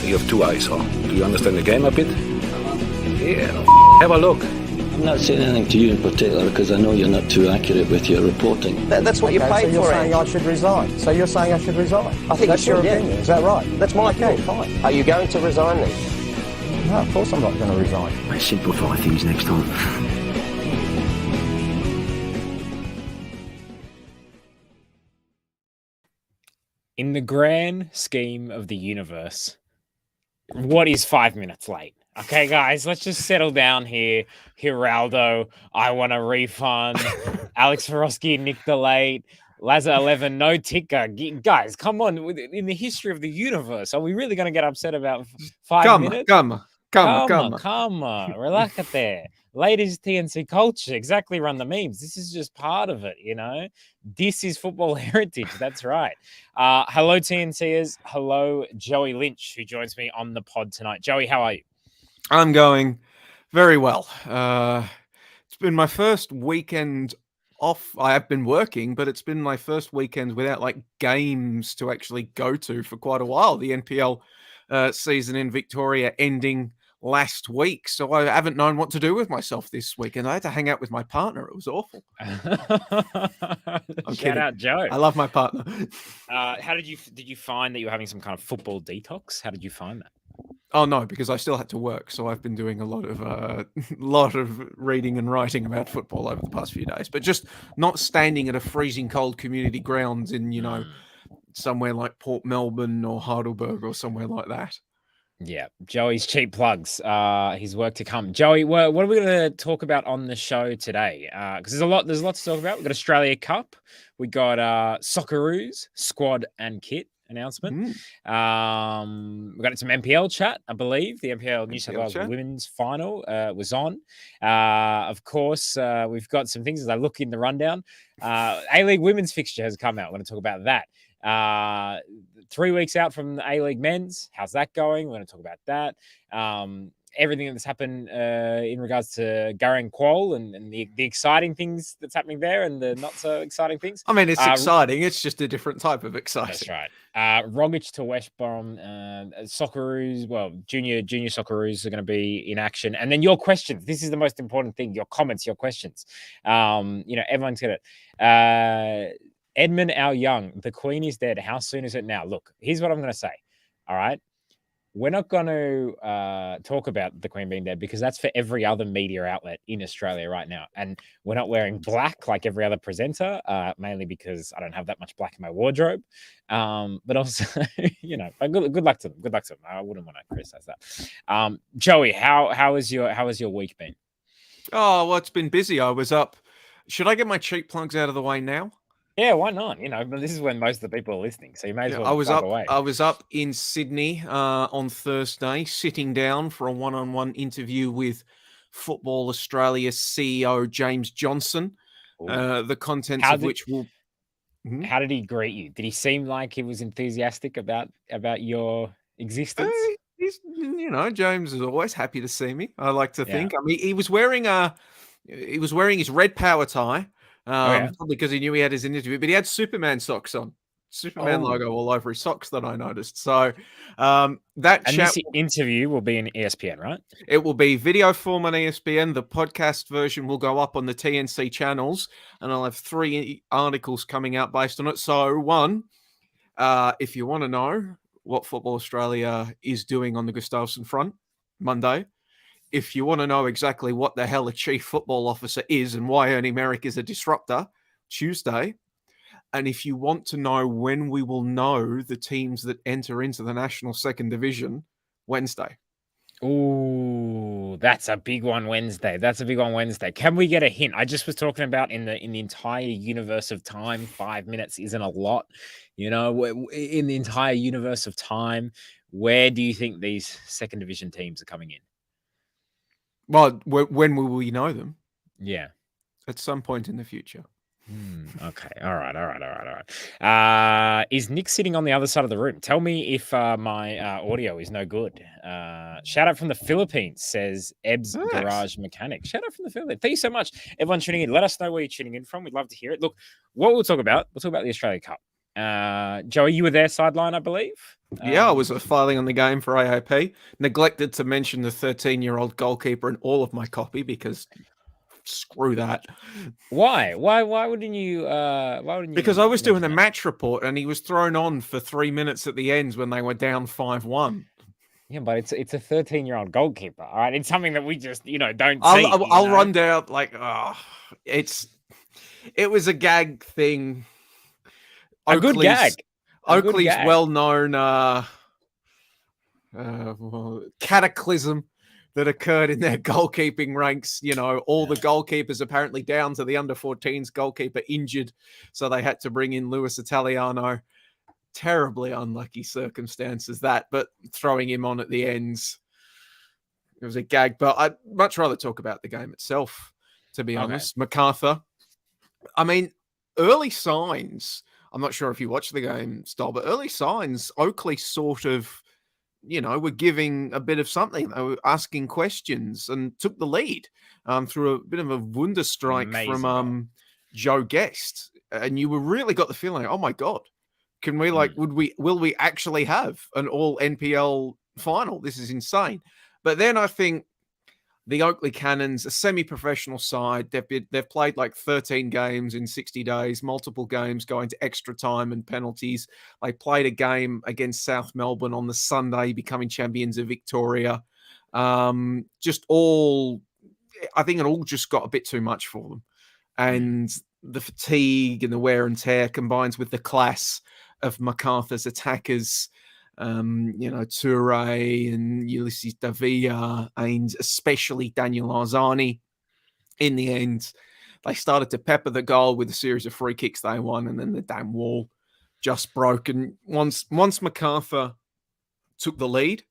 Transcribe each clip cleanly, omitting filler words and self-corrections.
You have two eyes, huh? Do you understand the game a bit? Yeah, have a look. I'm not saying anything to you in particular because I know you're not too accurate with your reporting. That's what you paid so you're for. saying I should resign. So you're saying I should resign. I think that's you should, your opinion. Is that right? That's my okay, opinion. fine. Are you going to resign then? No, of course I'm not going to resign. I simplify things next time. In the grand scheme of the universe, what is 5 minutes late? Okay, guys, let's just settle down here. Geraldo, I want a refund. Alex Farowski, Nick the Late. Lazar 11, no ticker. Guys, come on. In the history of the universe, are we really going to get upset about 5 minutes? Come on. Relax there. Ladies TNC culture, exactly, run the memes. This is just part of it, you know. This is football heritage. That's right. Hello, TNCers. Hello, Joey Lynch, who joins me on the pod tonight. Joey, how are you? I'm going very well. It's been my first weekend off. I have been working, but it's been my first weekend without like games to actually go to for quite a while. The NPL season in Victoria ending last week, so I haven't known what to do with myself this week, and I had to hang out with my partner. It was awful. Shout out, Joe. I love my partner. How did you find that you were having some kind of football detox? How did you find that? Oh no, because I still had to work, so I've been doing a lot of reading and writing about football over the past few days. But just not standing at a freezing cold community grounds in somewhere like Port Melbourne or Heidelberg or somewhere like that. Yeah, Joey's cheap plugs. His work to come. Joey, what are we going to talk about on the show today? Because there's a lot to talk about. We've got Australia Cup. We got Socceroos squad and kit announcement. We've got some NPL chat, I believe. The NPL New South Wales Women's final was on. Of course, we've got some things as I look in the rundown. A-League Women's fixture has come out. We're going to talk about that. 3 weeks out from the A-League Men's. How's that going? We're going to talk about that. Everything that's happened in regards to Garang Kuol and the exciting things that's happening there and the not so exciting things. I mean, it's exciting. It's just a different type of exciting. That's right. Rogic to West Brom. Socceroos, junior Socceroos are going to be in action. And then your questions. This is the most important thing. Your comments, your questions. Everyone's got it. Edmund Our Young, the Queen is dead. How soon is it now? Look, here's what I'm going to say. All right. We're not going to talk about the Queen being dead because that's for every other media outlet in Australia right now. And we're not wearing black like every other presenter, mainly because I don't have that much black in my wardrobe. But also, but good luck to them. Good luck to them. I wouldn't want to criticize that. Joey, how has your week been? Oh, well, it's been busy. I was up. Should I get my cheap plugs out of the way now? Yeah, why not? But this is when most of the people are listening, so you may as well. I was up in Sydney on Thursday, sitting down for a one-on-one interview with Football Australia CEO James Johnson. The contents of which will. How did he greet you? Did he seem like he was enthusiastic about your existence? James is always happy to see me. I like to think. I mean, he was wearing his red power tie. Probably because he knew he had his interview, but he had Superman socks on. Superman logo all over his socks that I noticed. So this interview will be in ESPN, right? It will be video form on ESPN. The podcast version will go up on the TNC channels, and I'll have 3 articles coming out based on it. So one, if you want to know what Football Australia is doing on the Gustafsson front, Monday. If you want to know exactly what the hell a chief football officer is and why Ernie Merrick is a disruptor, Tuesday. And if you want to know when we will know the teams that enter into the National Second Division, Wednesday. Ooh, that's a big one Wednesday. Can we get a hint? I just was talking about in the entire universe of time, 5 minutes isn't a lot. In the entire universe of time, where do you think these second division teams are coming in? Well, when will we know them? Yeah. At some point in the future. Okay. All right. Is Nick sitting on the other side of the room? Tell me if my audio is no good. Shout out from the Philippines, says Ebbs Garage Mechanic. Shout out from the Philippines. Thank you so much, everyone tuning in. Let us know where you're tuning in from. We'd love to hear it. Look, what we'll talk about the Australia Cup. Joey, you were there sideline, I believe. Yeah, I was filing on the game for AOP. Neglected to mention the 13-year-old goalkeeper in all of my copy because screw that. Why? Why wouldn't you? Why wouldn't you? Because I was doing mention a that? match report and he was thrown on for 3 minutes at the end when they were down 5-1. Yeah, but it's a 13-year-old goalkeeper. All right, it's something that we just don't I'll see. I'll run down like it was a gag thing. A good gag. Oakley's well-known cataclysm that occurred in their goalkeeping ranks. All the goalkeepers apparently down to the under-14s goalkeeper injured, so they had to bring in Luis Italiano. Terribly unlucky circumstances but throwing him on at the ends, it was a gag. But I'd much rather talk about the game itself, to be honest. Macarthur, I mean, early signs, I'm not sure if you watched the game, Stoll, but early signs, Oakley sort of, were giving a bit of something. They were asking questions and took the lead through a bit of a Wunderstrike from Joe Guest. And you really got the feeling, oh my God, can we will we actually have an all NPL final? This is insane. But then I think the Oakley Cannons, a semi-professional side, they've played like 13 games in 60 days, multiple games going to extra time and penalties. They played a game against South Melbourne on the Sunday, becoming champions of Victoria. I think it all just got a bit too much for them. And the fatigue and the wear and tear combines with the class of Macarthur's attackers, Toure and Ulysses Davia, and especially Daniel Arzani. In the end, they started to pepper the goal with a series of free kicks they won, and then the damn wall just broke. And once Macarthur took the lead,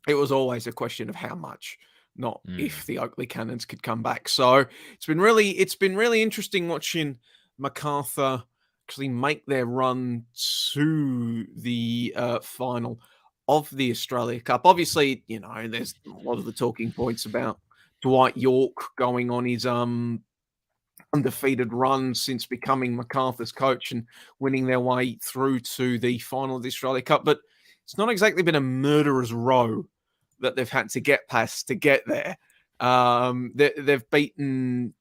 it was always a question of how much, not if the Oakley Cannons could come back. So it's been really interesting watching Macarthur actually make their run to the final of the Australia Cup. Obviously, there's a lot of the talking points about Dwight Yorke going on his undefeated run since becoming Macarthur's coach and winning their way through to the final of the Australia Cup. But it's not exactly been a murderer's row that they've had to get past to get there. They've beaten,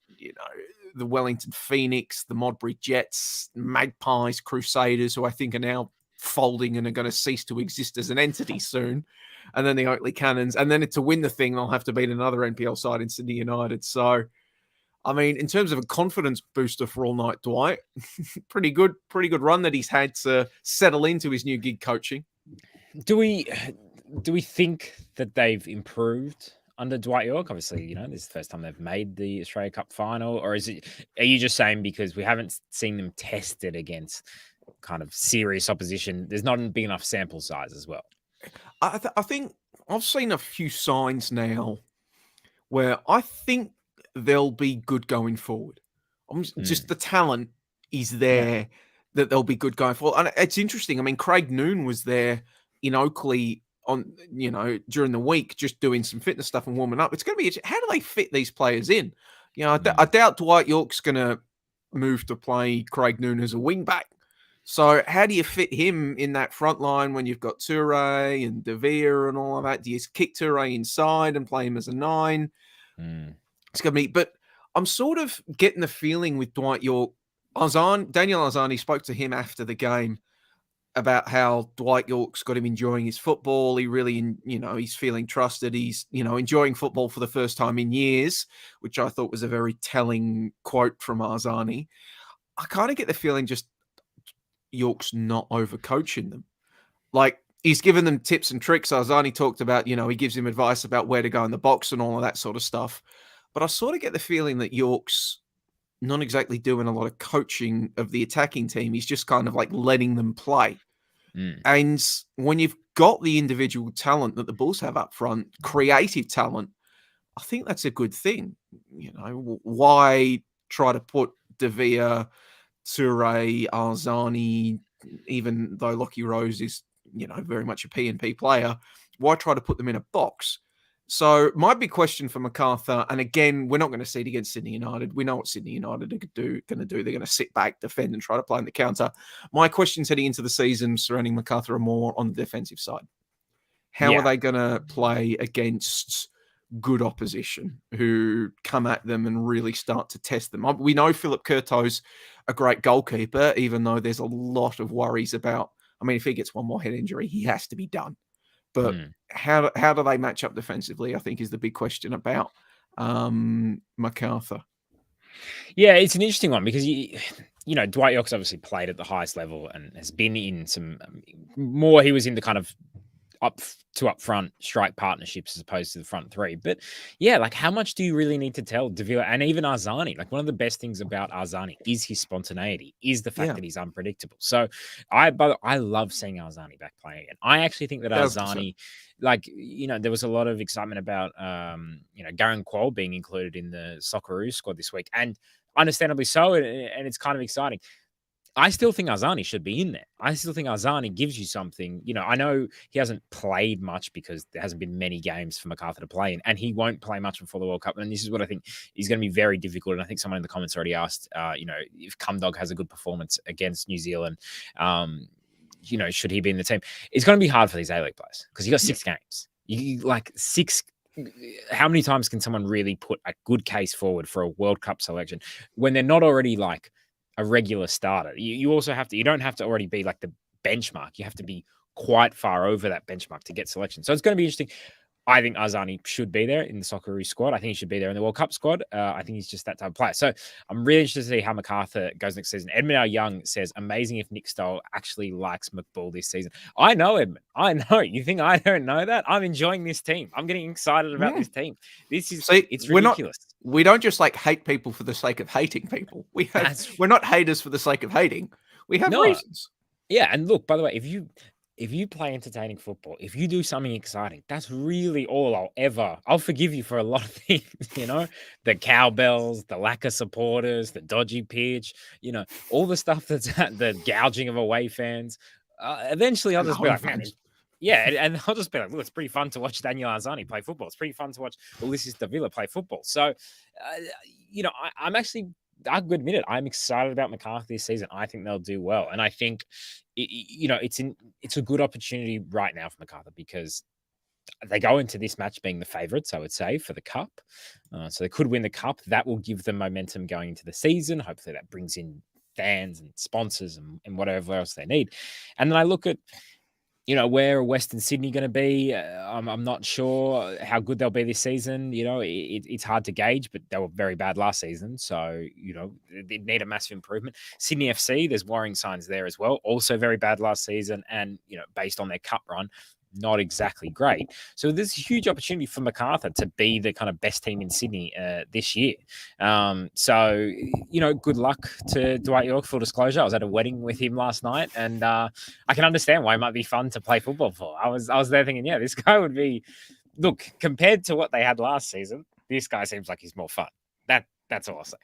the Wellington Phoenix, the Modbury Jets, Magpies, Crusaders, who I think are now folding and are going to cease to exist as an entity soon. And then the Oakley Cannons. And then to win the thing, they'll have to beat another NPL side in Sydney United. So, I mean, in terms of a confidence booster for all night, Dwight, pretty good run that he's had to settle into his new gig coaching. Do we think that they've improved under Dwight Yorke? Obviously, this is the first time they've made the Australia Cup final. Or are you just saying because we haven't seen them tested against kind of serious opposition, there's not a big enough sample size as well? I think I've seen a few signs now where I think they'll be good going forward. Just the talent is there that they'll be good going forward. And it's interesting. I mean, Craig Noon was there in Oakley during the week, just doing some fitness stuff and warming up. It's going to be, how do they fit these players in? I doubt Dwight Yorke's going to move to play Craig Noon as a wing back. So how do you fit him in that front line when you've got Toure and Davia and all of that? Do you kick Toure inside and play him as a 9? It's going to be, but I'm sort of getting the feeling with Dwight Yorke. Daniel Arzani spoke to him after the game about how Dwight Yorke's got him enjoying his football. He really, he's feeling trusted. He's, enjoying football for the first time in years, which I thought was a very telling quote from Arzani. I kind of get the feeling just Yorke's not overcoaching them. Like, he's given them tips and tricks. Arzani talked about, he gives him advice about where to go in the box and all of that sort of stuff. But I sort of get the feeling that Yorke's not exactly doing a lot of coaching of the attacking team. He's just kind of like letting them play. And when you've got the individual talent that the Bulls have up front, creative talent, I think that's a good thing. Why try to put Davia, Toure, Arzani, even though Lockie Rose is, very much a P&P player, why try to put them in a box? So my big question for Macarthur, and again, we're not going to see it against Sydney United. We know what Sydney United are going to do. They're going to sit back, defend, and try to play in the counter. My questions heading into the season surrounding Macarthur are more on the defensive side. How are they going to play against good opposition who come at them and really start to test them? We know Philip Curto's a great goalkeeper, even though there's a lot of worries about, I mean, if he gets one more head injury, he has to be done. But how do they match up defensively, I think, is the big question about Macarthur. Yeah, it's an interesting one because, Dwight Yorke's obviously played at the highest level and has been in some more. He was in the kind of up front strike partnerships as opposed to the front three. But yeah, like how much do you really need to tell Davila and even Arzani? Like one of the best things about Arzani is his spontaneity, is the fact that he's unpredictable. So I love seeing Arzani back playing again. I actually think that Arzani, there was a lot of excitement about, Garang Kuol being included in the Socceroos squad this week, and understandably so. And it's kind of exciting. I still think Arzani should be in there. I still think Arzani gives you something. I know he hasn't played much because there hasn't been many games for Macarthur to play in, and he won't play much before the World Cup. And this is what I think is going to be very difficult. And I think someone in the comments already asked, if Cumdog has a good performance against New Zealand, should he be in the team? It's going to be hard for these A-League players because you got 6 games. You like 6. How many times can someone really put a good case forward for a World Cup selection when they're not already like a regular starter? You also have to, you don't have to already be like the benchmark. You have to be quite far over that benchmark to get selection. So it's going to be interesting. I think Arzani should be there in the Socceroos squad. I think he should be there in the World Cup squad. I think he's just that type of player. So I'm really interested to see how Macarthur goes next season. Edmund R. Young says, amazing if Nick Stoll actually likes McBull this season. I know, Edmund. I know. You think I don't know that? I'm enjoying this team. I'm getting excited about this team. It's ridiculous. We don't just like hate people for the sake of hating people. We're not haters for the sake of hating. We have reasons. Yeah. And look, by the way, if you play entertaining football, if you do something exciting, that's really all I'll forgive you for a lot of things, the cowbells, the lack of supporters, the dodgy pitch, all the stuff that's the gouging of away fans. Eventually I'll just be like, man, and I'll just be like, look, it's pretty fun to watch Daniel Arzani play football. It's pretty fun to watch Ulysses Davila play football. So, I'm actually, I'll admit it, I'm excited about Macarthur this season. I think they'll do well. And I think, it's a good opportunity right now for Macarthur because they go into this match being the favourites, I would say, for the Cup. So they could win the Cup. That will give them momentum going into the season. Hopefully that brings in fans and sponsors and whatever else they need. And then I look at, where Western Sydney going to be? I'm not sure how good they'll be this season. It's hard to gauge, but they were very bad last season. So, they need a massive improvement. Sydney FC, there's worrying signs there as well. Also very bad last season. And, based on their cup run, not exactly great. So there's a huge opportunity for Macarthur to be the kind of best team in Sydney this year. So, good luck to Dwight Yorke, full disclosure. I was at a wedding with him last night and I can understand why it might be fun to play football for. I was there thinking, this guy would be, look, compared to what they had last season, this guy seems like he's more fun. That's all I'll say.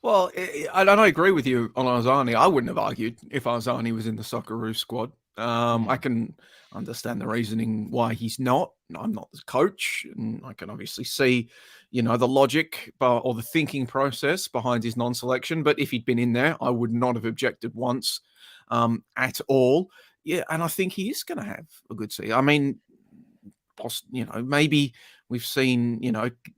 Well, I don't agree with you on Arzani. I wouldn't have argued if Arzani was in the Socceroos squad. I can understand the reasoning why he's not. I'm not the coach, and I can obviously see, the logic or the thinking process behind his non-selection. But if he'd been in there, I would not have objected once at all. Yeah, and I think he is going to have a good season. I mean, maybe we've seen,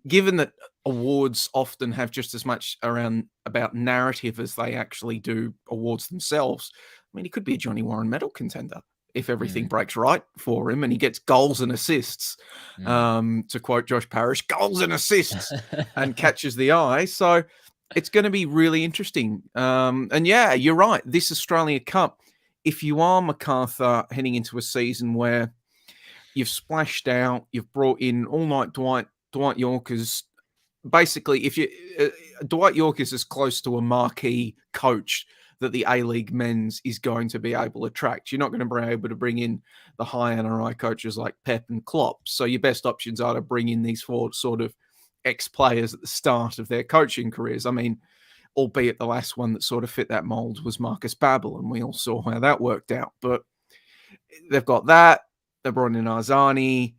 given that awards often have just as much about narrative as they actually do awards themselves. I mean, he could be a Johnny Warren medal contender if everything breaks right for him and he gets goals and assists, to quote Josh Parrish, goals and assists and catches the eye. So it's going to be really interesting. And yeah, you're right. This Australia Cup, if you are Macarthur heading into a season where you've splashed out, you've brought in all night Dwight Yorke is basically, Dwight Yorke is as close to a marquee coach that the A-League men's is going to be able to attract. You're not going to be able to bring in the high NRI coaches like Pep and Klopp. So your best options are to bring in these 4 sort of ex-players at the start of their coaching careers. I mean, albeit the last one that sort of fit that mold was Marcus Babbel, and we all saw how that worked out. But they've got that. They brought in Arzani.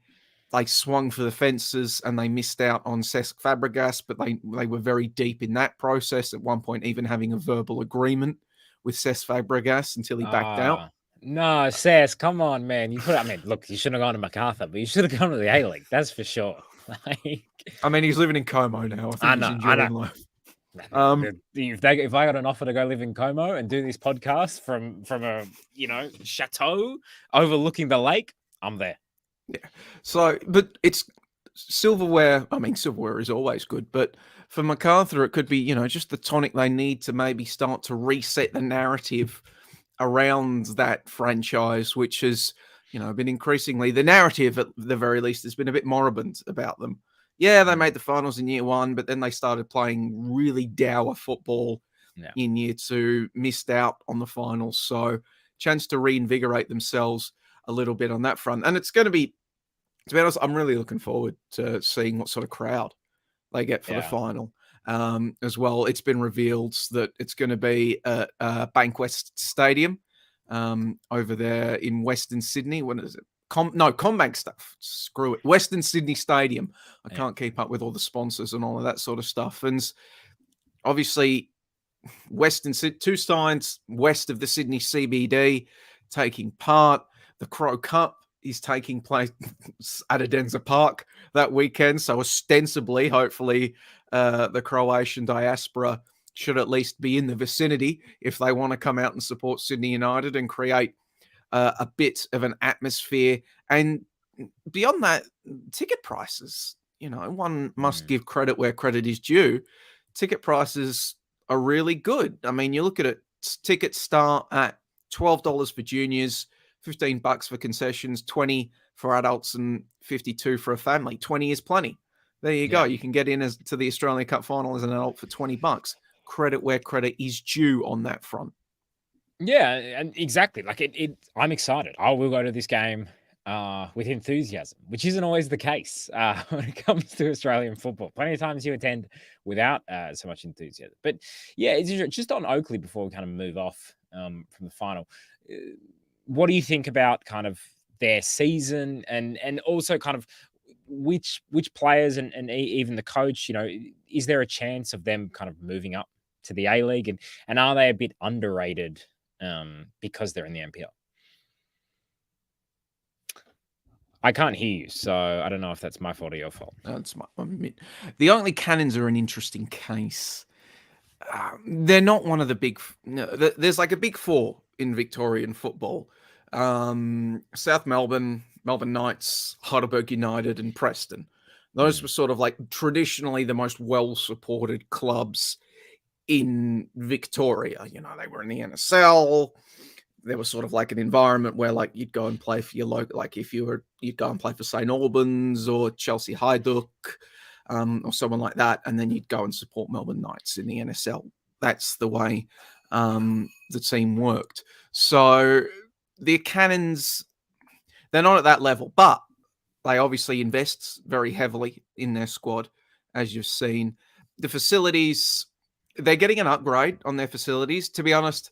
they swung for the fences and they missed out on Cesc Fabregas, but they were very deep in that process, at one point even having a verbal agreement with Cesc Fabregas until he backed out. No, Cesc, come on, man. Look, you shouldn't have gone to Macarthur, but you should have gone to the A-League. That's for sure. I mean, he's living in Como now. I think he's enjoying life. If I got an offer to go live in Como and do this podcast from a chateau overlooking the lake, I'm there. Yeah. So, but it's silverware. I mean, silverware is always good, but for Macarthur, it could be just the tonic they need to maybe start to reset the narrative around that franchise, which has been increasingly, the narrative at the very least has been a bit moribund about them. Yeah, they made the finals in year one, but then they started playing really dour football in year two, missed out on the finals. So chance to reinvigorate themselves a little bit on that front. And it's going to be, to be honest, I'm really looking forward to seeing what sort of crowd they get for the final as well. It's been revealed that it's going to be at Bankwest Stadium over there in Western Sydney. What is it? Combank stuff. Screw it. Western Sydney Stadium. I can't keep up with all the sponsors and all of that sort of stuff. And obviously, Western Sydney, two sides west of the Sydney CBD taking part. The Crow Cup is taking place at Adenza Park that weekend. So ostensibly, hopefully, the Croatian diaspora should at least be in the vicinity if they want to come out and support Sydney United and create a bit of an atmosphere. And beyond that, ticket prices, one must give credit where credit is due. Ticket prices are really good. I mean, you look at it, tickets start at $12 for juniors, $15 for concessions, 20 for adults, and 52 for a family. 20 is plenty. There you go. You can get in to the Australian Cup final as an adult for $20. Credit where credit is due on that front. Yeah, and exactly. I'm excited. I will go to this game with enthusiasm, which isn't always the case when it comes to Australian football. Plenty of times you attend without so much enthusiasm. But yeah, it's just on Oakley before we kind of move off from the final. What do you think about kind of their season and also kind of which players and even the coach, is there a chance of them kind of moving up to the A-League and are they a bit underrated because they're in the NPL? I can't hear you, so I don't know if that's my fault or your fault. The Oakley Cannons are an interesting case. They're not one of the big... there's like a big four in Victorian football. South Melbourne, Melbourne Knights, Heidelberg United, and Preston. Those were sort of like traditionally the most well-supported clubs in Victoria. They were in the NSL. There was sort of like an environment where like you'd go and play for your local, like you'd go and play for St. Albans or Chelsea Hajduk or someone like that. And then you'd go and support Melbourne Knights in the NSL. That's the way the team worked. So the Cannons, they're not at that level, but they obviously invest very heavily in their squad, as you've seen. The facilities, they're getting an upgrade on their facilities. To be honest,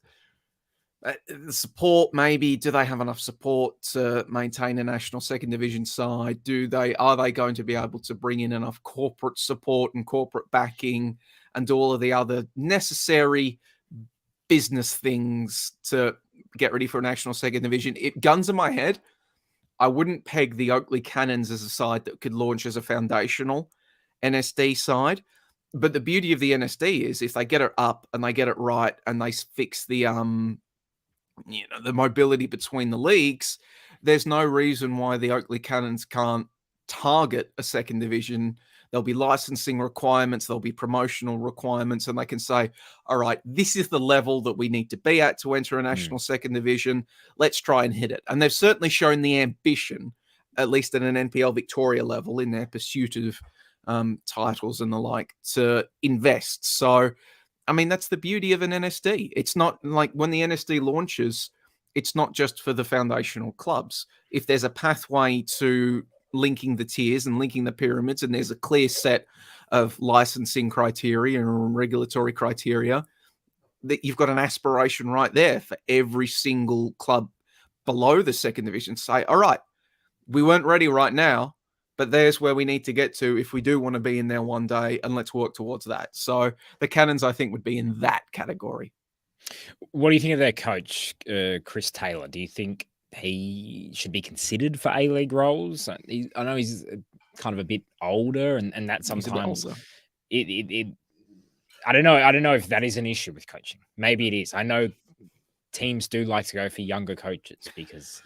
the support, maybe, do they have enough support to maintain a national second division side? Are they going to be able to bring in enough corporate support and corporate backing and all of the other necessary business things to get ready for a national second division? Guns in my head, I wouldn't peg the Oakley Cannons as a side that could launch as a foundational NSD side. But the beauty of the NSD is if they get it up and they get it right and they fix the mobility between the leagues, there's no reason why the Oakley Cannons can't target a second division. There'll be licensing requirements, there'll be promotional requirements, and they can say, all right, this is the level that we need to be at to enter a national second division. Let's try and hit it. And they've certainly shown the ambition, at least at an NPL Victoria level, in their pursuit of titles and the like, to invest. So, I mean, that's the beauty of an NSD. It's not like when the NSD launches, it's not just for the foundational clubs. If there's a pathway to linking the tiers and linking the pyramids, and there's a clear set of licensing criteria and regulatory criteria, that you've got an aspiration right there for every single club below the second division. Say, all right, we weren't ready right now, but there's where we need to get to if we do want to be in there one day, and let's work towards that. So the Cannons, I think, would be in that category. What do you think of their coach, Chris Taylor? Do you think he should be considered for A-League roles? I know he's kind of a bit older, and that sometimes it I don't know if that is an issue with coaching. Maybe it is. I know teams do like to go for younger coaches because...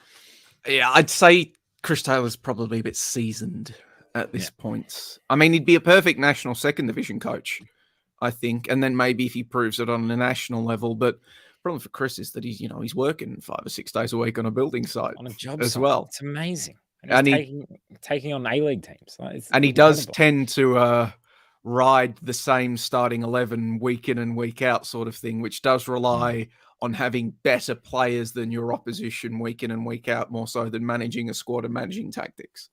Yeah, I'd say Chris Taylor's probably a bit seasoned at this point. I mean, he'd be a perfect national second division coach, I think. And then maybe if he proves it on a national level. But the problem for Chris is that he's working 5 or 6 days a week on a building site on a job as site. well. It's amazing. And he's taking on A-League teams. And he does tend to ride the same starting 11 week in and week out sort of thing, which does rely on having better players than your opposition week in and week out, more so than managing a squad and managing tactics.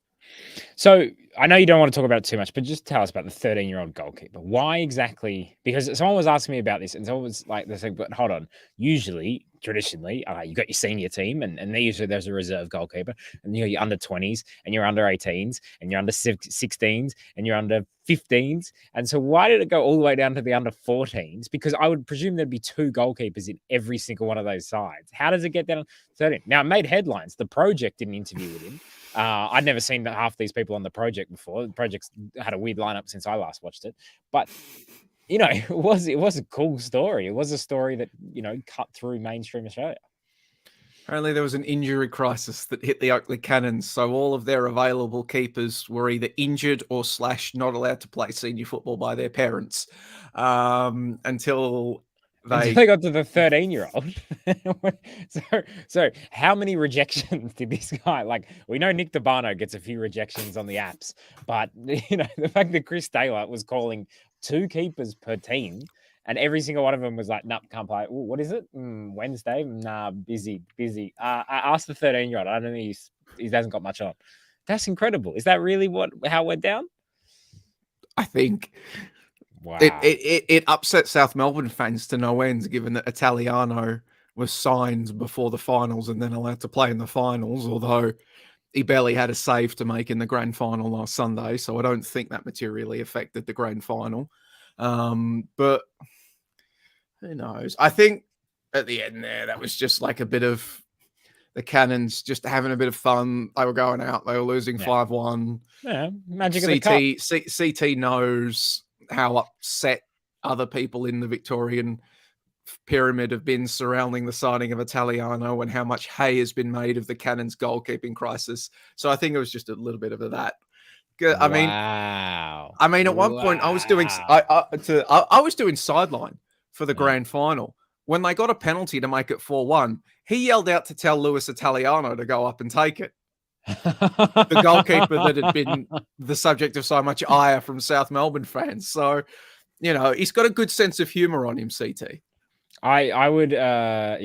So I know you don't want to talk about it too much, but just tell us about the 13-year-old goalkeeper. Why exactly? Because someone was asking me about this, and someone was like, they said, but hold on. Usually, traditionally, you got your senior team, and usually there's a reserve goalkeeper, and you got your under 20s, and you're under 18s, and you're under 16s, and you're under 15s. And so why did it go all the way down to the under 14s? Because I would presume there'd be 2 goalkeepers in every single one of those sides. How does it get down to 13? Now, it made headlines. The Project did an interview with him. I'd never seen half these people on the Project before. The Project's had a weird lineup since I last watched it. But, it was a cool story. It was a story that, cut through mainstream Australia. Apparently there was an injury crisis that hit the Oakley Cannons, so all of their available keepers were either injured or / not allowed to play senior football by their parents until they got to the 13-year-old. So how many rejections did this guy, we know Nick DeBarno gets a few rejections on the apps, but the fact that Chris Taylor was calling 2 keepers per team and every single one of them was like, nope, can't play. Ooh, what is it? Wednesday? Nah, busy. I asked the 13-year-old. I don't think he hasn't got much on. That's incredible. Is that really how it went down? I think. Wow. It upset South Melbourne fans to no end, given that Italiano was signed before the finals and then allowed to play in the finals, although he barely had a save to make in the grand final last Sunday. So I don't think that materially affected the grand final. But who knows? I think at the end there, that was just like a bit of the Cannons just having a bit of fun. They were going out. They were losing 5-1. Yeah, magic of the cup. CT knows how upset other people in the Victorian pyramid have been surrounding the signing of Italiano and how much hay has been made of the Cannons goalkeeping crisis. So I think it was just a little bit of that. I mean, at one point I was doing I was doing sideline for the grand final. When they got a penalty to make it 4-1, he yelled out to tell Luis Italiano to go up and take it. The goalkeeper that had been the subject of so much ire from South Melbourne fans. So, he's got a good sense of humor on him, CT. I would, I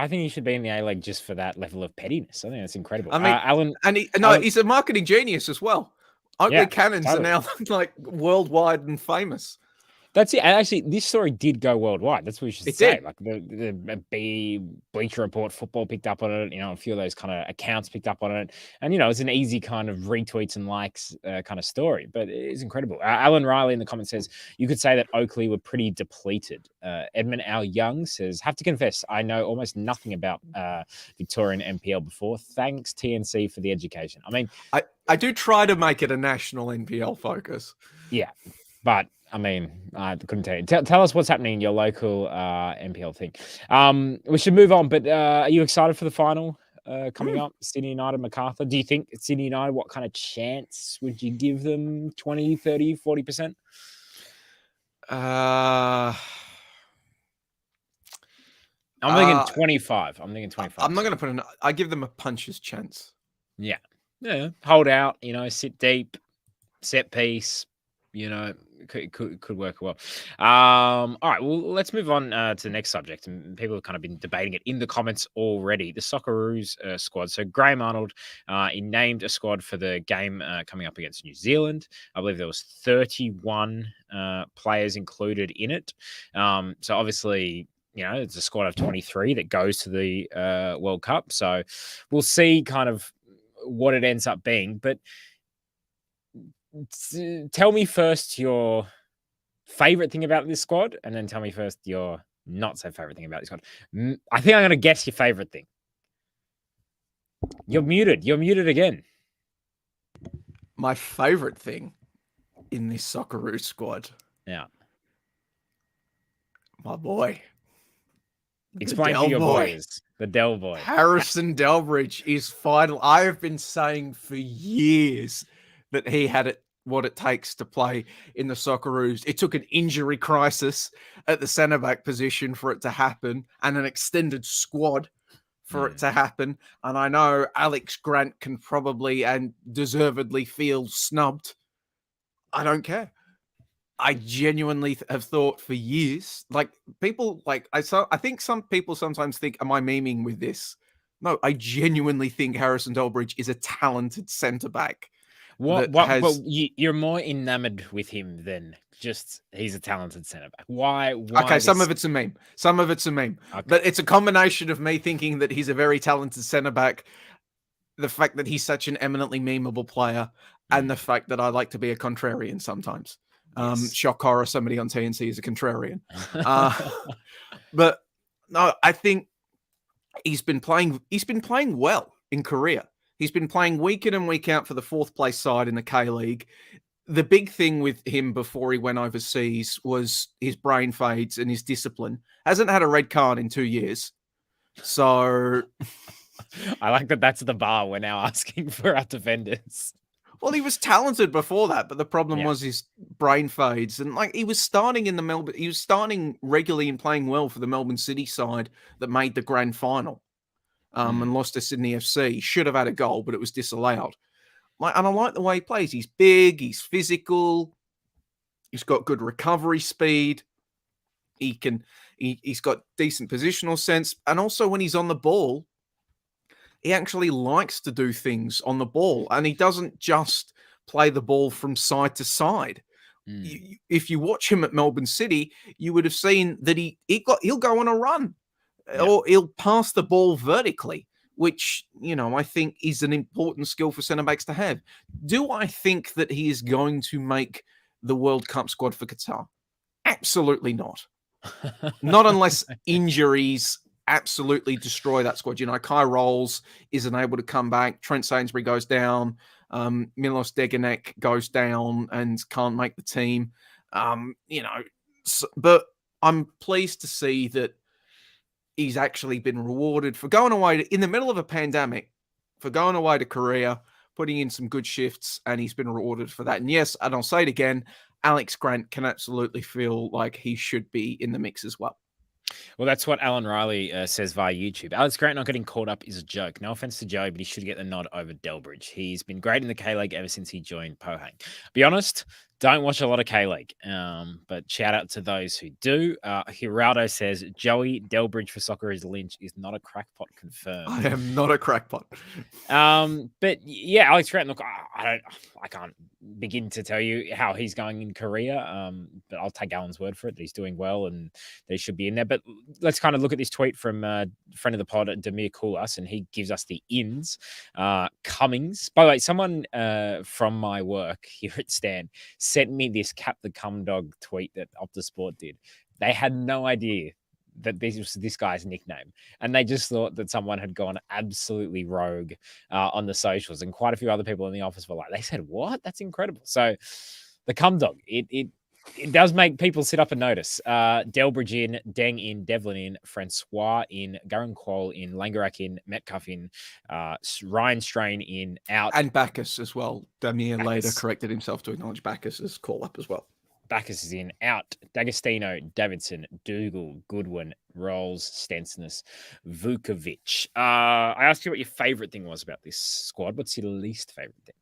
think he should be in the A-League just for that level of pettiness. I think that's incredible. I mean, Alan, he's a marketing genius as well. Oakley Cannons are now worldwide and famous. That's it. And actually, this story did go worldwide. That's what we should say. Did. Like the Bleacher Report football picked up on it. A few of those kind of accounts picked up on it. And, it's an easy kind of retweets and likes kind of story. But it's incredible. Alan Riley in the comments says, you could say that Oakley were pretty depleted. Edmund Al Young says, have to confess, I know almost nothing about Victorian NPL before. Thanks, TNC, for the education. I mean, I do try to make it a national NPL focus. Yeah, but I mean, I couldn't tell you. Tell us what's happening in your local NPL thing. We should move on, but are you excited for the final coming up? Sydney United, Macarthur. Do you think Sydney United, what kind of chance would you give them? 20, 30, 40%? I'm thinking 25. I'm not going to put I give them a puncher's chance. Yeah. Hold out, sit deep, set piece, could work well. All right, well, let's move on to the next subject. And people have kind of been debating it in the comments already. The Socceroos squad. So Graham Arnold, he named a squad for the game coming up against New Zealand. I believe there was 31 players included in it. So obviously, it's a squad of 23 that goes to the World Cup. So we'll see kind of what it ends up being. But tell me first your favorite thing about this squad, and then tell me first your not so favorite thing about this squad. I think I'm going to guess your favorite thing. You're muted. You're muted again. My favorite thing in this Socceroos squad. Yeah. My boy. Explain to your boys. The Delboys. Harrison Delbridge is final. I have been saying for years that he had what it takes to play in the Socceroos. It took an injury crisis at the centre-back position for it to happen, and an extended squad for it to happen. And I know Alex Grant can probably and deservedly feel snubbed. I don't care. I genuinely have thought for years, like people, like I think some people sometimes think, am I memeing with this? No, I genuinely think Harrison Delbridge is a talented centre back. But you're more enamored with him than just he's a talented centre back. Why? Okay, some of it's a meme. Okay. But it's a combination of me thinking that he's a very talented centre back, the fact that he's such an eminently memeable player, and the fact that I like to be a contrarian sometimes. Yes. Shock horror, somebody on TNC is a contrarian. But no, I think he's been playing well in Korea. He's been playing week in and week out for the 4th place side in the K-League. The big thing with him before he went overseas was his brain fades and his discipline. Hasn't had a red card in 2 years. So I like that that's the bar we're now asking for our defenders. Well, he was talented before that, but the problem was his brain fades. And like he was starting regularly and playing well for the Melbourne City side that made the grand final and lost to Sydney FC. Should have had a goal, but it was disallowed. And I like the way he plays. He's big, he's physical, he's got good recovery speed. He's got decent positional sense. And also when he's on the ball, he actually likes to do things on the ball, and he doesn't just play the ball from side to side. If you watch him at Melbourne City, you would have seen that he'll go on a run, or he'll pass the ball vertically, which, I think is an important skill for centre-backs to have. Do I think that he is going to make the World Cup squad for Qatar? Absolutely not. Not unless injuries absolutely destroy that squad. Kai Rolls isn't able to come back. Trent Sainsbury goes down. Milos Degenek goes down and can't make the team. But I'm pleased to see that he's actually been rewarded for going away in the middle of a pandemic, for going away to Korea, putting in some good shifts, and he's been rewarded for that. And yes, and I'll say it again, Alex Grant can absolutely feel like he should be in the mix as well. Well, that's what Alan Riley says via YouTube. Alex Grant not getting called up is a joke. No offense to Joey, but he should get the nod over Delbridge. He's been great in the K-League ever since he joined Pohang. Be honest, don't watch a lot of K-League, but shout out to those who do. Hiraldo says, Joey Delbridge for Socceroos Lynch is not a crackpot confirmed. I am not a crackpot. But yeah, Alex Grant, look, I can't begin to tell you how he's going in Korea, but I'll take Alan's word for it that he's doing well and they should be in there. But let's kind of look at this tweet from friend of the pod, Demir Koulas, and he gives us the ins. Cummings. By the way, someone from my work here at Stan sent me this Cap the Cumdog tweet that Optus Sport did. They had no idea that this was this guy's nickname, and they just thought that someone had gone absolutely rogue on the socials, and quite a few other people in the office were like, they said, what? That's incredible. So the Cumdog, it does make people sit up and notice. Delbridge in, Deng in, Devlin in, Francois in, Garang Kuol in, Langerak in, Metcalf in, Ryan Strain in, out. And Bacchus as well. Damir later corrected himself to acknowledge Bacchus's call up as well. Bacchus is in, out. D'Agostino, Davidson, Dougal, Goodwin, Rolls, Stensness, Vukovic. I asked you what your favourite thing was about this squad. What's your least favourite thing?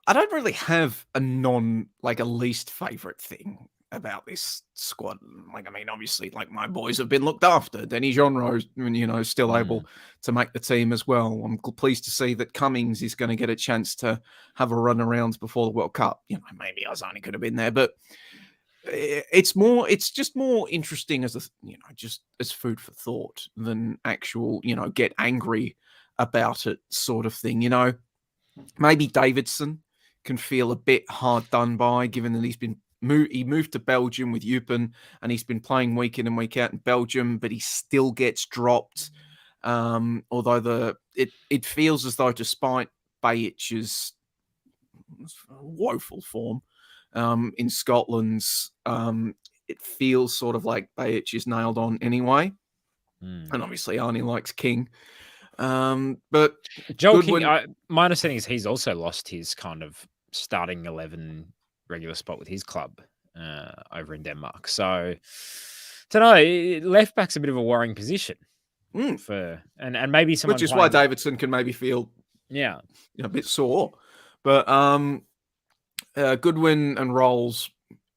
I don't really have a least favorite thing about this squad. Obviously, my boys have been looked after. Denny Genro, still able to make the team as well. I'm pleased to see that Cummings is going to get a chance to have a run around before the World Cup. Maybe Ozani could have been there, but it's just more interesting as just as food for thought than actual, get angry about it, sort of thing. You know, maybe Davidson can feel a bit hard done by, given that he moved to Belgium with Eupen, and he's been playing week in and week out in Belgium, but he still gets dropped. Although it feels as though, despite Bayic's woeful form in Scotland's, it feels sort of like Bayic is nailed on anyway. And obviously Arnie likes King. But Joel King, my understanding is he's also lost his kind of starting 11 regular spot with his club over in Denmark. So, don't know, left back's a bit of a worrying position for, and maybe someone, which is why Davidson can maybe feel a bit sore. But Goodwin and Rolls,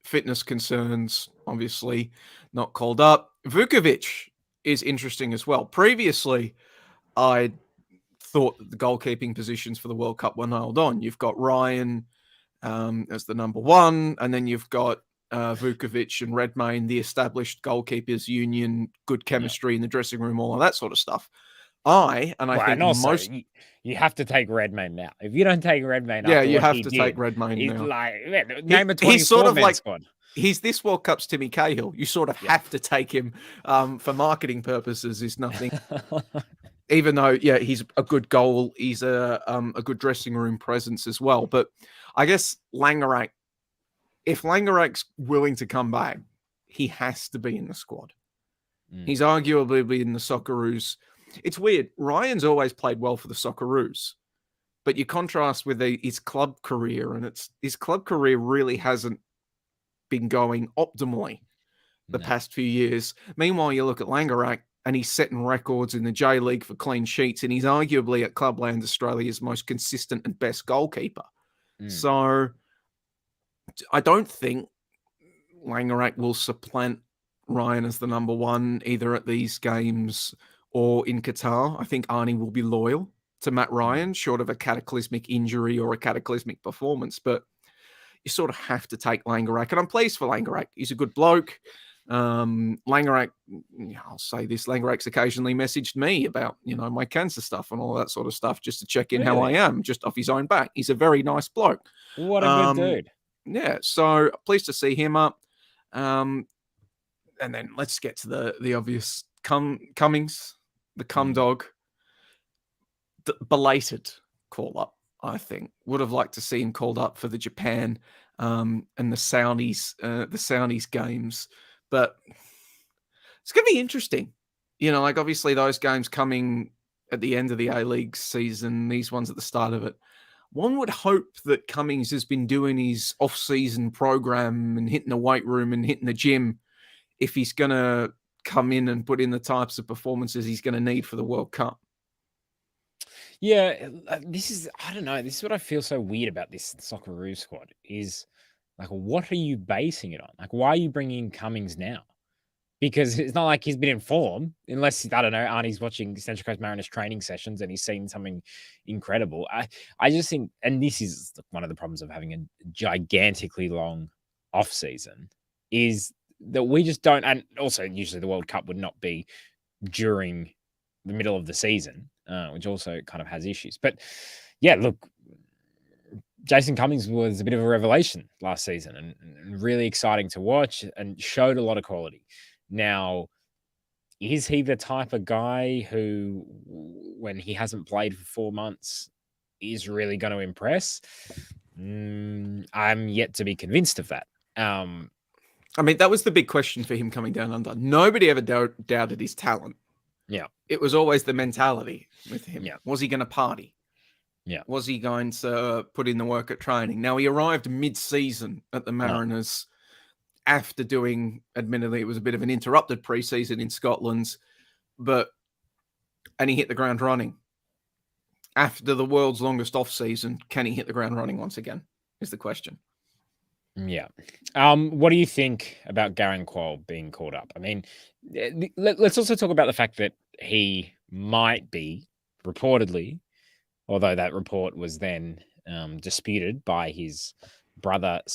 fitness concerns, obviously not called up. Vukovic is interesting as well. Previously, I thought that the goalkeeping positions for the World Cup were nailed on. You've got Ryan as the number one, and then you've got Vukovic and Redmayne, the established goalkeepers union, good chemistry in the dressing room, all of that sort of stuff. I think you have to take Redmayne now. If you don't take Redmayne, you have to take Redmayne now. Like, name a 24 he's sort of like squad. He's this World Cup's Timmy Cahill. You sort of have to take him for marketing purposes. Is nothing. Even though, he's a good goal, he's a good dressing room presence as well. But I guess Langerak, if Langerak's willing to come back, he has to be in the squad. He's arguably in the Socceroos. It's weird. Ryan's always played well for the Socceroos, but you contrast with his club career, and his club career really hasn't been going optimally the past few years. Meanwhile, you look at Langerak, and he's setting records in the J League for clean sheets, and he's arguably at Clubland Australia's most consistent and best goalkeeper. So I don't think Langerak will supplant Ryan as the number one, either at these games or in Qatar. I think Arnie will be loyal to Matt Ryan, short of a cataclysmic injury or a cataclysmic performance. But you sort of have to take Langerak, and I'm pleased for Langerak. He's a good bloke. Langerak, I'll say this, Langerak's occasionally messaged me about, my cancer stuff and all that sort of stuff, just to check in how I am, just off his own back. He's a very nice bloke. What a good dude. Yeah, so pleased to see him up. And then let's get to the obvious. Cummings, the Cumdog, belated call up, I think. Would have liked to see him called up for the Japan and the Saudis games. But it's going to be interesting. Obviously those games coming at the end of the A-League season, these ones at the start of it. One would hope that Cummings has been doing his off-season program and hitting the weight room and hitting the gym if he's going to come in and put in the types of performances he's going to need for the World Cup. Yeah, I don't know. This is what I feel so weird about this Socceroos squad is, like, what are you basing it on? Like, why are you bringing Cummings now? Because it's not like he's been in form, unless, I don't know, Arnie's watching Central Coast Mariners training sessions and he's seen something incredible. I just think, and this is one of the problems of having a gigantically long off season, is that we just don't, and also usually the World Cup would not be during the middle of the season, which also kind of has issues. But yeah, look, Jason Cummings was a bit of a revelation last season and really exciting to watch and showed a lot of quality. Now, is he the type of guy who, when he hasn't played for 4 months, is really going to impress? I'm yet to be convinced of that. That was the big question for him coming down under. Nobody ever doubted his talent. Yeah. It was always the mentality with him. Yeah. Was he going to party? Yeah. Was he going to put in the work at training? Now, he arrived mid-season at the Mariners after doing, admittedly, it was a bit of an interrupted preseason in Scotland, and he hit the ground running. After the world's longest off-season, can he hit the ground running once again, is the question. Yeah. What do you think about Garang Kuol being called up? I mean, let's also talk about the fact that he might be, reportedly, although that report was then disputed by his brother /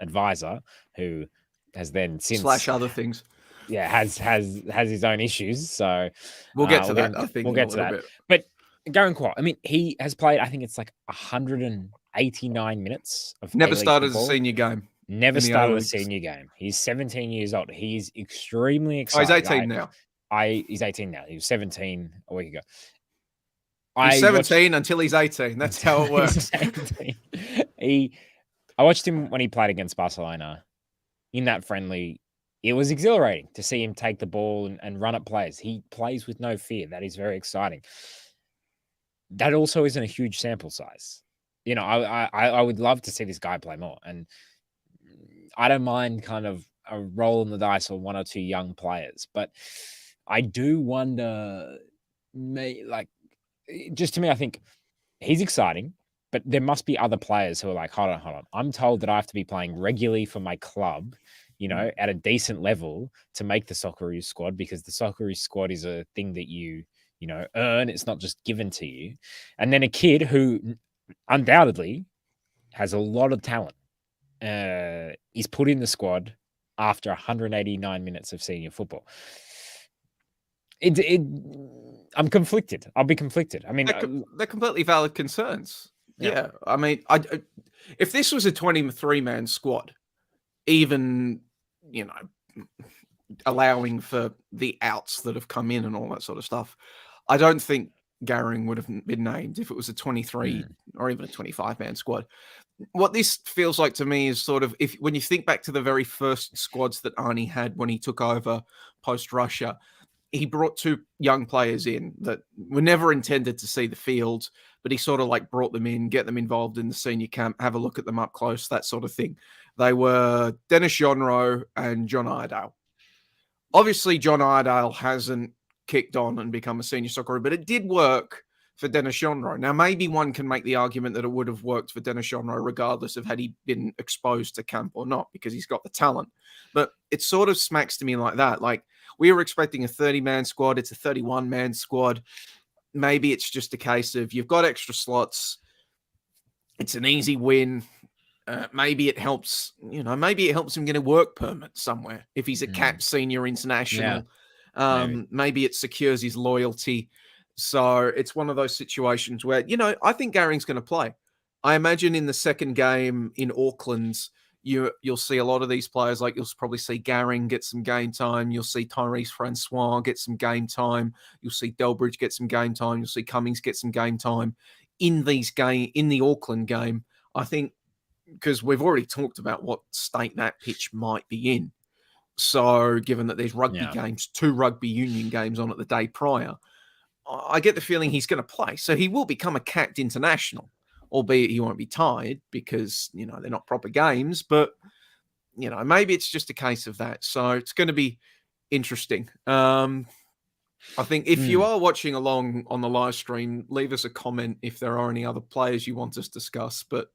advisor, who has then since / other things. Yeah, has his own issues. So we'll get to that. I think we'll get to that. Bit. But Garang Kuol. I mean, he has played, I think it's like 189 minutes of Never A-League started football. a senior game. Never in the started a A-Leagues. senior game. He's 17 years old. He's extremely Oh, excited. he's 18 now. He's 18 now. He was 17 a week ago. He's 17 until he's 18. That's how it works. I watched him when he played against Barcelona in that friendly. It was exhilarating to see him take the ball and run at players. He plays with no fear. That is very exciting. That also isn't a huge sample size. You know, I would love to see this guy play more. And I don't mind kind of a roll in the dice on one or two young players. But I do wonder, just to me, I think he's exciting. But there must be other players who are like, hold on. I'm told that I have to be playing regularly for my club, you know, at a decent level to make the Socceroos squad, because the Socceroos squad is a thing that you earn. It's not just given to you. And then a kid who undoubtedly has a lot of talent is put in the squad after 189 minutes of senior football. I'm conflicted. I'll be conflicted. I mean, they're completely valid concerns. Yeah. I mean, if this was a 23-man squad, even, you know, allowing for the outs that have come in and all that sort of stuff, I don't think Garang would have been named if it was a 23 or even a 25-man squad. What this feels like to me is sort of, when you think back to the very first squads that Arnie had when he took over post-Russia, he brought two young players in that were never intended to see the field, but he sort of like brought them in, get them involved in the senior camp, have a look at them up close, that sort of thing. They were Dennis Jonro and John Iredale. Obviously, John Iredale hasn't kicked on and become a senior Socceroo, but it did work for Dennis Jonro. Now, maybe one can make the argument that it would have worked for Dennis Jonro regardless of had he been exposed to camp or not, because he's got the talent. But it sort of smacks to me like that. Like, we were expecting a 30-man squad. It's a 31-man squad. Maybe it's just a case of you've got extra slots. It's an easy win. Maybe it helps, maybe it helps him get a work permit somewhere if he's a CAP senior international. Maybe it secures his loyalty. So it's one of those situations where, I think Garang's going to play. I imagine in the second game in Auckland, you'll see a lot of these players. Like, you'll probably see Garang get some game time. You'll see Tyrese Francois get some game time. You'll see Delbridge get some game time. You'll see Cummings get some game time in the Auckland game. I think, because we've already talked about what state that pitch might be in. So given that there's rugby games, 2 rugby union games on at the day prior, I get the feeling he's going to play. So he will become a capped international, albeit he won't be tied because, they're not proper games. But, maybe it's just a case of that. So it's going to be interesting. I think if you are watching along on the live stream, leave us a comment if there are any other players you want us to discuss. But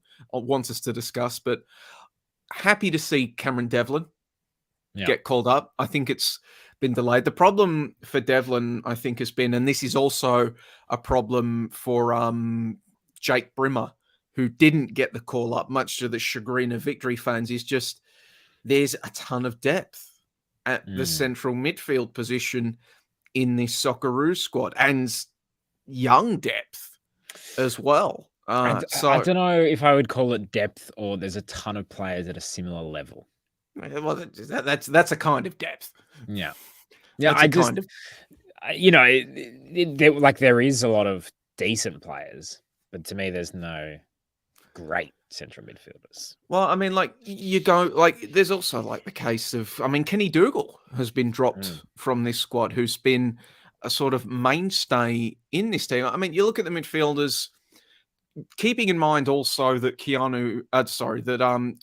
happy to see Cameron Devlin get called up. I think it's been delayed. The problem for Devlin, I think, has been, and this is also a problem for Jake Brimmer, who didn't get the call up, much to the chagrin of Victory fans, is just there's a ton of depth at the central midfield position in this Socceroos squad, and young depth as well. I don't know if I would call it depth or there's a ton of players at a similar level. Well, that's a kind of depth. Yeah. There is a lot of decent players, but to me, there's no great central midfielders. Well, I mean, there's also the case of, Kenny Dougal has been dropped from this squad, who's been a sort of mainstay in this team. I mean, you look at the midfielders, keeping in mind also that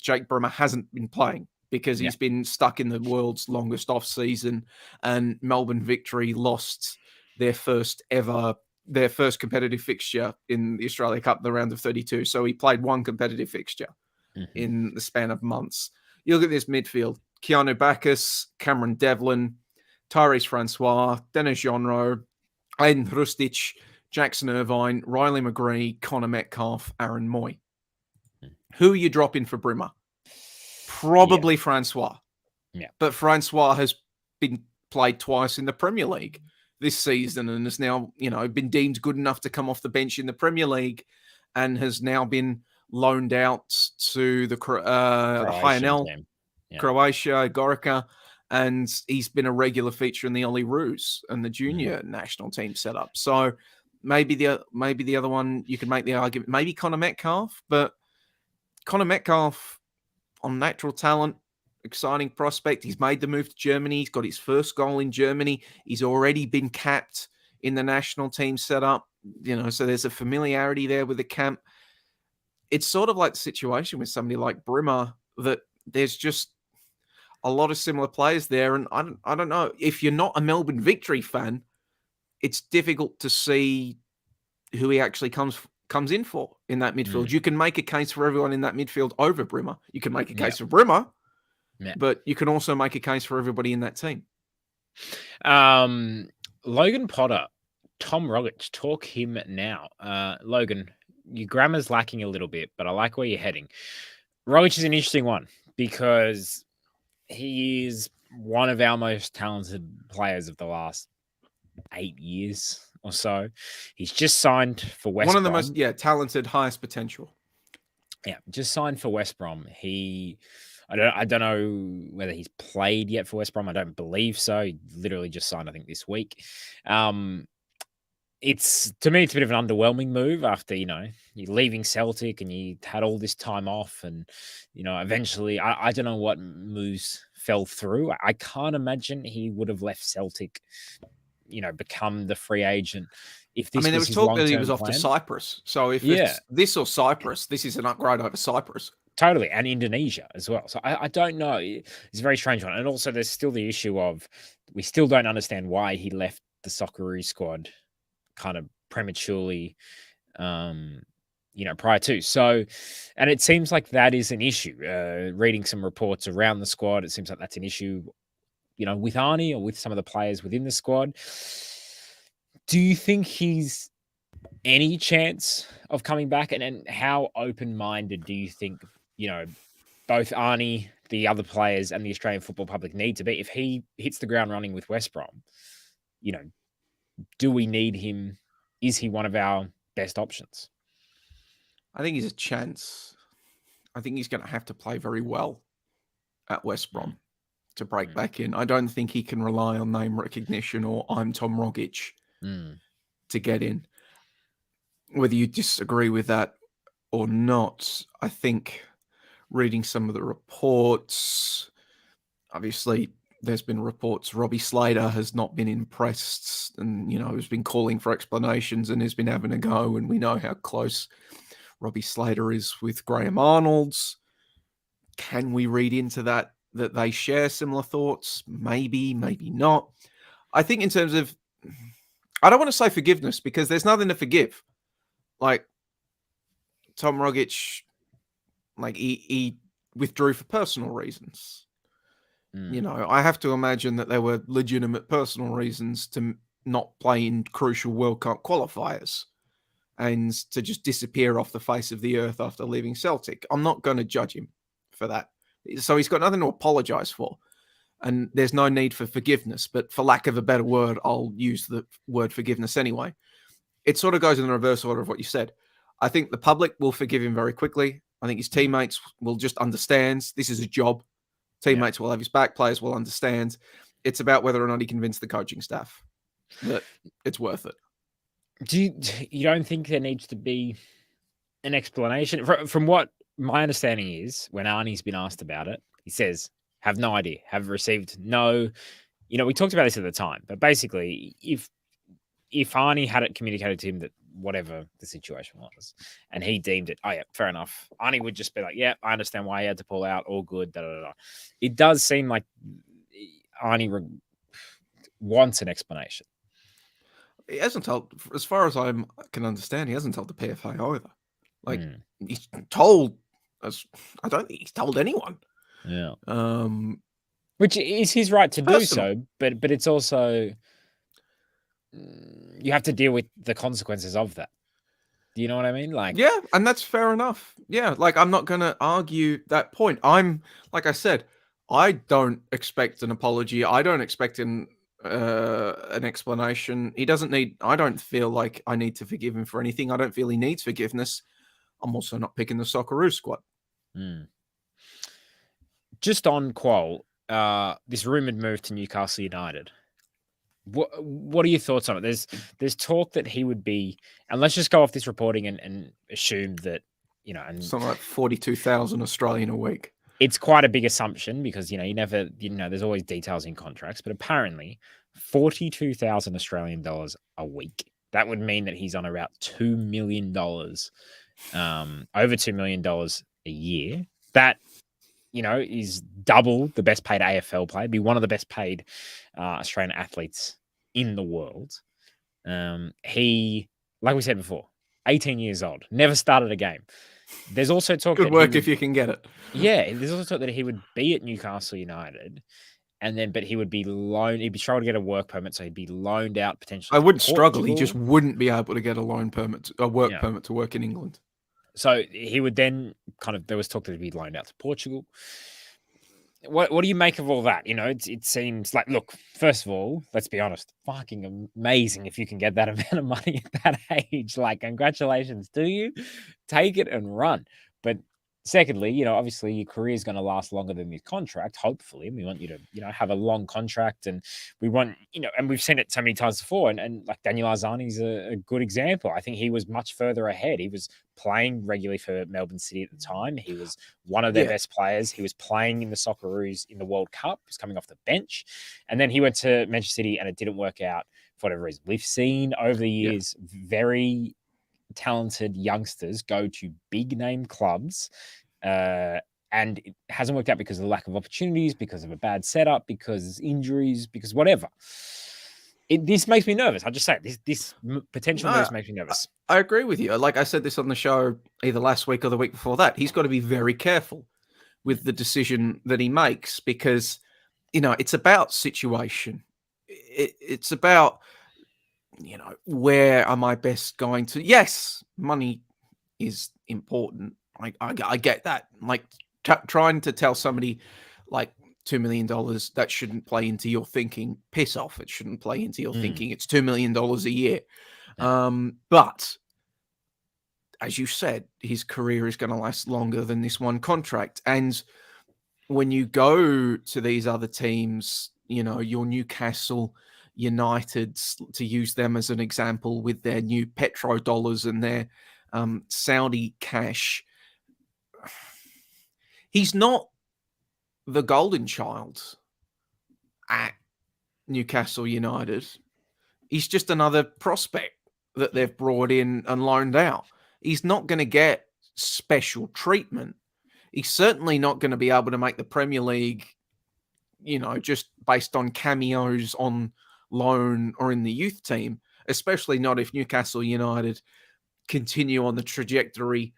Jake Brimmer hasn't been playing because he's been stuck in the world's longest off season, and Melbourne Victory lost their first competitive fixture in the Australia Cup, the round of 32. So he played one competitive fixture in the span of months. You look at this midfield: Keanu Bacchus, Cameron Devlin, Tyrese Francois, Dennis Jonro, Aiden Hrustic, Jackson Irvine, Riley McGree, Connor Metcalf, Aaron Moy. Who are you dropping for Brimmer? Probably Francois. Yeah. But Francois has been played twice in the Premier League this season and has now, been deemed good enough to come off the bench in the Premier League and has now been loaned out to the Hyanel, Croatia, Gorica, and he's been a regular feature in the Olyroos and the junior national team setup. So maybe the other one, you could make the argument, maybe Connor Metcalfe, but Connor Metcalfe on natural talent, exciting prospect. He's made the move to Germany. He's got his first goal in Germany. He's already been capped in the national team setup, so there's a familiarity there with the camp. It's sort of like the situation with somebody like Brimmer that there's just a lot of similar players there. And I don't know, if you're not a Melbourne Victory fan, it's difficult to see who he actually comes in for in that midfield. You can make a case for everyone in that midfield over Brimmer. You can make a case for Brimmer, but you can also make a case for everybody in that team. Logan Potter, Tom Rogic, talk him now. Logan, your grammar's lacking a little bit, but I like where you're heading. Rogic is an interesting one because he is one of our most talented players of the last 8 years or so. He's just signed for West Brom. One of the most talented, highest potential. Yeah, just signed for West Brom. I don't know whether he's played yet for West Brom. I don't believe so. He literally just signed, I think, this week. To me, it's a bit of an underwhelming move after, you're leaving Celtic and you had all this time off and, eventually, I don't know what moves fell through. I can't imagine he would have left Celtic, become the free agent. If this there was talk that he was off to Cyprus. So if it's this or Cyprus, this is an upgrade over Cyprus. Totally. And Indonesia as well. So I don't know. It's a very strange one. And also there's still the issue of we still don't understand why he left the Socceroos squad kind of prematurely, prior to. So, and it seems like that is an issue. Reading some reports around the squad, it seems like that's an issue, with Arnie or with some of the players within the squad. Do you think he's any chance of coming back? And how open-minded do you think, both Arnie, the other players, and the Australian football public need to be? If he hits the ground running with West Brom, do we need him? Is he one of our best options? I think he's a chance. I think he's going to have to play very well at West Brom to break back in. I don't think he can rely on name recognition or I'm Tom Rogic to get in. Whether you disagree with that or not, I think reading some of the reports, obviously there's been reports Robbie Slater has not been impressed and, has been calling for explanations and has been having a go. And we know how close Robbie Slater is with Graham Arnold's. Can we read into that they share similar thoughts? Maybe, maybe not. I think in terms of, I don't want to say forgiveness because there's nothing to forgive. Like Tom Rogic, he withdrew for personal reasons. I have to imagine that there were legitimate personal reasons to not play in crucial World Cup qualifiers and to just disappear off the face of the earth after leaving Celtic. I'm not going to judge him for that. So he's got nothing to apologise for. And there's no need for forgiveness. But for lack of a better word, I'll use the word forgiveness anyway. It sort of goes in the reverse order of what you said. I think the public will forgive him very quickly. I think his teammates will just understand this is a job. Teammates will have his back. Players will understand. It's about whether or not he convinced the coaching staff that it's worth it. You don't think there needs to be an explanation? From what my understanding is, when Arnie's been asked about it, he says, have no idea, have received no... we talked about this at the time, but basically, if Arnie had it communicated to him that whatever the situation was, and he deemed it, oh yeah, fair enough, Arnie would just be like, yeah, I understand why he had to pull out, all good, da-da-da-da. It does seem like Arnie wants an explanation. He hasn't told, as far as I can understand, he hasn't told the PFA either. He's told us, I don't think he's told anyone. Yeah. Which is his right to do so, but it's also... you have to deal with the consequences of that. Do you know what I mean? Yeah, and that's fair enough. Yeah, I'm not going to argue that point. Like I said, I don't expect an apology. I don't expect an an explanation. He doesn't need. I don't feel like I need to forgive him for anything. I don't feel he needs forgiveness. I'm also not picking the Socceroos squad. Just on Kuol, this rumored move to Newcastle United. What are your thoughts on it? There's talk that he would be, and let's just go off this reporting and assume that, and something like 42,000 Australian a week. It's quite a big assumption because, there's always details in contracts, but apparently 42,000 Australian dollars a week. That would mean that he's on about $2 million, over $2 million a year. That, is double the best paid AFL player, be one of the best paid Australian athletes in the world. He, like we said before, 18 years old, never started a game. There's also talk good work if you can get it. Yeah, there's also talk that he would be at Newcastle United, but he would be loaned. He'd be trying to get a work permit, so he'd be loaned out potentially. I wouldn't struggle. He just wouldn't be able to get a work permit to work in England. So he would then there was talk that he'd be loaned out to Portugal. What do you make of all that? It seems like, look, first of all, let's be honest, fucking amazing if you can get that amount of money at that age. Like, congratulations to you. Take it and run. But secondly, obviously your career is going to last longer than your contract, hopefully. And we want you to, have a long contract, and we want, and we've seen it so many times before. And like Daniel Arzani's a good example. I think he was much further ahead. He was playing regularly for Melbourne City at the time. He was one of their best players. He was playing in the Socceroos in the World Cup. He was coming off the bench. And then he went to Manchester City and it didn't work out for whatever reason. We've seen over the years very talented youngsters go to big name clubs, and it hasn't worked out because of the lack of opportunities, because of a bad setup, because injuries, because whatever. This makes me nervous. I just say this potential moves makes me nervous. I agree with you. Like I said this on the show either last week or the week before that. He's got to be very careful with the decision that he makes because, it's about situation. It's about, where am I best going to? Yes, money is important. I get that. Like trying to tell somebody like $2 million, that shouldn't play into your thinking. Piss off. It shouldn't play into your thinking. It's $2 million a year. But as you said, his career is going to last longer than this one contract. And when you go to these other teams, your Newcastle United, to use them as an example, with their new petrodollars and their Saudi cash, he's not the golden child at Newcastle United. He's just another prospect that they've brought in and loaned out. He's not going to get special treatment. He's certainly not going to be able to make the Premier League, just based on cameos on loan or in the youth team, especially not if Newcastle United continue on the trajectory,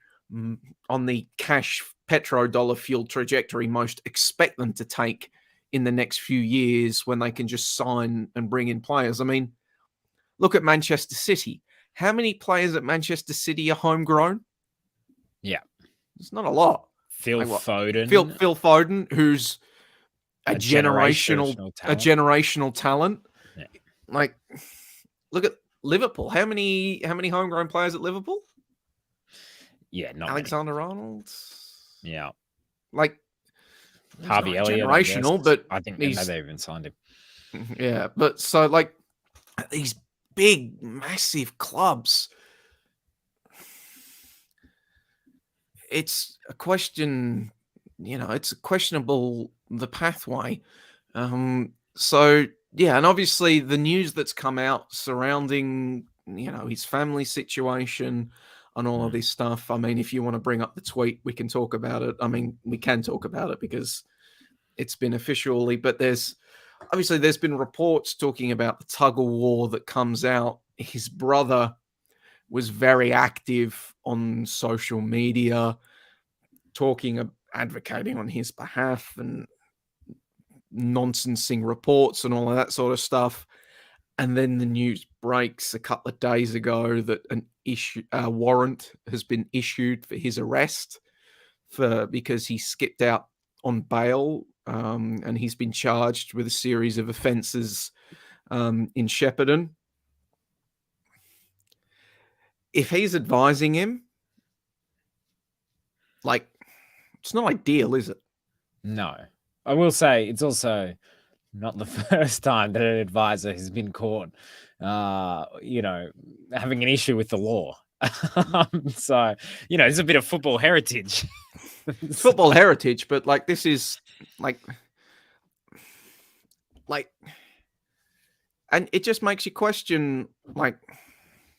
on the cash petrodollar fueled trajectory most expect them to take in the next few years, when they can just sign and bring in players. I mean, look at Manchester City. How many players at Manchester City are homegrown? Yeah. It's not a lot. Phil Foden. Phil Foden, who's a generational talent. Yeah. Like, look at Liverpool. How many homegrown players at Liverpool? Yeah, not Alexander Arnold. Yeah. Like, Harvey Elliott. Generational, but I think maybe they even signed him. Yeah, but so like these big, massive clubs, it's a question, it's questionable, the pathway. So, yeah, and obviously the news that's come out surrounding, his family situation and all of this stuff. I mean, if you want to bring up the tweet, we can talk about it. I mean, we can talk about it because it's been officially, but there's been reports talking about the tug of war that comes out. His brother was very active on social media, advocating on his behalf and nonsensing reports and all of that sort of stuff. And then the news breaks a couple of days ago that a warrant has been issued for his arrest because he skipped out on bail, and he's been charged with a series of offences in Shepparton. If he's advising him, like, it's not ideal, is it? No. I will say it's also not the first time that an advisor has been caught, having an issue with the law. So, there's a bit of football heritage. It's football heritage, but like this is like, and it just makes you question like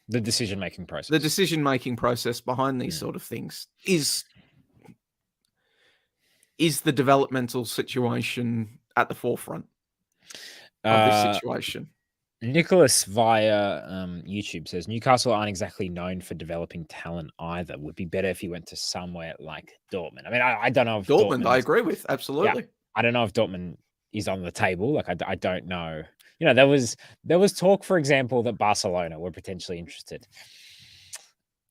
the decision-making process. The decision-making process behind these sort of things is the developmental situation at the forefront of this situation. Nicholas via YouTube says Newcastle aren't exactly known for developing talent either. Would be better if he went to somewhere like Dortmund. I mean, I don't know if Dortmund I agree with, absolutely. Yeah, I don't know if Dortmund is on the table. Like, I don't know. There was talk, for example, that Barcelona were potentially interested.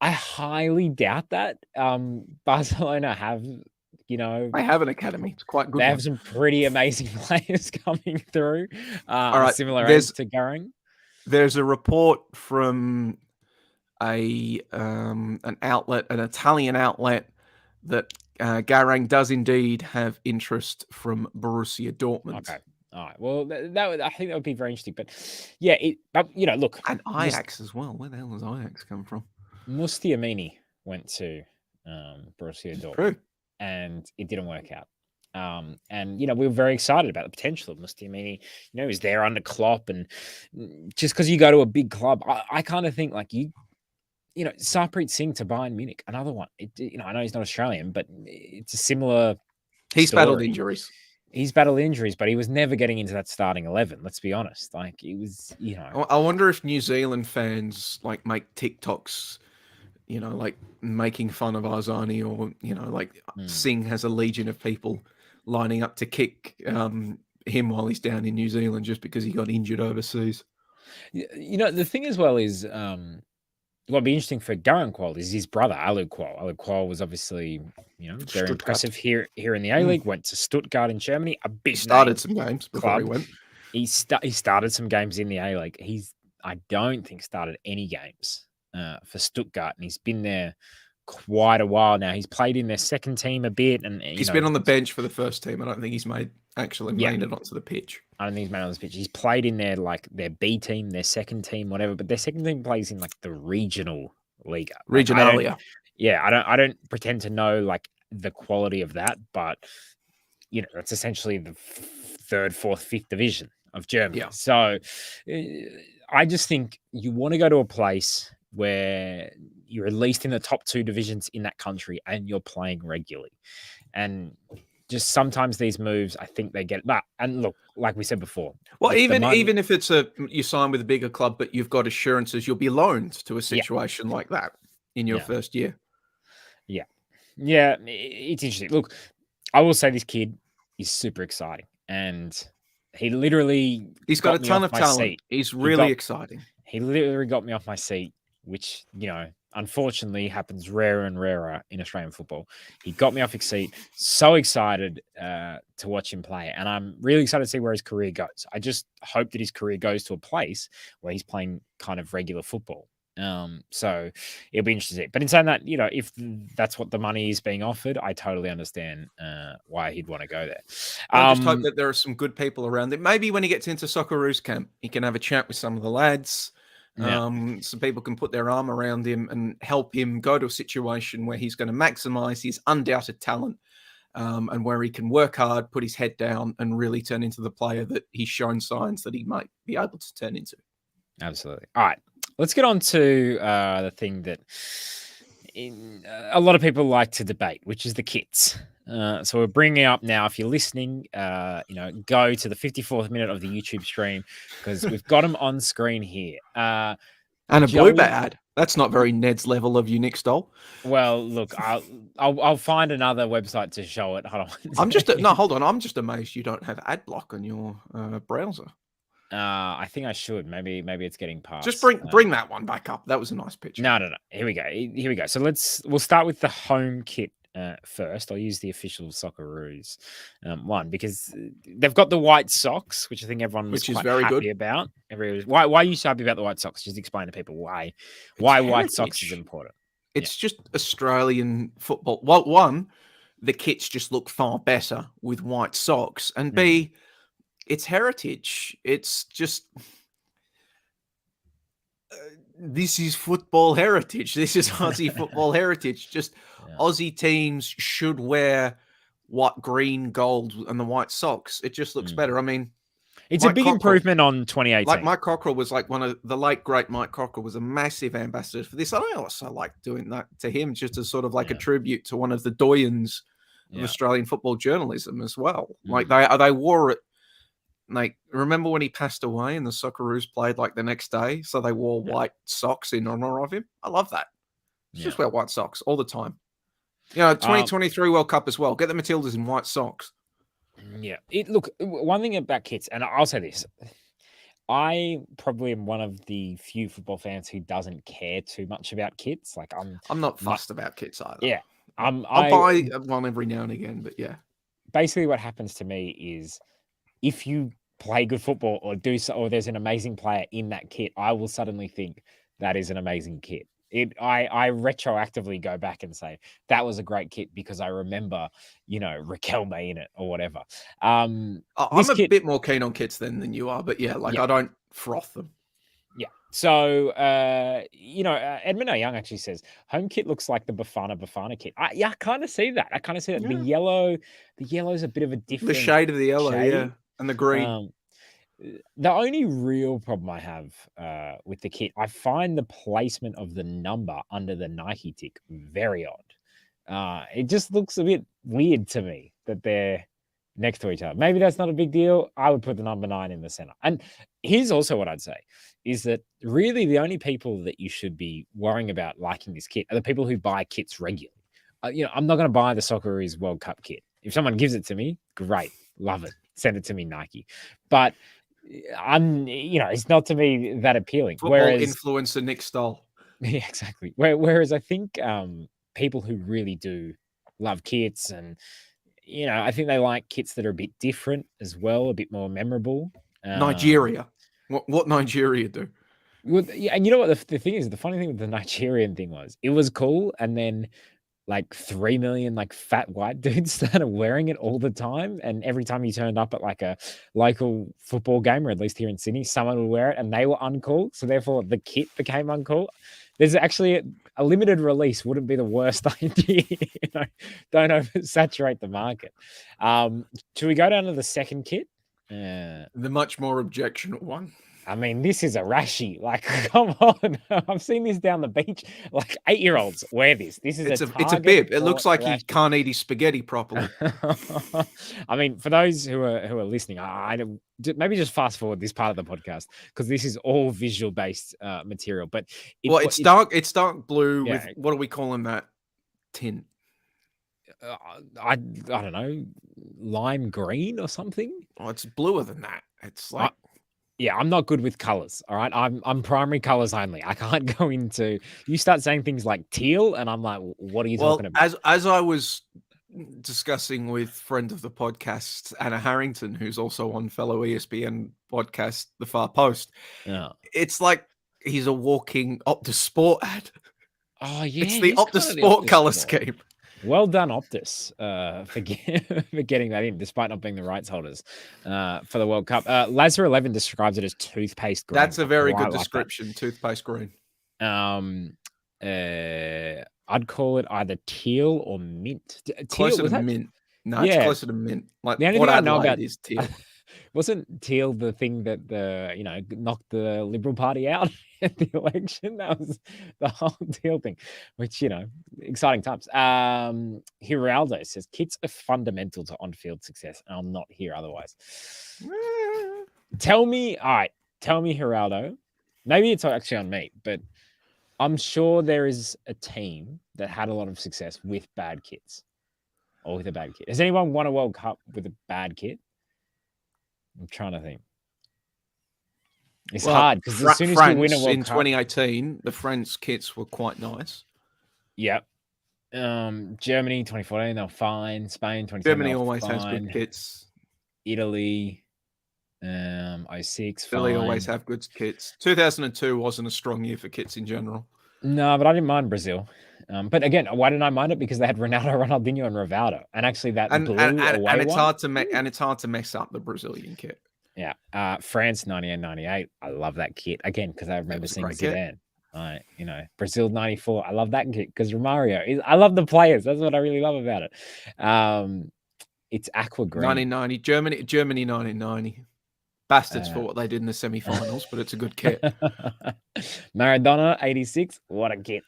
I highly doubt that. Barcelona have, they have an academy. It's quite good. They have some pretty amazing players coming through. All right, similar age to Garang. There's a report from an outlet, an Italian outlet, that Garang does indeed have interest from Borussia Dortmund. Okay. All right. Well, I think that would be very interesting. But yeah, look. And Ajax as well. Where the hell does Ajax come from? Mustiamini went to Borussia Dortmund. True. And it didn't work out. And we were very excited about the potential of Mustiamini. He was there under Klopp, and just because you go to a big club, I kind of think like Sarpreet Singh to Bayern Munich, another one. I know he's not Australian, but it's a similar. He's story. battled injuries. He's battled injuries, but he was never getting into that starting 11. Let's be honest. Like, he was, I wonder if New Zealand fans like make TikToks, like making fun of Arzani, or Singh has a legion of people lining up to kick him while he's down in New Zealand just because he got injured overseas. The thing as well is what'd be interesting for Garang Kuol is his brother, A-Liga Kuol. A-Liga Kuol was obviously, very Stuttgart. impressive here in the A-League, went to Stuttgart in Germany, a big started some games before club. he went. He started some games in the A-League. I don't think started any games for Stuttgart, and he's been there quite a while now. He's played in their second team a bit, and he's been on the bench for the first team. I don't think he's made it onto the pitch. I don't think he's made it on the pitch. He's played in their B team, their second team, whatever. But their second team plays in like the regional Liga. Regionalia. I don't pretend to know like the quality of that, but it's essentially the third, fourth, fifth division of Germany. Yeah. So I just think you want to go to a place where you're at least in the top two divisions in that country and you're playing regularly. And just sometimes these moves, I think they get that. And look, like we said before. Well, even if it's you sign with a bigger club, but you've got assurances you'll be loaned to a situation like that in your first year. Yeah. Yeah, it's interesting. Look, I will say this kid is super exciting. And he's got a ton of talent. Seat. He's really exciting. He literally got me off my seat, which, unfortunately happens rarer and rarer in Australian football. He got me off his seat. So excited to watch him play. And I'm really excited to see where his career goes. I just hope that his career goes to a place where he's playing kind of regular football. So it'll be interesting. But in saying that, if that's what the money is being offered, I totally understand why he'd want to go there. I just hope that there are some good people around it. Maybe when he gets into Socceroos camp, he can have a chat with some of the lads. So people can put their arm around him and help him go to a situation where he's going to maximize his undoubted talent, and where he can work hard, put his head down, and really turn into the player that he's shown signs that he might be able to turn into. Absolutely. All right. Let's get on to the thing that a lot of people like to debate, which is the kits. So we're bringing up now, if you're listening, go to the 54th minute of the YouTube stream because we've got them on screen here. And a blue ad. That's not very Ned's level of unique style. Well, look, I'll find another website to show it. Hold on. Hold on. I'm just amazed you don't have ad block on your browser. I think I should. Maybe it's getting past. Just bring that one back up. That was a nice picture. No. Here we go. So we'll start with the home kit first. I'll use the official Socceroos one because they've got the white socks, which I think everyone was Which is quite very happy good. about. Why are you so happy about the white socks? Just explain to people why white socks is important. It's just Australian football. Well, one, the kits just look far better with white socks, and B, it's heritage. It's just this is football heritage. This is Aussie football heritage. Just Aussie teams should wear what green, gold, and the white socks. It just looks better. I mean, it's Mike a big Cockrell, improvement on 2018. Like Mike Cockrell was like one of the late great Mike Cockrell was a massive ambassador for this. I also like doing that to him just as sort of like a tribute to one of the doyens of Australian football journalism as well. Like they wore it. Like, remember when he passed away and the Socceroos played like the next day? So they wore white socks in honor of him. I love that. Just wear white socks all the time. 2023 World Cup as well. Get the Matildas in white socks. Yeah. Look, one thing about kits, and I'll say this. I probably am one of the few football fans who doesn't care too much about kits. Like I'm not fussed about kits either. Yeah. I'll buy one every now and again, but yeah. Basically what happens to me is if you play good football or there's an amazing player in that kit, I will suddenly think that is an amazing kit. I retroactively go back and say that was a great kit because I remember, Raquelme in it or whatever. I'm a bit more keen on kits than you are, but I don't froth them. Yeah. So, Edmund A. Young actually says home kit looks like the Bafana kit. I kind of see that. Yeah. The yellow's a bit of a different. The shade of the yellow, and the green. The only real problem I have with the kit, I find the placement of the number under the Nike tick very odd. It just looks a bit weird to me that they're next to each other. Maybe that's not a big deal. I would put the number 9 in the center. And here's also what I'd say is that really the only people that you should be worrying about liking this kit are the people who buy kits regularly. I'm not going to buy the Socceroos World Cup kit. If someone gives it to me, great. Love it. Send it to me, Nike. But it's not to me that appealing. Football influencer Nick Stoll. Yeah, exactly. Whereas I think people who really do love kits and, I think they like kits that are a bit different as well, a bit more memorable. Nigeria. What Nigeria do? Well, yeah, and you know what the thing is? The funny thing with the Nigerian thing was it was cool, and then like 3 million fat white dudes started wearing it all the time, and every time you turned up at like a local football game, or at least here in Sydney, someone would wear it, and they were uncool. So therefore, the kit became uncool. There's actually a limited release wouldn't be the worst idea. Don't oversaturate the market. Should we go down to the second kit? The much more objectionable one. I mean, this is a rashie. Like, come on. I've seen this down the beach. Like 8-year-olds wear this. This is it's a bib. It looks like he can't eat his spaghetti properly. I mean, for those who are listening, maybe just fast forward this part of the podcast because this is all visual based material. But it's dark blue with what are we calling that tint? I don't know, lime green or something. Oh, it's bluer than that. It's like. Yeah, I'm not good with colors. All right. I'm primary colors only. I can't go into you start saying things like teal, and I'm like, what are you talking about? As I was discussing with friend of the podcast, Anna Harrington, who's also on fellow ESPN podcast, The Far Post. Yeah. It's like he's a walking Optus Sport ad. Oh, yeah. It's the Optus Sport color scheme. Well done, Optus, for getting that in, despite not being the rights holders for the World Cup. Lazar 11 describes it as toothpaste green. That's a very good description, toothpaste green. I'd call it either teal or mint. Closer to mint. No, it's closer to mint. Like the only thing I know about is teal. Wasn't teal the thing that knocked the Liberal Party out at the election? That was the whole teal thing, which exciting times. Hiraldo says kits are fundamental to on-field success, and I'll not hear otherwise. Tell me, Hiraldo. Maybe it's actually on me, but I'm sure there is a team that had a lot of success with bad kits, or with a bad kit. Has anyone won a World Cup with a bad kit? I'm trying to think. It's hard because as soon as you win a World Cup in 2018, the France kits were quite nice. Yep. Germany 2014, they were fine. Spain 2010, Germany they were always has fine. good kits. Italy, 06, Italy fine. always have good kits. 2002 wasn't a strong year for kits in general. No, but I didn't mind Brazil. But again, why didn't I mind it? Because they had Ronaldo, Ronaldinho, and Rivaldo, and actually that blue away and it's one. hard to mess up the Brazilian kit. Yeah, France 98. I love that kit again because I remember seeing Zidane. Brazil 94. I love that kit because Romario. I love the players. That's what I really love about it. It's aqua green. 1990 Germany 1990. Bastards for what they did in the semi-finals, but it's a good kit. Maradona 86. What a kit.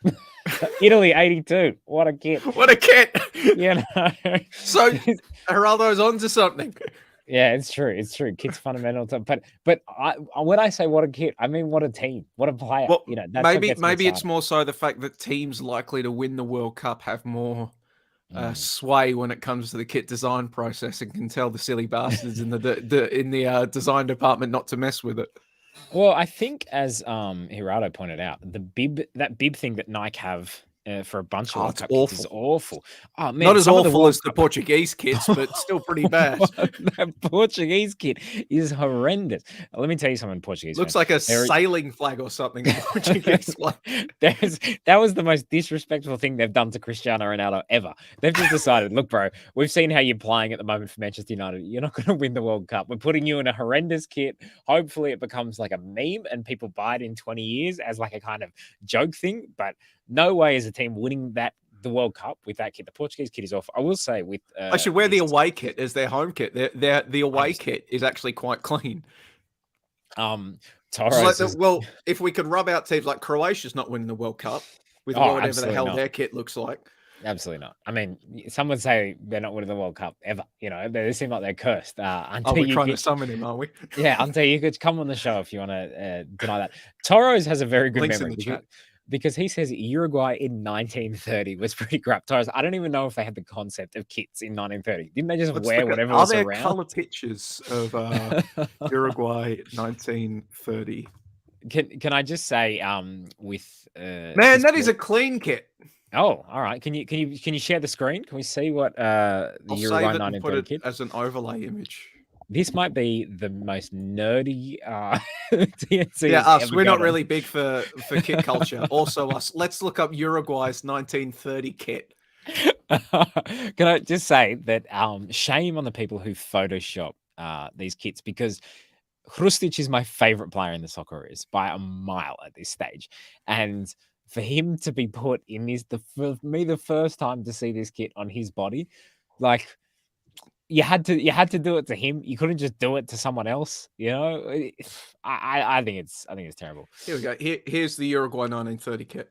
Italy 82. What a kit. What a kit. Yeah. So Geraldo's onto something. Yeah, it's true. It's true. Kit's fundamental. But when I say what a kit, I mean what a team, what a player. Well, that's maybe it's more so the fact that teams likely to win the World Cup have more sway when it comes to the kit design process and can tell the silly bastards in the design department not to mess with it. Well, I think as Geraldo pointed out, that bib thing that Nike have for a bunch of World Cup kits is awful. Oh man, not as awful as the Portuguese kits, but still pretty bad. That Portuguese kit is horrendous. Let me tell you something. Portuguese looks like a sailing flag or something. Portuguese flag. That was the most disrespectful thing they've done to Cristiano Ronaldo ever. They've just decided, look, bro, we've seen how you're playing at the moment for Manchester United. You're not going to win the World Cup. We're putting you in a horrendous kit. Hopefully, it becomes like a meme and people buy it in 20 years as like a kind of joke thing. But no way is a team winning the World Cup with that kit. The Portuguese kit is off. I will say with I should wear the away kit as their home kit. The away kit is actually quite clean. Well, if we could rub out teams like Croatia's not winning the World Cup with whatever the hell their kit looks like. Absolutely not. I mean, some would say they're not winning the World Cup ever. They seem like they're cursed. We're trying to summon him, are we? Yeah, until you could come on the show if you want to deny that. Toros has a very good Links memory in the chat. because he says Uruguay in 1930 was pretty crap. Toros, I don't even know if they had the concept of kits in 1930. Didn't they just wear whatever was around? Are there color pictures of Uruguay 1930? Can I just say with man, that is a clean kit. Oh, all right. Can you share the screen? Can we see what the Uruguay 1930 kit as an overlay image? This might be the most nerdy TNC. Yeah, us. We're not really big for kit culture. Also, us. Let's look up Uruguay's 1930 kit. Can I just say that shame on the people who Photoshop these kits, because Hrustic is my favorite player in the Socceroos by a mile at this stage, and for him to be put in this, for me, the first time to see this kit on his body, like. You had to do it to him. You couldn't just do it to someone else. I think it's terrible. Here we go. Here's the Uruguay 1930 kit.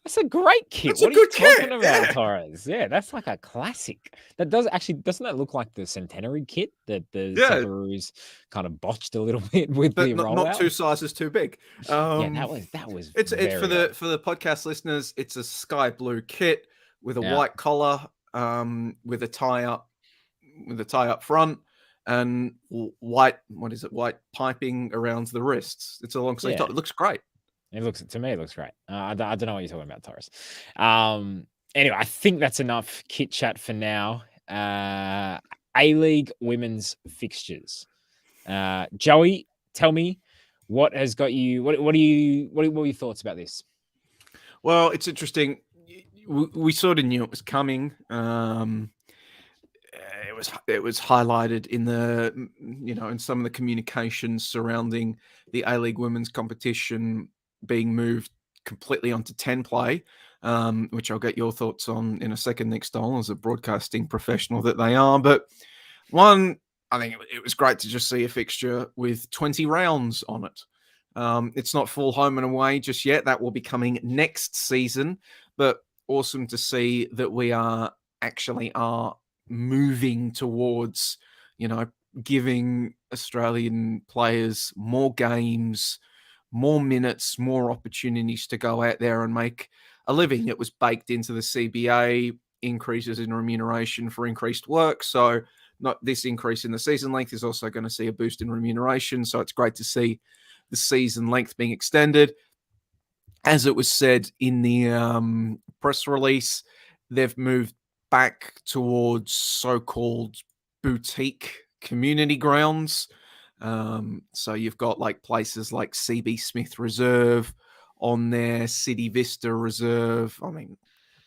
That's a great kit. That's a good kit. Talking about, Torres? Yeah, that's like a classic. Doesn't that look like the centenary kit that the Socceroos kind of botched a little bit with the rollout? Not 2 sizes too big. That was. It's for the podcast listeners. It's a sky blue kit with a white collar. With a tie up front and white piping around the wrists. It's a long sleeve top. It looks great. It looks great. I don't know what you're talking about, Torres. Anyway, I think that's enough kit chat for now. A-League Women's fixtures. Joey, tell me what has got you. What are your thoughts about this? Well, it's interesting. We sort of knew it was coming. It was highlighted in in some of the communications surrounding the A-League Women's competition being moved completely onto 10 play, which I'll get your thoughts on in a second, Nick Stoll, as a broadcasting professional that they are. But one, I think it was great to just see a fixture with 20 rounds on it. It's not full home and away just yet. That will be coming next season, but awesome to see that we are moving towards, giving Australian players more games, more minutes, more opportunities to go out there and make a living. It was baked into the CBA, increases in remuneration for increased work. So not this increase in the season length is also going to see a boost in remuneration. So it's great to see the season length being extended. As it was said in the press release, they've moved back towards so-called boutique community grounds. So you've got like places like CB Smith Reserve on there, City Vista Reserve,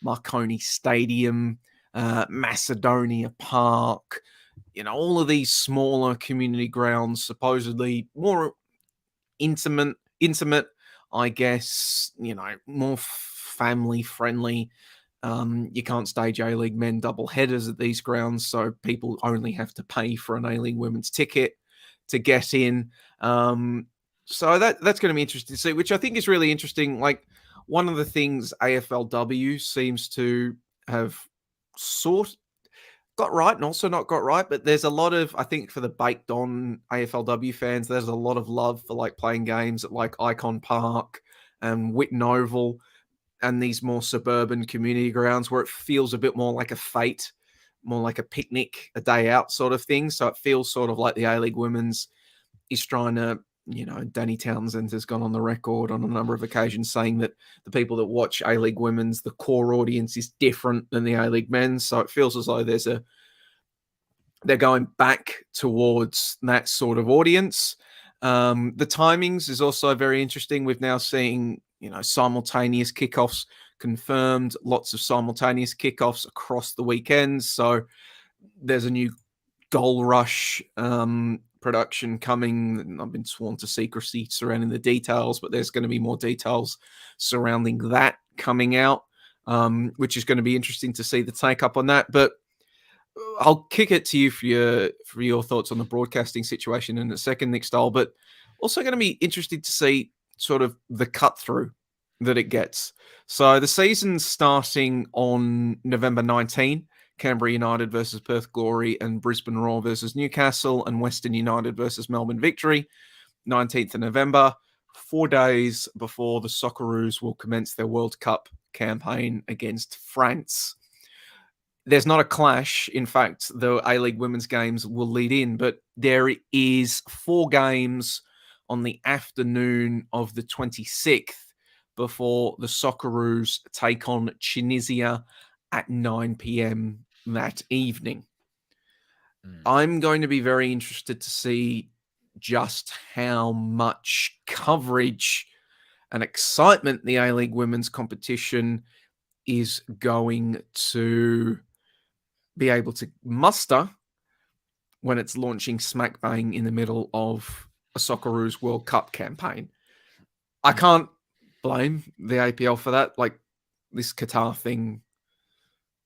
Marconi Stadium, Macedonia Park, all of these smaller community grounds, supposedly more intimate, I guess, more family friendly. You can't stage A-League men double headers at these grounds, so people only have to pay for an A-League women's ticket to get in. So that's going to be interesting to see, which I think is really interesting. Like, one of the things AFLW seems to have got right and also not got right, but there's a lot of, I think, for the baked on AFLW fans, there's a lot of love for like playing games at like Icon Park and Whitten Oval and these more suburban community grounds where it feels a bit more like a fete, more like a picnic, a day out sort of thing. So it feels sort of like the A-League Women's is trying to, Danny Townsend has gone on the record on a number of occasions saying that the people that watch A-League Women's, the core audience is different than the A-League Men's. So it feels as though they're going back towards that sort of audience. The timings is also very interesting. We've now seen, simultaneous kickoffs confirmed, lots of simultaneous kickoffs across the weekends. So there's a new Goal Rush production coming. I've been sworn to secrecy surrounding the details, but there's going to be more details surrounding that coming out, which is going to be interesting to see the take up on that. But I'll kick it to you for your thoughts on the broadcasting situation in a second, Nick Stoll, but also going to be interested to see sort of the cut through that it gets. So the season's starting on November 19, Canberra United versus Perth Glory and Brisbane Roar versus Newcastle and Western United versus Melbourne Victory, 19th of November, 4 days before the Socceroos will commence their World Cup campaign against France. There's not a clash. In fact, the A-League women's games will lead in, but there is 4 games on the afternoon of the 26th before the Socceroos take on Tunisia at 9 p.m. that evening. I'm going to be very interested to see just how much coverage and excitement the A-League women's competition is going to be able to muster when it's launching smack bang in the middle of a Socceroos World Cup campaign. I can't blame the APL for that. Like, this Qatar thing,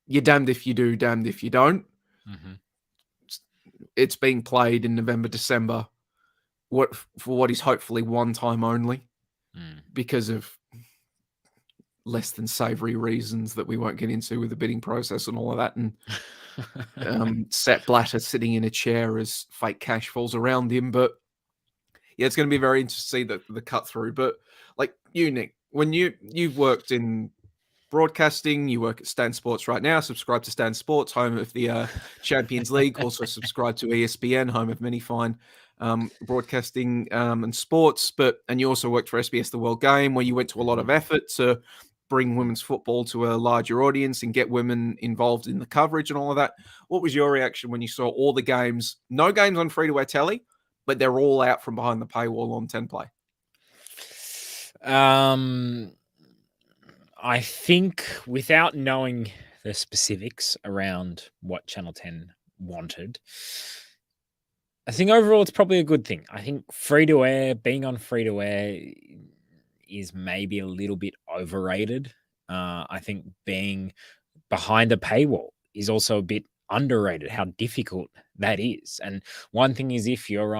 you're damned if you do, damned if you don't. Mm-hmm. It's being played in November, December, for what is hopefully one time only, because of less than savoury reasons that we won't get into with the bidding process and all of that. And Sepp Blatter sitting in a chair as fake cash falls around him. But yeah, it's going to be very interesting to see the cut through. But like you, Nick, when you've worked in broadcasting, you work at Stan Sports right now, subscribe to Stan Sports, home of the Champions League, also subscribe to ESPN, home of many fine broadcasting and sports. And you also worked for SBS The World Game, where you went to a lot of effort to bring women's football to a larger audience and get women involved in the coverage and all of that. What was your reaction when you saw all the games, no games on free-to-air telly, but they're all out from behind the paywall on 10 Play? I think, without knowing the specifics around what Channel 10 wanted, I think overall it's probably a good thing. I think being on free-to-air is maybe a little bit overrated. I think being behind a paywall is also a bit underrated, how difficult that is. And one thing is, if you're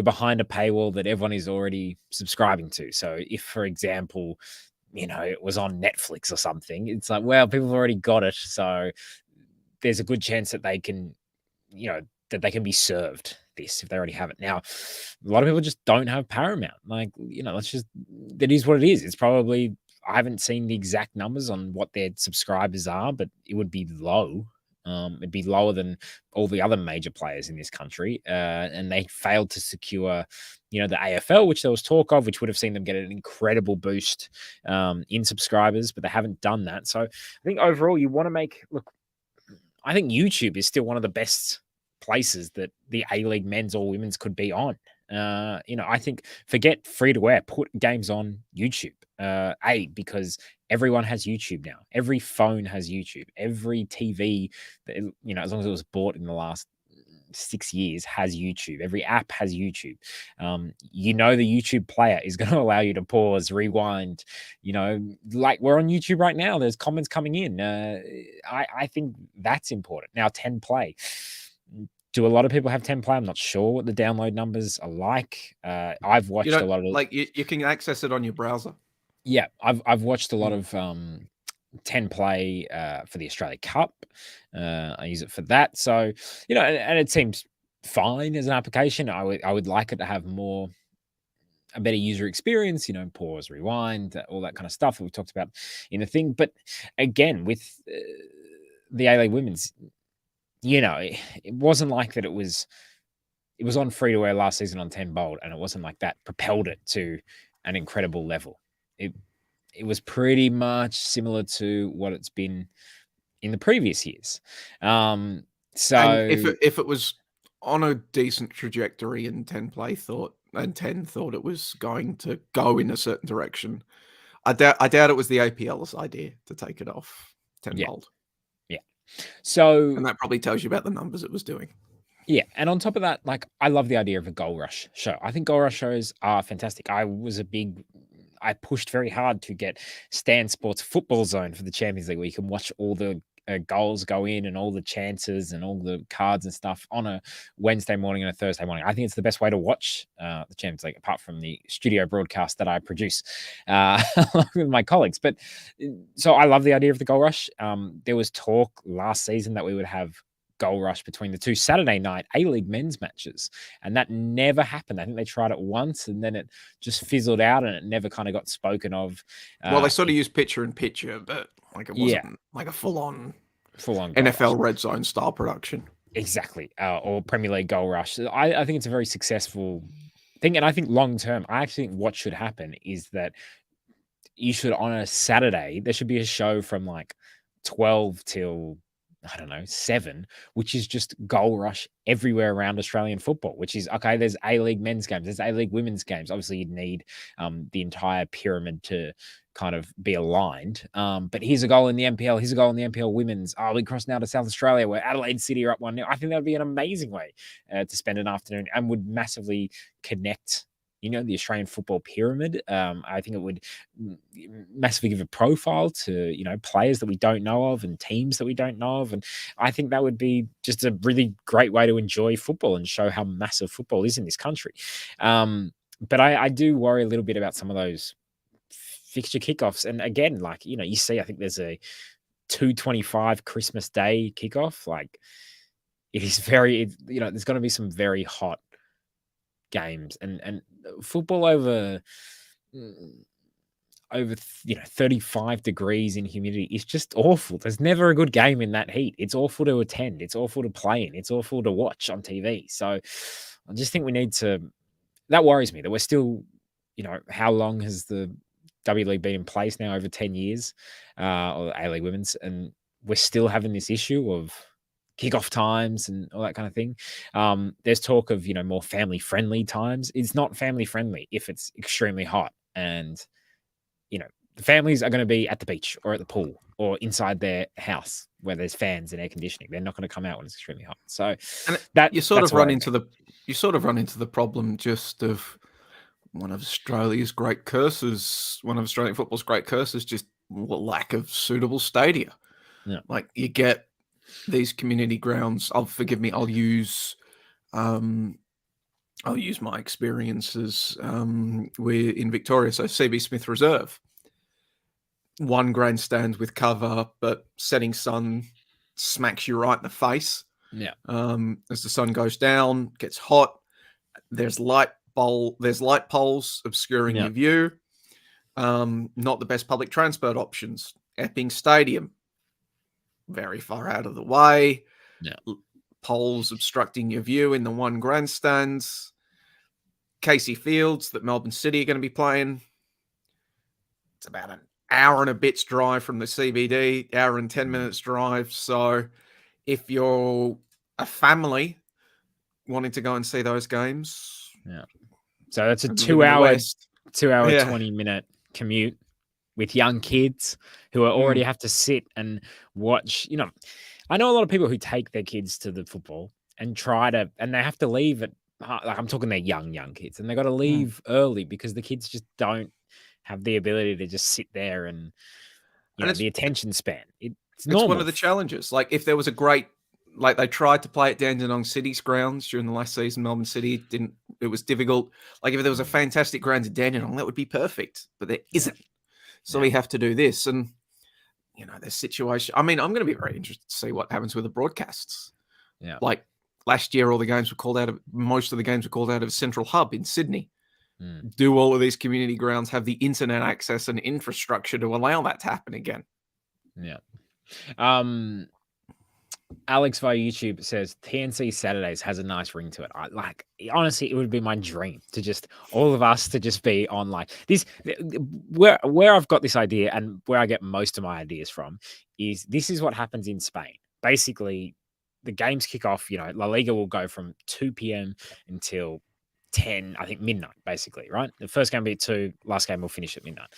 behind a paywall that everyone is already subscribing to. So if, for example, it was on Netflix or something, it's like, well, people have already got it. So there's a good chance that they can, that they can be served this if they already have it. Now, a lot of people just don't have Paramount. Like, that is what it is. It's probably, I haven't seen the exact numbers on what their subscribers are, but it would be low. It'd be lower than all the other major players in this country. And they failed to secure, the AFL, which there was talk of, which would have seen them get an incredible boost in subscribers, but they haven't done that. So I think overall you want to I think YouTube is still one of the best places that the A-League men's or women's could be on. I think forget free to air, put games on YouTube. Because everyone has YouTube now. Every phone has YouTube. Every TV, as long as it was bought in the last 6 years, has YouTube. Every app has YouTube. The YouTube player is going to allow you to pause, rewind. Like we're on YouTube right now. There's comments coming in. I think that's important. Now, 10 play. Do a lot of people have 10 play? I'm not sure what the download numbers are like. I've watched a lot of you can access it on your browser. Yeah, I've watched a lot of 10 play for the Australia Cup. I use it for that. So, and it seems fine as an application. I would like it to have a better user experience, pause, rewind, all that kind of stuff that we talked about in the thing. But again, with the A-League Women's, it wasn't like that. It was on free to air last season on 10 bold, and it wasn't like that propelled it to an incredible level. It was pretty much similar to what it's been in the previous years. So and if it was on a decent trajectory and 10 thought it was going to go in a certain direction, I doubt it was the APL's idea to take it off 10 bold. So, and that probably tells you about the numbers it was doing. Yeah. And on top of that, I love the idea of a goal rush show. I think goal rush shows are fantastic. I pushed very hard to get Stan Sports Football Zone for the Champions League, where you can watch all the goals go in and all the chances and all the cards and stuff on a Wednesday morning and a Thursday morning. I think it's the best way to watch the Champions League, apart from the studio broadcast that I produce with my colleagues. But so I love the idea of the goal rush. There was talk last season that we would have goal rush between the two Saturday night A-League men's matches, and that never happened. I think they tried it once and then it just fizzled out and it never kind of got spoken of. Well, they sort of used picture in picture, but it wasn't like a full-on NFL red zone style production. Exactly. Or Premier League goal rush. I think it's a very successful thing, and I think long term, I actually think what should happen is that you should, on a Saturday, there should be a show from 12 till 7, which is just goal rush everywhere around Australian football, which is, okay, there's A-League men's games, there's A-League women's games. Obviously, you'd need the entire pyramid to kind of be aligned. But here's a goal in the NPL, here's a goal in the NPL women's. We cross now to South Australia, where Adelaide City are up 1-0. I think that would be an amazing way to spend an afternoon and would massively connect the Australian football pyramid. I think it would massively give a profile to, players that we don't know of and teams that we don't know of. And I think that would be just a really great way to enjoy football and show how massive football is in this country. But I do worry a little bit about some of those fixture kickoffs. And again, you see, I think there's a 2:25 Christmas Day kickoff. It is there's going to be some very hot games and football over 35 degrees in humidity is just awful. There's never a good game in that heat. It's awful to attend. It's awful to play in. It's awful to watch on TV. So I just think we need to, that worries me that we're still, how long has the W League been in place now? Over 10 years, or A-League Women's, and we're still having this issue of kickoff times and all that kind of thing. There's talk of, more family-friendly times. It's not family-friendly if it's extremely hot. And, the families are going to be at the beach or at the pool or inside their house where there's fans and air conditioning. They're not going to come out when it's extremely hot. So you sort of run into the problem just of one of Australia's great curses, one of Australian football's great curses, just lack of suitable stadia. Yeah. You get these community grounds. I'll use my experiences we're in Victoria. So CB Smith Reserve, one grandstand with cover, but setting sun smacks you right in the face. Yeah. As the sun goes down, gets hot. There's light poles obscuring your view. Not the best public transport options. Epping Stadium, very far out of the way. Yeah. Poles obstructing your view in the one grandstands. Casey Fields that Melbourne City are going to be playing. It's about an hour and a bit's drive from the CBD, hour and 10 minutes drive. So if you're a family wanting to go and see those games. Yeah. So that's a and live in the 2-hour, West, 20-minute commute with young kids who are already have to sit and watch. You know, I know a lot of people who take their kids to the football and and they have to leave at, like, I'm talking they're young kids, and they got to leave early because the kids just don't have the ability to just sit there and, the attention span. It's normal. It's one of the challenges. Like if there was a great, like they tried to play at Dandenong City's grounds during the last season, Melbourne City it was difficult. Like if there was a fantastic ground at Dandenong, that would be perfect, but there isn't. So we have to do this. And, the situation, I mean, I'm going to be very interested to see what happens with the broadcasts. Yeah. Like last year, most of the games were called out of a central hub in Sydney. Do all of these community grounds have the internet access and infrastructure to allow that to happen again? Yeah. Alex via YouTube says TNC Saturdays has a nice ring to it. Honestly, it would be my dream to just all of us to just be on like this. Where I've got this idea and where I get most of my ideas from is this is what happens in Spain. Basically, the games kick off. La Liga will go from 2 p.m. until 10, I think midnight. Basically, right? The first game will be at 2. Last game will finish at midnight.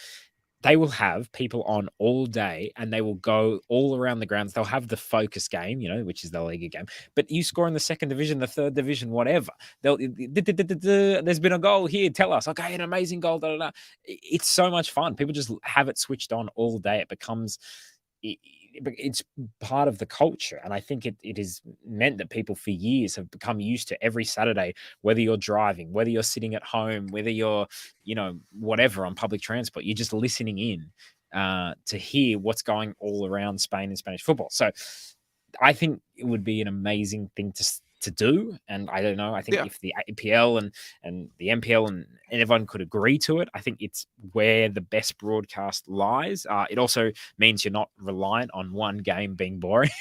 They will have people on all day and they will go all around the grounds. They'll have the focus game, which is the Liga game. But you score in the second division, the third division, whatever. There's been a goal here. Tell us. Okay, an amazing goal. Da, da, da. It's so much fun. People just have it switched on all day. It becomes... It's part of the culture. And I think it has meant that people for years have become used to every Saturday, whether you're driving, whether you're sitting at home, whether you're, whatever on public transport, you're just listening in to hear what's going all around Spain and Spanish football. So I think it would be an amazing thing to do. And I don't know, I think if the APL and the NPL and everyone could agree to it, I think it's where the best broadcast lies. It also means you're not reliant on one game being boring,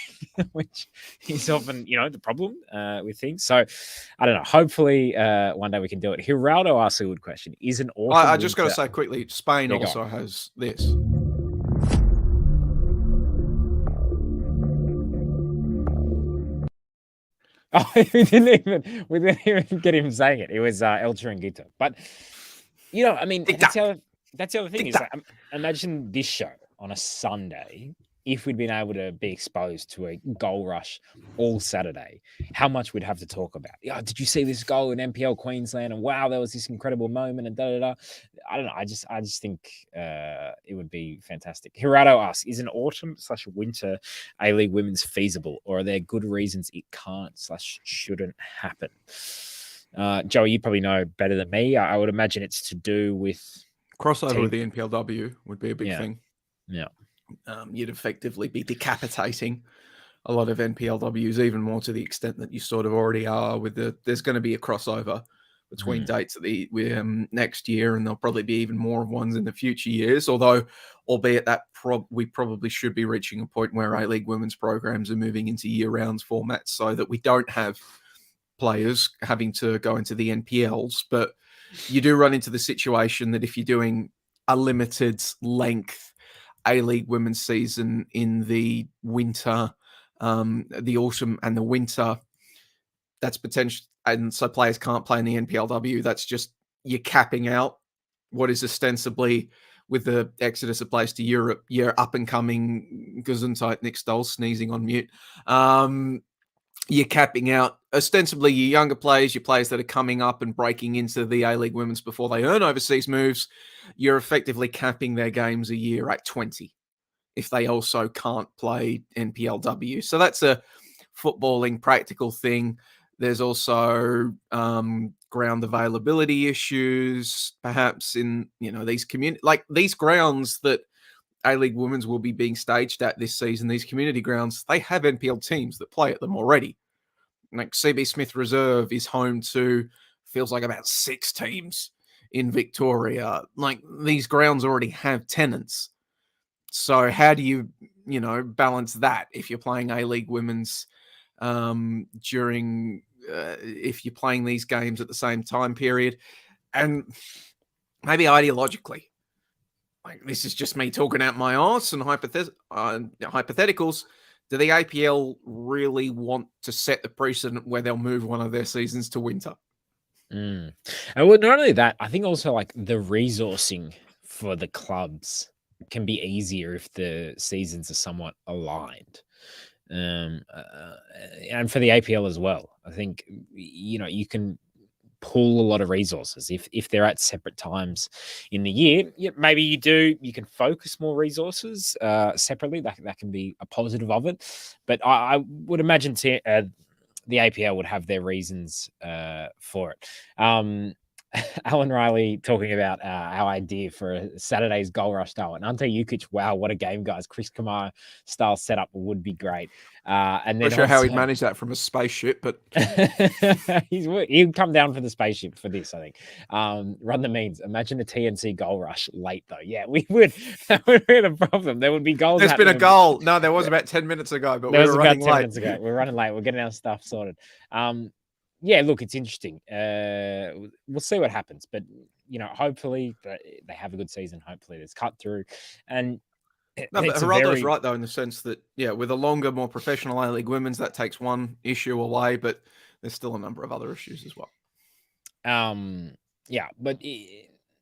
which is often, the problem with things. So I don't know. Hopefully one day we can do it. Geraldo asks a good question. Is an autumn I just got to say quickly, Spain also has this. Oh, we didn't even get him saying it. It was El Chiringuito. But, I mean, that's the other thing is, imagine this show on a Sunday, if we'd been able to be exposed to a goal rush all Saturday, how much we'd have to talk about. Did you see this goal in NPL Queensland? And wow, there was this incredible moment and da-da-da. I don't know. I just think it would be fantastic. Gerardo asks, is an autumn/winter A-League Women's feasible? Or are there good reasons it can't/shouldn't happen? Joey, you probably know better than me. I would imagine it's to do with... Crossover with the NPLW would be a big thing. Yeah. You'd effectively be decapitating a lot of NPLWs, even more to the extent that you sort of already are. There's going to be a crossover between dates at the next year, and there'll probably be even more ones in the future years. Although, albeit that we probably should be reaching a point where A-League women's programs are moving into year-round formats, so that we don't have players having to go into the NPLs. But you do run into the situation that if you're doing a limited length A-League women's season in the winter, the autumn and the winter, that's potential. And so players can't play in the NPLW. That's just, you're capping out what is ostensibly, with the exodus of players to Europe, your up-and-coming Gesundheit, Nick Stoll sneezing on mute. You're capping out ostensibly your younger players, your players that are coming up and breaking into the A-League Women's before they earn overseas moves. You're effectively capping their games a year at 20 if they also can't play NPLW. So that's a footballing practical thing. There's also ground availability issues, perhaps in these these grounds that A-League Women's will be being staged at this season. These community grounds, they have NPL teams that play at them already. Like CB Smith Reserve is home to, feels like about 6 teams in Victoria. Like these grounds already have tenants. So how do you balance that if you're playing A-League Women's during if you're playing these games at the same time period, and maybe ideologically, like this is just me talking out my arse and hypotheticals. Do the APL really want to set the precedent where they'll move one of their seasons to winter? And well, not only that, I think also like the resourcing for the clubs can be easier if the seasons are somewhat aligned. And for the APL as well, I think you can pull a lot of resources if they're at separate times in the year. Maybe you can focus more resources separately. That can be a positive of it. But I would imagine the APL would have their reasons for it. Alan Riley talking about our idea for a Saturday's goal rush style. And Ante Jukic, wow, what a game, guys. Chris Kamara style setup would be great. And then not sure how he'd manage that from a spaceship, but he'd come down for the spaceship for this, I think. Run the means. Imagine a TNC goal rush late, though. Yeah, we would. That would be the problem. There would be goals. There's been a goal. No, there was about 10 minutes ago, but we were running late. Minutes ago. We're running late. We're getting our stuff sorted. Yeah, look, it's interesting. We'll see what happens, but hopefully they have a good season. Hopefully there's cut through, and no, but Geraldo's right though in the sense that with a longer, more professional A-League Women's, that takes one issue away, but there's still a number of other issues as well. Yeah, but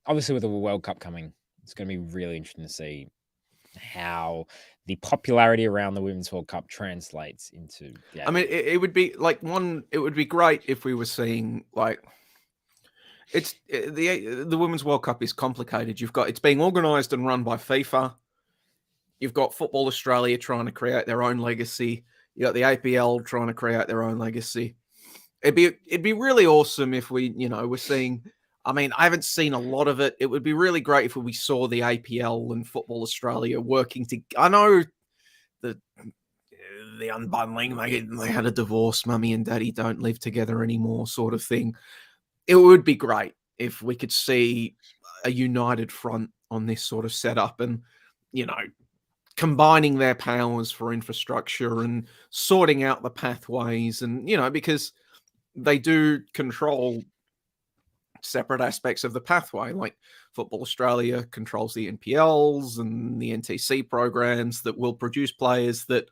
obviously with the World Cup coming, it's going to be really interesting to see how the popularity around the Women's World Cup translates into. I mean, it would be like it would be great if we were seeing like the Women's World Cup is complicated. It's being organised and run by FIFA. You've got Football Australia trying to create their own legacy. You got the APL trying to create their own legacy. It'd be really awesome if we we're seeing. I mean, I haven't seen a lot of it. It would be really great if we saw the APL and Football Australia working together. I know the unbundling, they had a divorce, mummy and daddy don't live together anymore sort of thing. It would be great if we could see a united front on this sort of setup and, combining their powers for infrastructure and sorting out the pathways and, because they do control separate aspects of the pathway, like Football Australia controls the NPLs and the NTC programs that will produce players that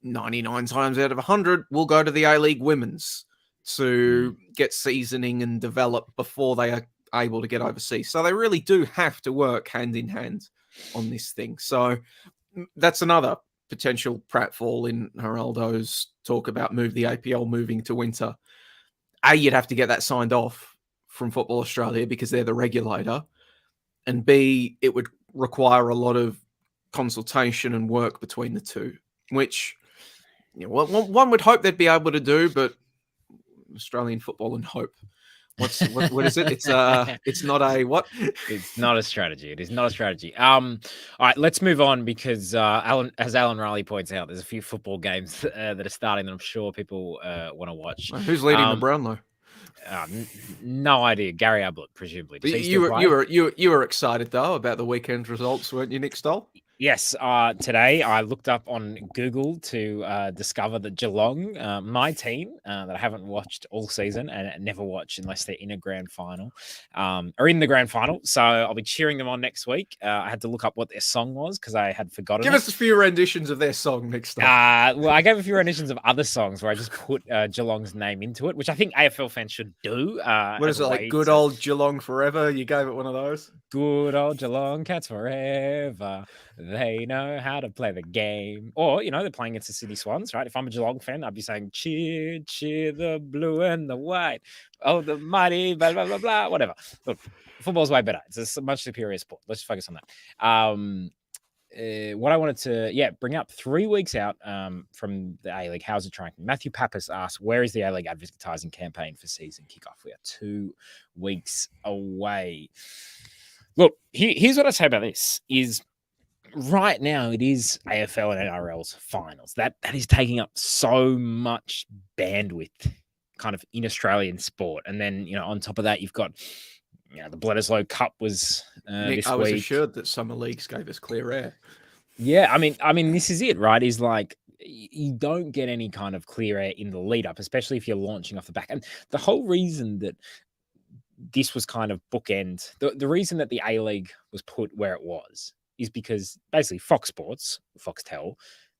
99 times out of 100 will go to the A-League Women's to get seasoning and develop before they are able to get overseas. So they really do have to work hand in hand on this thing. So that's another potential pratfall in Geraldo's talk about the APL moving to winter. A, you'd have to get that signed off from Football Australia because they're the regulator, and B, it would require a lot of consultation and work between the two, which one would hope they'd be able to do, but Australian football and hope. What is it? It's not a what? It's not a strategy. It is not a strategy. All right, let's move on because as Alan Riley points out, there's a few football games that are starting that I'm sure people want to watch. Who's leading the Brownlow? No idea. Gary Ablett, presumably. You were excited though about the weekend results, weren't you, Nick Stoll? Yes. Today I looked up on Google to discover that Geelong, my team that I haven't watched all season and never watch unless they're in a grand final, are in the grand final. So I'll be cheering them on next week. I had to look up what their song was because I had forgotten. Give us a few renditions of their song, Nick Stoll. Well, I gave a few renditions of other songs where I just put Geelong's name into it, which I think AFL fans should do. What is it, like Good Old Geelong Forever? You gave it one of those? Good old Geelong Cats forever. They know how to play the game. Or, they're playing against the City Swans, right? If I'm a Geelong fan, I'd be saying, cheer, cheer the blue and the white. Oh, the mighty, blah, blah, blah, blah, whatever. Look, football's way better. It's a much superior sport. Let's focus on that. What I wanted to, bring up 3 weeks out from the A-League. How's it tracking? Matthew Pappas asked, where is the A-League advertising campaign for season kickoff? We are 2 weeks away. Look, here's what I say about this is right now it is AFL and NRL's finals. That is taking up so much bandwidth kind of in Australian sport. And then, on top of that, you've got the Bledisloe Cup was Nick, this I was week. assured that summer leagues gave us clear air. Yeah, I mean, this is it, right? Is like you don't get any kind of clear air in the lead up, especially if you're launching off the back. And the whole reason that this was kind of bookend, the reason that the A League was put where it was is because basically Fox Sports, Foxtel,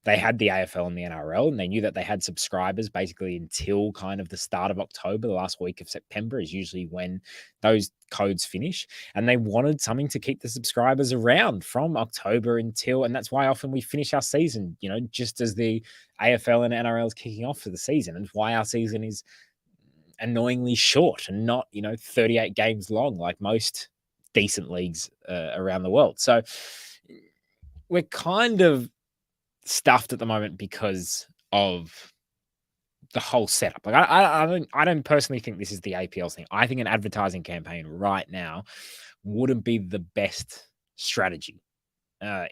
they had the AFL and the NRL, and they knew that they had subscribers basically until kind of the start of October. The last week of September is usually when those codes finish. And they wanted something to keep the subscribers around from October until, and that's why often we finish our season, you know, just as the AFL and NRL is kicking off for the season, and why our season is annoyingly short and not, you know, 38 games long like most decent leagues around the world. So we're kind of stuffed at the moment because of the whole setup. Like I don't personally think this is the APL's thing. I think an advertising campaign right now wouldn't be the best strategy,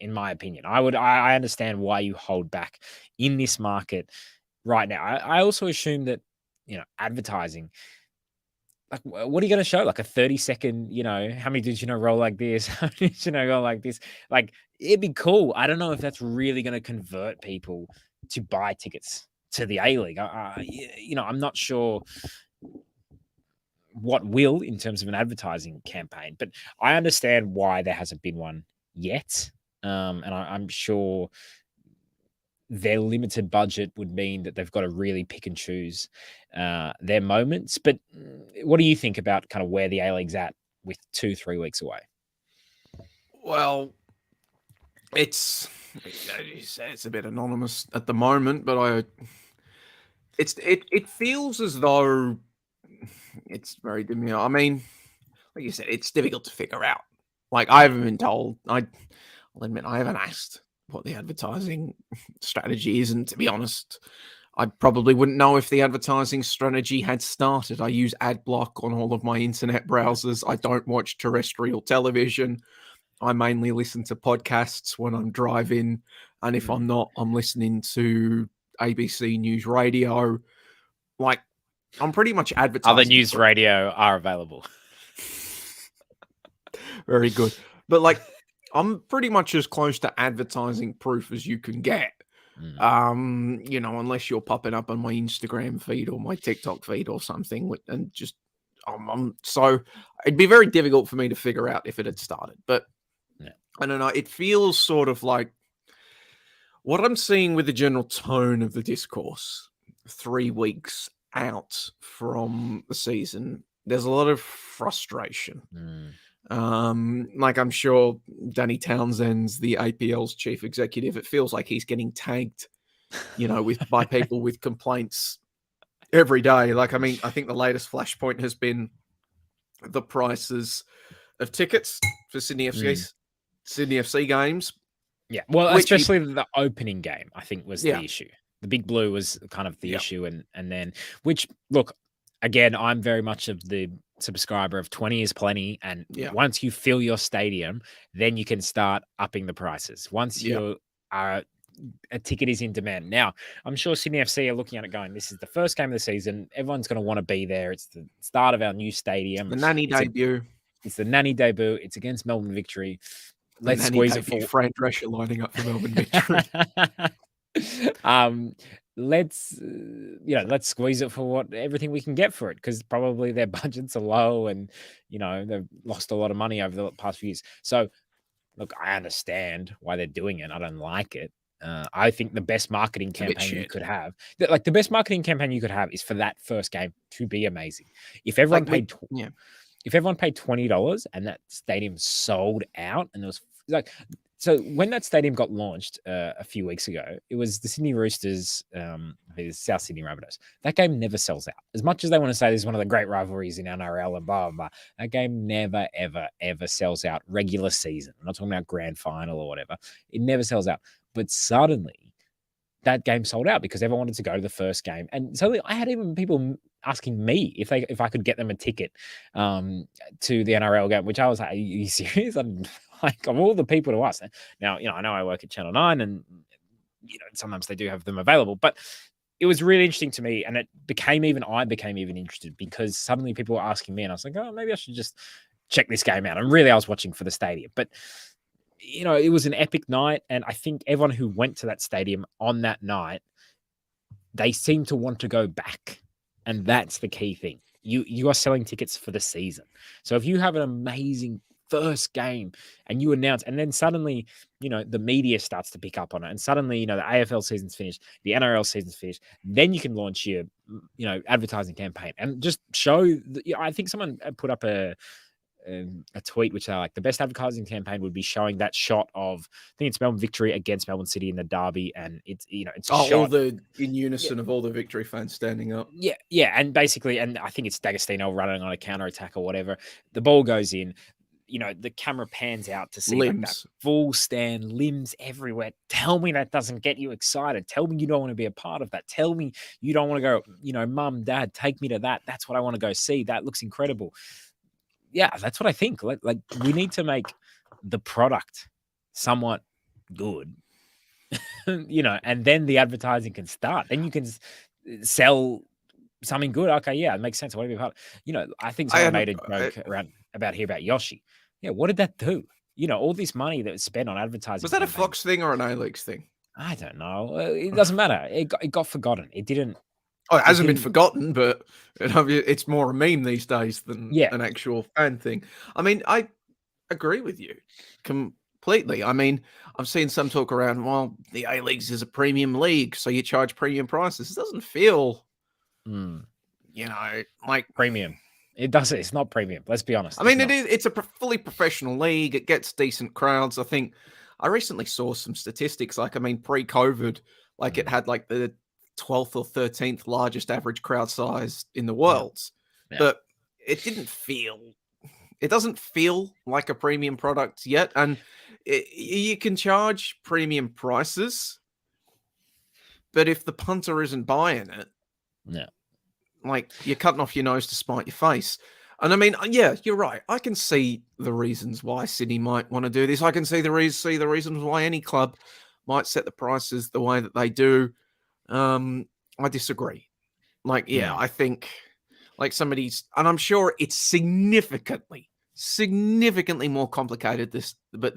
in my opinion. I understand why you hold back in this market right now. I also assume that, you know, advertising, like, what are you going to show? Like a 30-second, you know, how many did you know roll like this? How many did you know go like this? Like, it'd be cool. I don't know if that's really going to convert people to buy tickets to the A-League. You know, I'm not sure what will in terms of an advertising campaign, but I understand why there hasn't been one yet. And I'm sure their limited budget would mean that they've got to really pick and choose their moments. But what do you think about kind of where the A-League's at with 2-3 weeks away? Well, it's a bit anonymous at the moment, but it feels as though it's very demure. I mean, like you said, it's difficult to figure out. Like, I haven't been told. I'll admit I haven't asked what the advertising strategy is, and to be honest, I probably wouldn't know if the advertising strategy had started. I use ad block on all of my internet browsers. I don't watch terrestrial television. I mainly listen to podcasts when I'm driving, and if I'm not, I'm listening to ABC News Radio. Like, I'm pretty much advertising. Other news radio are available. Very good. But like, I'm pretty much as close to advertising proof as you can get. You know, unless you're popping up on my Instagram feed or my TikTok feed or something, and just so it'd be very difficult for me to figure out if it had started. But I don't know. It feels sort of like what I'm seeing with the general tone of the discourse 3 weeks out from the season. There's a lot of frustration. Like, I'm sure Danny Townsend's the APL's chief executive. It feels like he's getting tagged, you know, by people with complaints every day. Like, I mean, I think the latest flashpoint has been the prices of tickets for Sydney FC games. Yeah, well, especially the opening game, I think, was the issue. The Big Blue was kind of the issue, and then, which, look, again, I'm very much of the subscriber of 20 is plenty, and once you fill your stadium, then you can start upping the prices. Once you are a ticket is in demand. Now, I'm sure Sydney FC are looking at it going, this is the first game of the season. Everyone's going to want to be there. It's the start of our new stadium. The nanny debut. It's the nanny debut. It's against Melbourne Victory. Let's squeeze it for Fran Drescher lining up for Melbourne Victory. Let's squeeze it for everything we can get for it, because probably their budgets are low, and you know they've lost a lot of money over the past few years. So, look, I understand why they're doing it. I don't like it. I think the best marketing campaign you could have, the best marketing campaign you could have, is for that first game to be amazing. If everyone paid $20 and that stadium sold out, and there was so when that stadium got launched a few weeks ago, it was the Sydney Roosters, the South Sydney Rabbitohs. That game never sells out. As much as they want to say this is one of the great rivalries in NRL and blah, blah, blah, that game never, ever, ever sells out regular season. I'm not talking about grand final or whatever. It never sells out. But suddenly, that game sold out because everyone wanted to go to the first game. And suddenly, I had even people asking me if I could get them a ticket to the NRL game, which I was like, are you serious? I'm like, of all the people to ask. Now, you know, I know I work at Channel 9, and you know, sometimes they do have them available, but it was really interesting to me, and I became even interested because suddenly people were asking me, and I was like, oh, maybe I should just check this game out. And really, I was watching for the stadium. But it was an epic night. And I think everyone who went to that stadium on that night, they seem to want to go back. And that's the key thing. You are selling tickets for the season. So if you have an amazing first game and you announce, and then suddenly, the media starts to pick up on it, and suddenly, the AFL season's finished, the NRL season's finished, then you can launch your, advertising campaign and just show. I think someone put up a tweet which are like, the best advertising campaign would be showing that shot of, I think it's Melbourne victory against Melbourne City in the derby, and it's it's a shot. All the in unison of all the victory fans standing up. Yeah, and basically, and I think it's D'Agostino running on a counter attack or whatever. The ball goes in. The camera pans out to see like that full stand, limbs everywhere. Tell me that doesn't get you excited. Tell me you don't want to be a part of that. Tell me you don't want to go, Mum, Dad, take me to that. That's what I want to go see. That looks incredible. Yeah, that's what I think. Like we need to make the product somewhat good, and then the advertising can start. Then you can sell something good. Okay, yeah, it makes sense. I want to be a part of, I think someone made a joke about Yoshi. Yeah, what did that do? All this money that was spent on advertising. Was that a Fox thing or an A-Leagues thing? I don't know. It doesn't matter. It got forgotten. It didn't. Oh, it hasn't been forgotten, but it's more a meme these days than an actual fan thing. I mean, I agree with you completely. I mean, I've seen some talk around, well, the A-Leagues is a premium league, so you charge premium prices. It doesn't feel, like premium. It doesn't. It's not premium. Let's be honest. I mean, it's a fully professional league. It gets decent crowds. I think I recently saw some statistics. Like, I mean, pre-COVID, like it had like the 12th or 13th largest average crowd size in the world. Yeah. But it doesn't feel like a premium product yet. And you can charge premium prices, but if the punter isn't buying it, like, you're cutting off your nose to spite your face. And I mean, yeah, you're right. I can see the reasons why Sydney might want to do this. I can see the reasons why any club might set the prices the way that they do. I disagree. Like, I think like somebody's, and I'm sure it's significantly more complicated but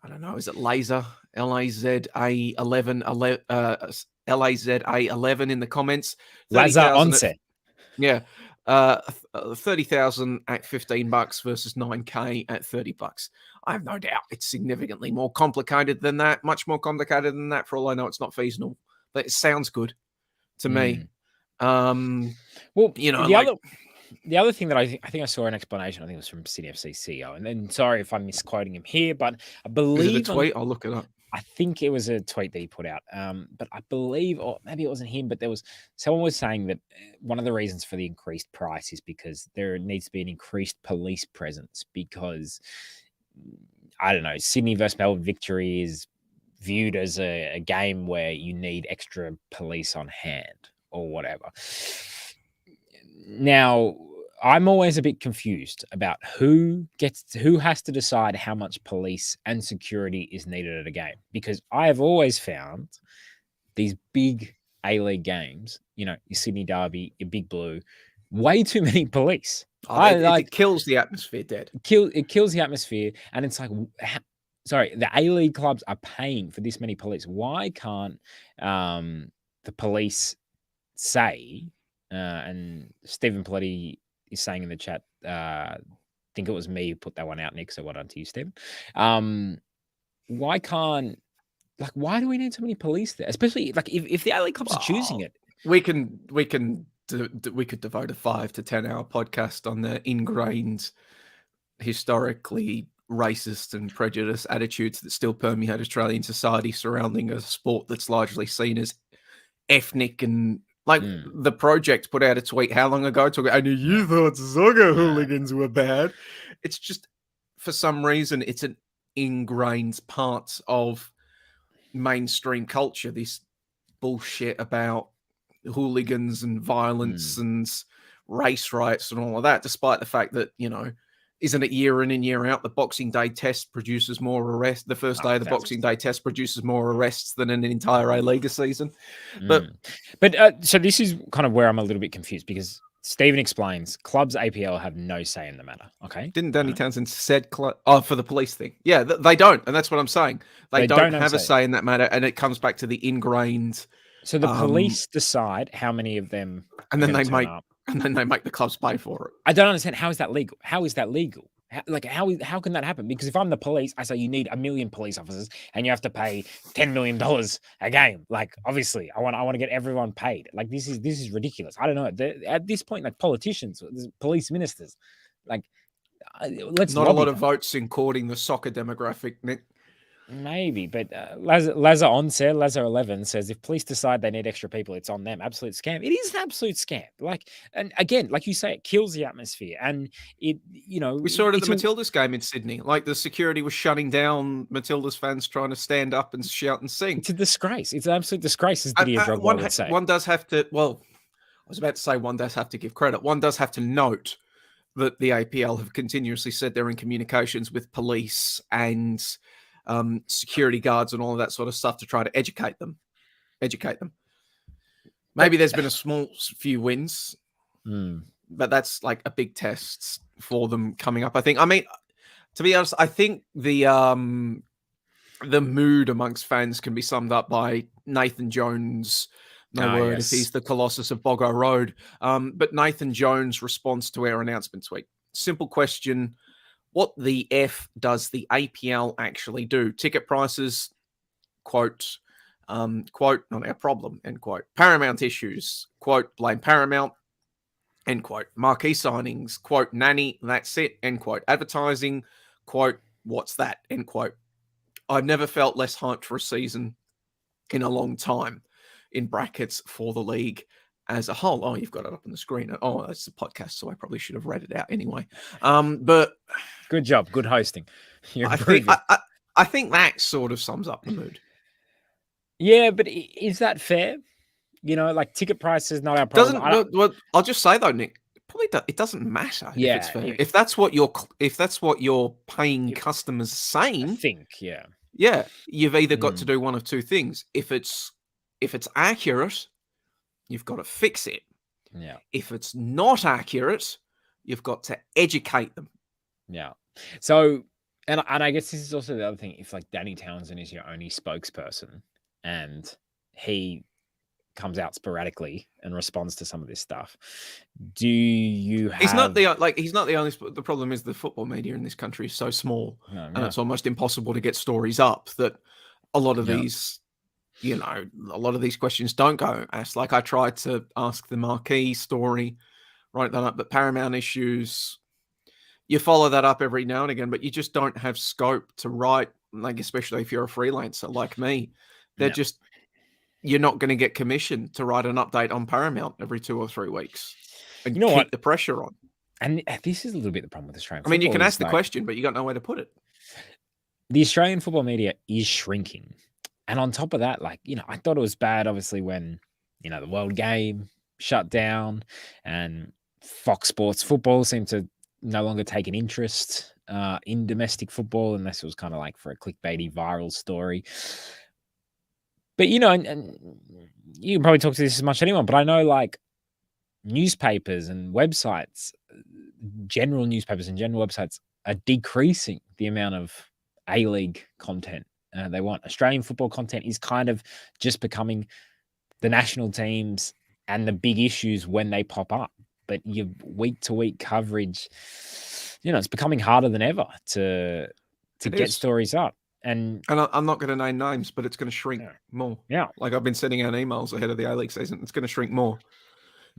I don't know, is it laser LAZA11 LAZA11 in the comments? Laser onset. Yeah. 30,000 at $15 versus 9K at $30. I have no doubt it's significantly more complicated than that, much more complicated than that. For all I know, it's not feasible, but it sounds good to me. Well, the other thing that I think I saw an explanation, I think it was from Sydney FC CEO, and then sorry if I'm misquoting him here, but I believe is it a tweet? I'll look it up. I think it was a tweet that he put out, but I believe, or maybe it wasn't him, but someone was saying that one of the reasons for the increased price is because there needs to be an increased police presence, because I don't know, Sydney versus Melbourne victory is viewed as a game where you need extra police on hand or whatever. Now, I'm always a bit confused about who has to decide how much police and security is needed at a game, because I have always found these big A-League games, your Sydney Derby, your Big Blue, way too many police. It kills the atmosphere dead. It kills the atmosphere, and it's like, the A-League clubs are paying for this many police. Why can't the police say, and Stephen Poletti is saying in the chat, I think it was me who put that one out, Nick, so well done to you, Stephen. Why do we need so many police there? Especially like if the A-League clubs are choosing it. We could devote a 5 to 10 hour podcast on the ingrained, historically racist and prejudiced attitudes that still permeate Australian society surrounding a sport that's largely seen as ethnic. And the Project put out a tweet how long ago talking, I knew you thought Saga hooligans were bad. It's just, for some reason, it's an ingrained part of mainstream culture, this bullshit about hooligans and violence and race riots and all of that, despite the fact that, isn't it year in and year out, the Boxing Day test produces more arrests. The first day of the Boxing Day test produces more arrests than an entire A-Liga season. But so this is kind of where I'm a little bit confused, because Stephen explains clubs APL have no say in the matter. Okay. Didn't Danny Townsend said for the police thing? Yeah, they don't, and that's what I'm saying. They don't have a say in that matter, and it comes back to the ingrained. So the police decide how many of them, and then they make the clubs pay for it. I don't understand, how is that legal? How is that legal? How can that happen? Because if I'm the police, I say you need 1 million police officers, and you have to pay $10 million a game. Like, obviously, I want to get everyone paid. Like, this is ridiculous. I don't know. At this point, like, politicians, police ministers, like, let's not a lot of votes in courting the soccer demographic, Nick. Maybe, but Lazar11 says if police decide they need extra people, it's on them. Absolute scam. It is an absolute scam. Like, and again, like you say, it kills the atmosphere. And we saw it at the Matildas game in Sydney. Like, the security was shutting down Matildas fans trying to stand up and shout and sing. It's a disgrace. It's an absolute disgrace, as Didier Drogba would say. One does have to. Well, I was about to say one does have to give credit. One does have to note that the APL have continuously said they're in communications with police and security guards and all of that sort of stuff to try to educate them. Maybe there's been a small few wins, but that's like a big test for them coming up. I think. I mean, to be honest, I think the mood amongst fans can be summed up by Nathan Jones. If he's the Colossus of Boggo Road. But Nathan Jones' response to our announcement tweet. Simple question. What the F does the APL actually do? Ticket prices, quote, not our problem, end quote. Paramount issues, quote, blame Paramount, end quote. Marquee signings, quote, nanny, that's it, end quote. Advertising, quote, what's that, end quote. I've never felt less hyped for a season in a long time, in brackets, for the league as a whole. Oh, you've got it up on the screen. Oh, it's a podcast, so I probably should have read it out anyway. But good job, good hosting. I think that sort of sums up the mood. Yeah, but is that fair? Like, ticket prices not our problem. I'll just say though, Nick, it doesn't matter if it's fair. If that's what your paying customers are saying, I think, you've either got to do one of two things. If it's accurate, you've got to fix it. Yeah. If it's not accurate, you've got to educate them. Yeah. So, and I guess this is also the other thing. If like Danny Townsend is your only spokesperson and he comes out sporadically and responds to some of this stuff, do you have... He's not the only... The problem is the football media in this country is so small, and it's almost impossible to get stories up that a lot of these... a lot of these questions don't go asked. Like, I tried to ask the Marquee story, write that up, but Paramount issues, you follow that up every now and again, but you just don't have scope to write, like, especially if you're a freelancer like me. You're not going to get commissioned to write an update on Paramount every 2 or 3 weeks and keep the pressure on. And this is a little bit the problem with Australian football. I mean, you can ask the question, but you got nowhere to put it. The Australian football media is shrinking. And on top of that, I thought it was bad, obviously, when, the World Game shut down and Fox Sports Football seemed to no longer take an interest in domestic football, unless it was kind of like for a clickbaity viral story. But, and you can probably talk to this as much as anyone, but I know, like, newspapers and websites, general newspapers and general websites are decreasing the amount of A-League content they want. Australian football content is kind of just becoming the national teams and the big issues when they pop up. But your week-to-week coverage, it's becoming harder than ever to get stories up. And I'm not going to name names, but it's going to shrink more. Yeah. Like, I've been sending out emails ahead of the A-League season. It's going to shrink more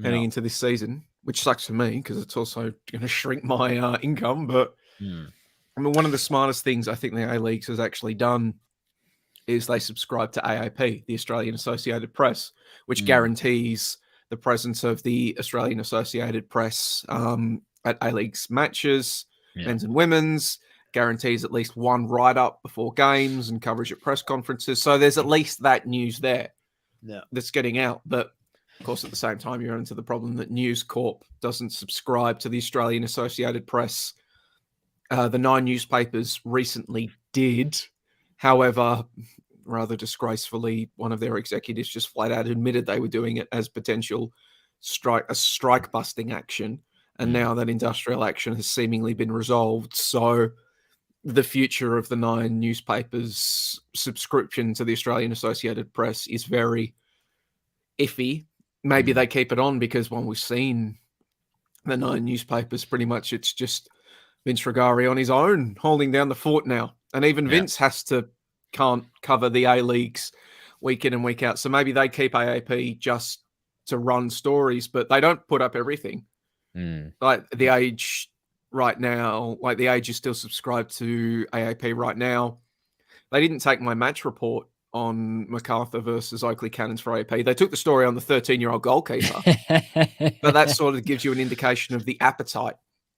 heading into this season, which sucks for me because it's also going to shrink my income. But I mean, one of the smartest things I think the A-Leagues has actually done is they subscribe to AAP, the Australian Associated Press, which guarantees the presence of the Australian Associated Press at A-League's matches, men's and women's, guarantees at least one write-up before games and coverage at press conferences. So there's at least that news there that's getting out. But, of course, at the same time, you're into the problem that News Corp doesn't subscribe to the Australian Associated Press. The 9 newspapers recently did. However, rather disgracefully, one of their executives just flat out admitted they were doing it as potential strike busting action, and now that industrial action has seemingly been resolved. So the future of the 9 newspapers' subscription to the Australian Associated Press is very iffy. Maybe they keep it on because, well, we've seen the 9 newspapers, pretty much it's just Vince Regari on his own holding down the fort now. And even Vince can't cover the A-Leagues week in and week out. So maybe they keep AAP just to run stories, but they don't put up everything. Like The Age right now, like The Age is still subscribed to AAP right now. They didn't take my match report on Macarthur versus Oakley Cannons for AAP. They took the story on the 13-year-old goalkeeper. But that sort of gives you an indication of the appetite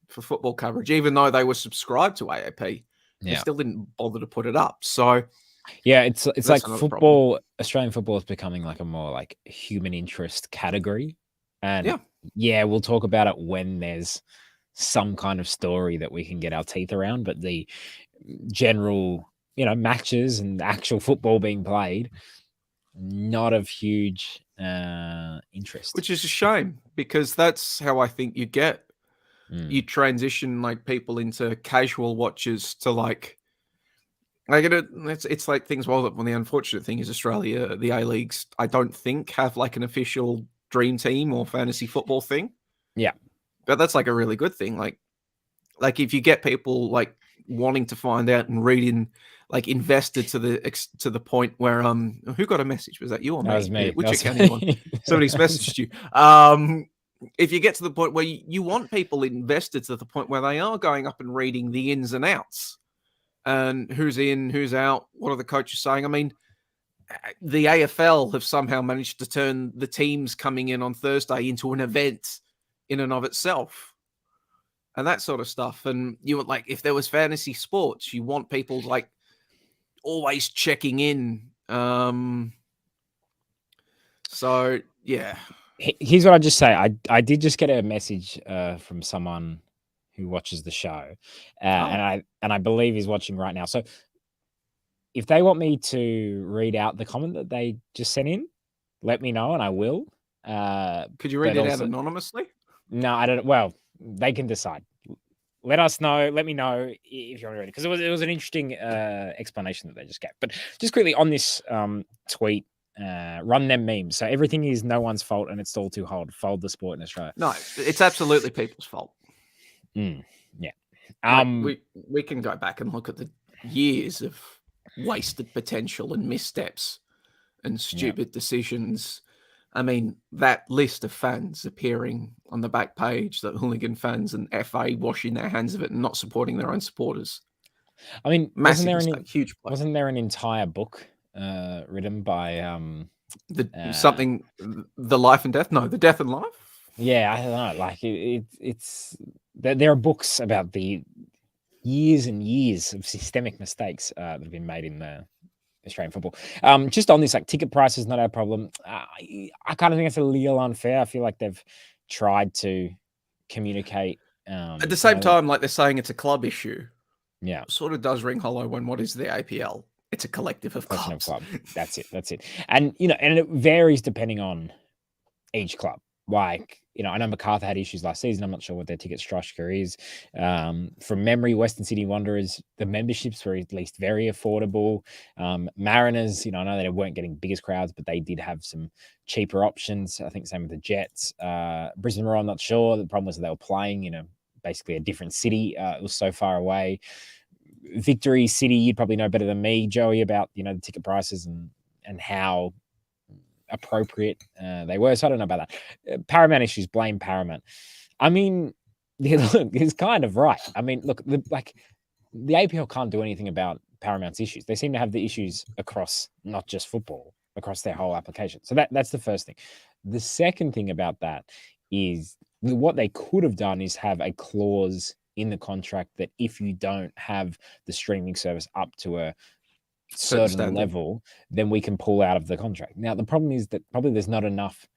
for football coverage. Even though they were subscribed to AAP, they still didn't bother to put it up. So yeah, it's like football, problem. Australian football is becoming like a more like human interest category. And we'll talk about it when there's some kind of story that we can get our teeth around. But the general, matches and actual football being played, not of huge interest. Which is a shame, because that's how I think you get. You transition like people into casual watchers to like it's like things. Well, the unfortunate thing is Australia, the A-Leagues, I don't think have like an official dream team or fantasy football thing. Yeah. But that's like a really good thing. Like if you get people like wanting to find out and reading, like invested to the point where who got a message? Was that you or me? That was me. Which accounting one? Somebody's messaged you. If you get to the point where you want people invested to the point where they are going up and reading the ins and outs and who's in, who's out, what are the coaches saying? I mean, the AFL have somehow managed to turn the teams coming in on Thursday into an event in and of itself. And that sort of stuff. And you would like, if there was fantasy sports, you want people like always checking in. So yeah. Here's what I just say. I did just get a message from someone who watches the show, and I believe he's watching right now. So if they want me to read out the comment that they just sent in, let me know and I will. Could you read it out anonymously? No, I don't. Well, they can decide. Let us know. Let me know if you want to read it, because it was an interesting explanation that they just gave. But just quickly on this tweet. Run them memes. So everything is no one's fault and it's all too hard. Fold the sport in Australia. No, it's absolutely people's fault. Yeah. We can go back and look at the years of wasted potential and missteps and stupid decisions. I mean, that list of fans appearing on the back page, that hooligan fans and FA washing their hands of it and not supporting their own supporters. I mean, massive mistake, wasn't there an entire book written by the Life and Death? No, the Death and Life. Yeah, I don't know. Like it's there are books about the years and years of systemic mistakes that have been made in the Australian football. Just on this, like ticket prices, not our problem. I kind of think it's a little unfair. I feel like they've tried to communicate. At the same time, like they're saying it's a club issue. Yeah, it sort of does ring hollow when what is the APL? It's a collective of clubs. Club. That's it. And, and it varies depending on each club. Like, I know Macarthur had issues last season. I'm not sure what their ticket structure is. From memory, Western Sydney Wanderers, the memberships were at least very affordable. Mariners, I know they weren't getting biggest crowds, but they did have some cheaper options. I think same with the Jets. Brisbane Roar, I'm not sure. The problem was that they were playing basically a different city. It was so far away. Victory City, you'd probably know better than me, Joey, about the ticket prices and how appropriate they were. So I don't know about that. Paramount issues, blame Paramount. I mean, look, he's kind of right. I mean, look, the APL can't do anything about Paramount's issues. They seem to have the issues across not just football, across their whole application. So that's the first thing. The second thing about that is what they could have done is have a clause in the contract that if you don't have the streaming service up to a certain level, then we can pull out of the contract. Now, the problem is that probably there's not enough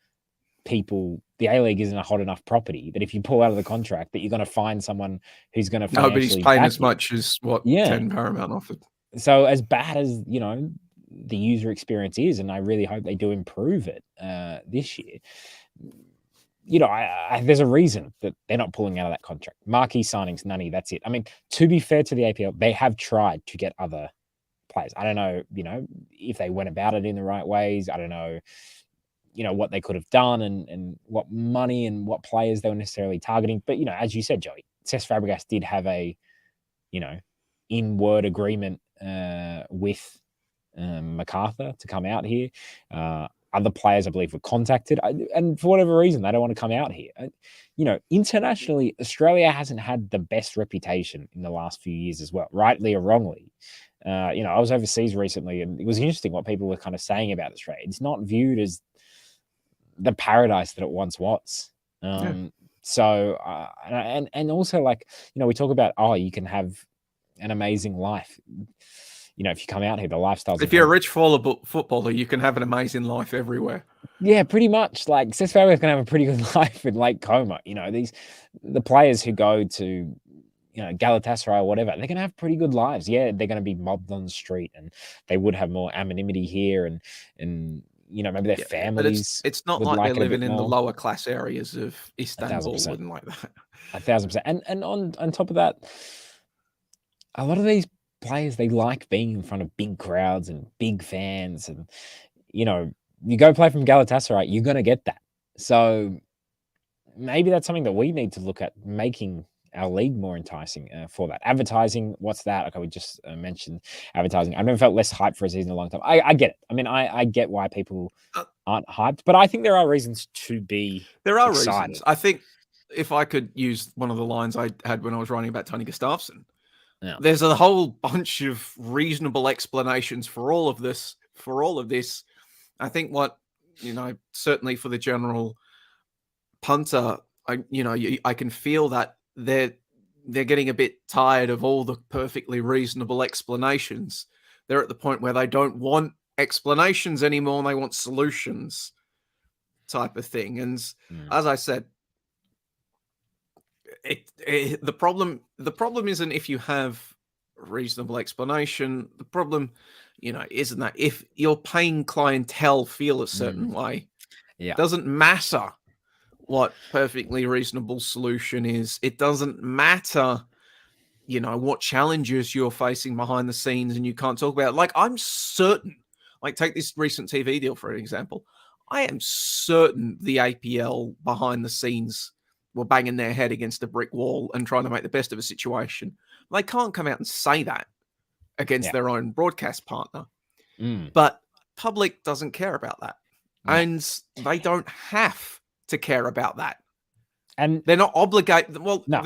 people. The A-League isn't a hot enough property that if you pull out of the contract, that you're going to find someone who's going to nobody's paying as much as what 10 Paramount offered. So as bad as, the user experience is, and I really hope they do improve it this year, there's a reason that they're not pulling out of that contract. Marquee signings, none. That's it. I mean, to be fair to the APL, they have tried to get other players. I don't know, if they went about it in the right ways. I don't know, what they could have done and what money and what players they were necessarily targeting. But, as you said, Joey, Cesc Fabregas did have a, in-word agreement with Macarthur to come out here. Other players, I believe, were contacted. And for whatever reason, they don't want to come out here. Internationally, Australia hasn't had the best reputation in the last few years as well, rightly or wrongly. I was overseas recently, and it was interesting what people were kind of saying about Australia. It's not viewed as the paradise that it once was. So, and also, like, we talk about, you can have an amazing life. If you come out here, the lifestyle's... If you're a rich footballer, you can have an amazing life everywhere. Yeah, pretty much. Like, Cesc Fabregas can have a pretty good life in Lake Como. The players who go to, Galatasaray or whatever, they're going to have pretty good lives. Yeah, they're going to be mobbed on the street, and they would have more anonymity here, and maybe their families. But it's not like they're living in the lower class areas of Istanbul. Wouldn't like that. 1,000%. And on top of that, a lot of these players, they like being in front of big crowds and big fans, and you go play from Galatasaray, you're going to get that. So maybe that's something that we need to look at, making our league more enticing for that. Advertising, what's that? Okay, we just mentioned advertising. I've never felt less hyped for a season in a long time. I get it. I mean, I get why people aren't hyped, but I think there are reasons to be excited. Reasons. I think if I could use one of the lines I had when I was writing about Tony Gustafsson, there's a whole bunch of reasonable explanations for all of this. I think what, certainly for the general punter, I can feel that they're getting a bit tired of all the perfectly reasonable explanations. They're at the point where they don't want explanations anymore, and they want solutions, type of thing. And as I said, the problem isn't if you have a reasonable explanation. The problem, isn't that if you're paying clientele feel a certain way, it doesn't matter what perfectly reasonable solution is. It doesn't matter, what challenges you're facing behind the scenes and you can't talk about. Like, I'm certain, like, take this recent TV deal for an example. I am certain the APL behind the scenes were banging their head against a brick wall and trying to make the best of a situation. They can't come out and say that against their own broadcast partner. But public doesn't care about that. And they don't have to care about that. And they're not obligated. Well, no.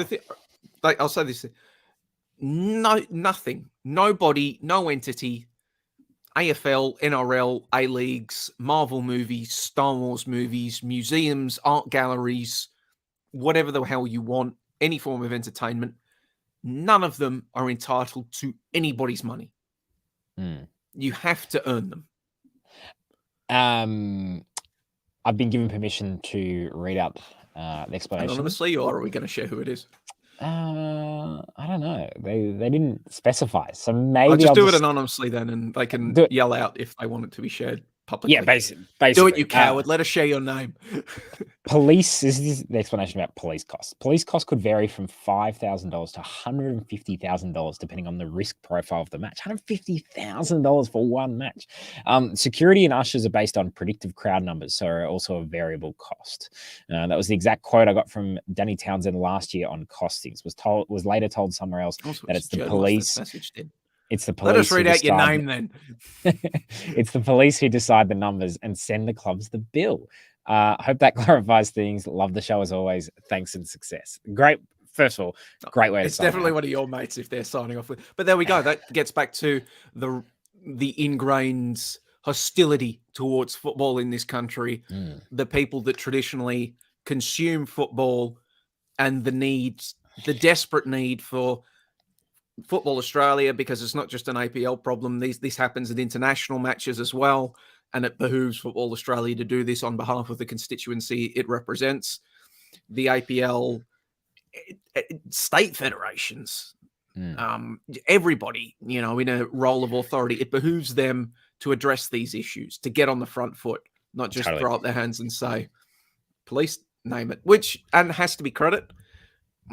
I'll say this. Nothing. Nobody, no entity, AFL, NRL, A-Leagues, Marvel movies, Star Wars movies, museums, art galleries, whatever the hell you want, any form of entertainment, none of them are entitled to anybody's money. You have to earn them. I've been given permission to read out the explanation. Anonymously, or are we going to share who it is? I don't know. They didn't specify, so maybe I'll just do it anonymously then, and they can yell out if they want it to be shared publicly. Yeah, basically. Do it, you coward. Let us share your name. This is the explanation about police costs. Police costs could vary from $5,000 to $150,000 depending on the risk profile of the match. $150,000 for one match. Security and ushers are based on predictive crowd numbers, so are also a variable cost. That was the exact quote I got from Danny Townsend last year on costings. Was later told somewhere else that it's the police. It's the police. Let us read out your name then. It's the police who decide the numbers and send the clubs the bill. Hope that clarifies things. Love the show as always. Thanks and success. Great. First of all, great way to It's definitely one of your mates if they're signing off with. But there we go. That gets back to the ingrained hostility towards football in this country. The people that traditionally consume football and the desperate need for Football Australia, because it's not just an APL problem. This happens at international matches as well, and it behooves Football Australia to do this on behalf of the constituency it represents. The APL, state federations, everybody, in a role of authority, it behooves them to address these issues, to get on the front foot, not just throw up their hands and say, police name it. And has to be credit.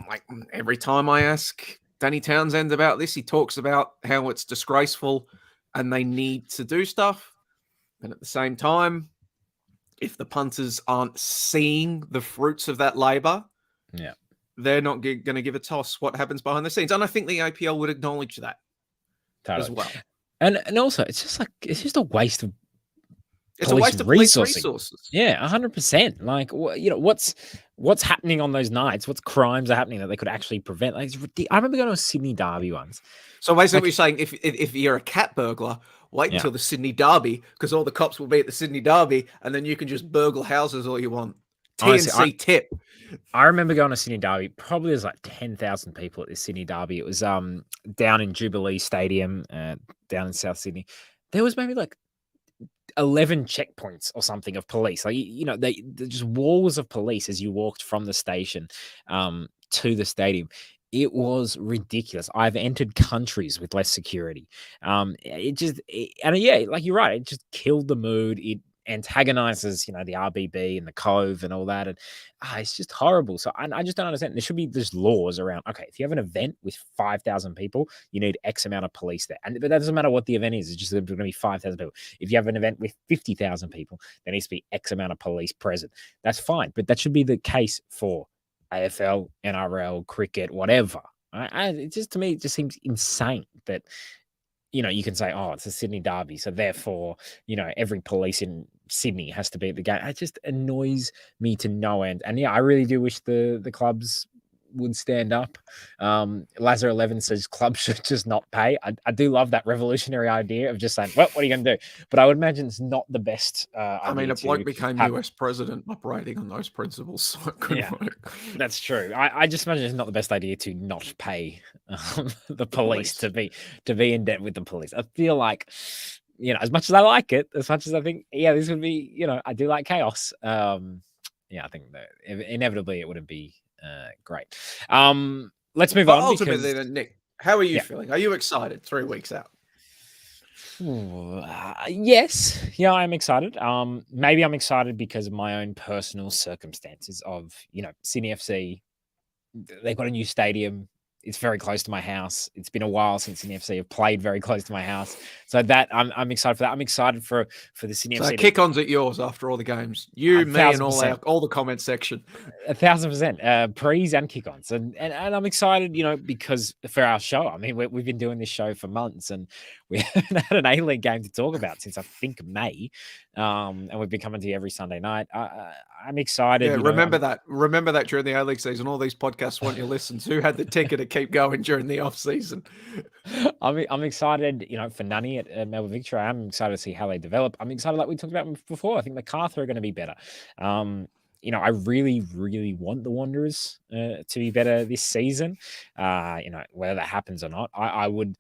Like every time I ask Danny Townsend about this, he talks about how it's disgraceful and they need to do stuff. And at the same time, if the punters aren't seeing the fruits of that labor, they're not going to give a toss what happens behind the scenes. And I think the APL would acknowledge that as well. And also, it's just a waste of police resources. Yeah, 100%. Like, what's happening on those nights? What crimes are happening that they could actually prevent? Like, I remember going to a Sydney derby once. So basically, you're saying if you're a cat burglar, wait until the Sydney derby because all the cops will be at the Sydney derby, and then you can just burgle houses all you want. TNC tip. I remember going to Sydney derby. Probably there's like 10,000 people at this Sydney derby. It was down in Jubilee Stadium, down in South Sydney. There was maybe like 11 checkpoints or something of police. Like, they're just walls of police as you walked from the station to the stadium. It was ridiculous. I've entered countries with less security. Like you're right. It just killed the mood. It antagonizes, the RBB and the Cove and all that. And it's just horrible. So I just don't understand. There should be just laws around, okay, if you have an event with 5,000 people, you need X amount of police there. But that doesn't matter what the event is. It's just going to be 5,000 people. If you have an event with 50,000 people, there needs to be X amount of police present. That's fine. But that should be the case for AFL, NRL, cricket, whatever. To me, it just seems insane that, you can say, oh, it's a Sydney derby, so therefore, every police in Sydney has to be at the game. It just annoys me to no end. And I really do wish the clubs would stand up. Lazar 11 says clubs should just not pay. I do love that revolutionary idea of just saying, well, what are you going to do? But I would imagine it's not the best I mean, a bloke became US president operating on those principles, so it couldn't work. That's true. I just imagine it's not the best idea to not pay the police to be in debt with the police. I feel like, as much as I like it, as much as I think, this would be, I do like chaos. I think that inevitably it wouldn't be great. Let's move on. Ultimately, then, Nick, how are you feeling? Are you excited 3 weeks out? Yes. Yeah, I'm excited. Maybe I'm excited because of my own personal circumstances of, Sydney FC. They've got a new stadium. It's very close to my house. It's been a while since Sydney FC have played very close to my house. So that I'm excited for that. I'm excited for the Sydney FC. Kick-ons at yours after all the games. You, me, and all the comment section. 1,000%. Pre's and kick-ons. And I'm excited, because for our show. I mean, we've been doing this show for months and we haven't had an A-League game to talk about since I think May. And we've been coming to you every Sunday night. I'm excited. Yeah, remember that during the A-League season, all these podcasts want you to listen. Who had the ticket to keep going during the off season? I'm excited, for Nunny at Melbourne Victory. I'm excited to see how they develop. I'm excited, like we talked about before. I think Macarthur are going to be better. I really, really want the Wanderers to be better this season. Whether that happens or not, I would.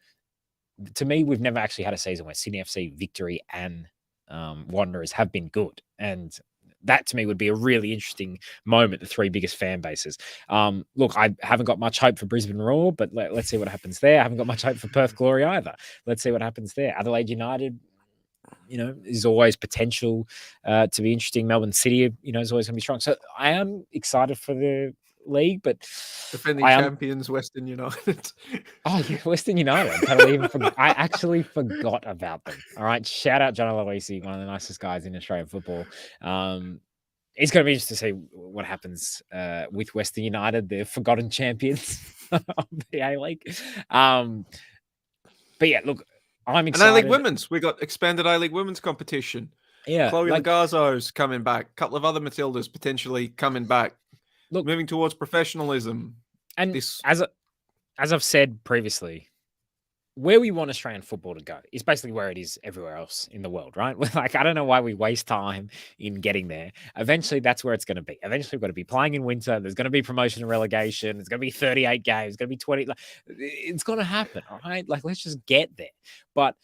To me, we've never actually had a season where Sydney FC, Victory, and Wanderers have been good, and that to me would be a really interesting moment. The three biggest fan bases. Look, I haven't got much hope for Brisbane Roar, but let's see what happens there. I haven't got much hope for Perth Glory either. Let's see what happens there. Adelaide United, is always potential to be interesting. Melbourne City, is always going to be strong. So I am excited for the league, but defending champions Western United. Oh yeah, Western United. I actually forgot about them. All right, shout out John Aloisi, one of the nicest guys in Australian football. It's going to be interesting to see what happens with Western United, the forgotten champions of the A-League. But yeah, look, I'm excited. And A-League Women's, we got expanded A-League Women's competition. Yeah, Chloe Lagazzo's coming back. A couple of other Matildas potentially coming back. Look, moving towards professionalism. And as I've said previously, where we want Australian football to go is basically where it is everywhere else in the world, right? Like, I don't know why we waste time in getting there. Eventually, that's where it's going to be. Eventually, we've got to be playing in winter. There's going to be promotion and relegation. There's going to be 38 games. It's going to be 20. It's going to happen, all right? Like, let's just get there. But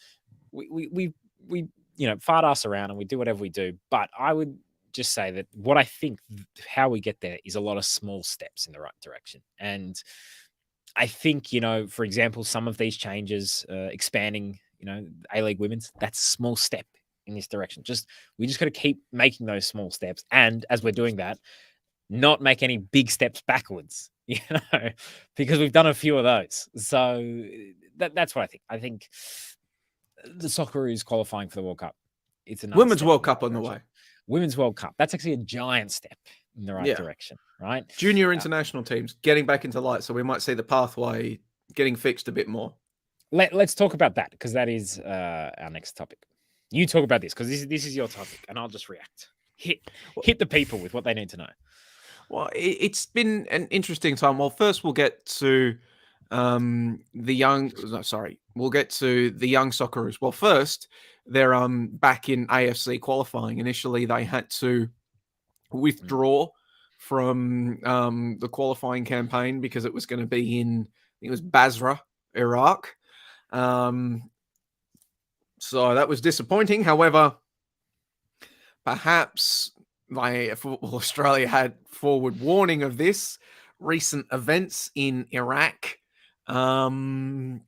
we fart us around and we do whatever we do. But I would just say that what I think how we get there is a lot of small steps in the right direction. And I think, for example, some of these changes, expanding, A-League Women's, that's a small step in this direction. We just got to keep making those small steps. And as we're doing that, not make any big steps backwards, because we've done a few of those. So that's what I think. I think the Socceroos qualifying for the World Cup. It's a Women's World Cup on the way. Women's World Cup. That's actually a giant step in the right direction, right? Junior international teams getting back into light, so we might see the pathway getting fixed a bit more. Let's talk about that, because that is our next topic. You talk about this because this is your topic, and I'll just react. Hit the people with what they need to know. Well, it's been an interesting time. Well, first we'll get to the young Socceroos. Well, first they're back in AFC qualifying. Initially, they had to withdraw from the qualifying campaign because it was going to be in, I think it was Basra, Iraq. So that was disappointing. However, perhaps Football Australia had forward warning of this. Recent events in Iraq have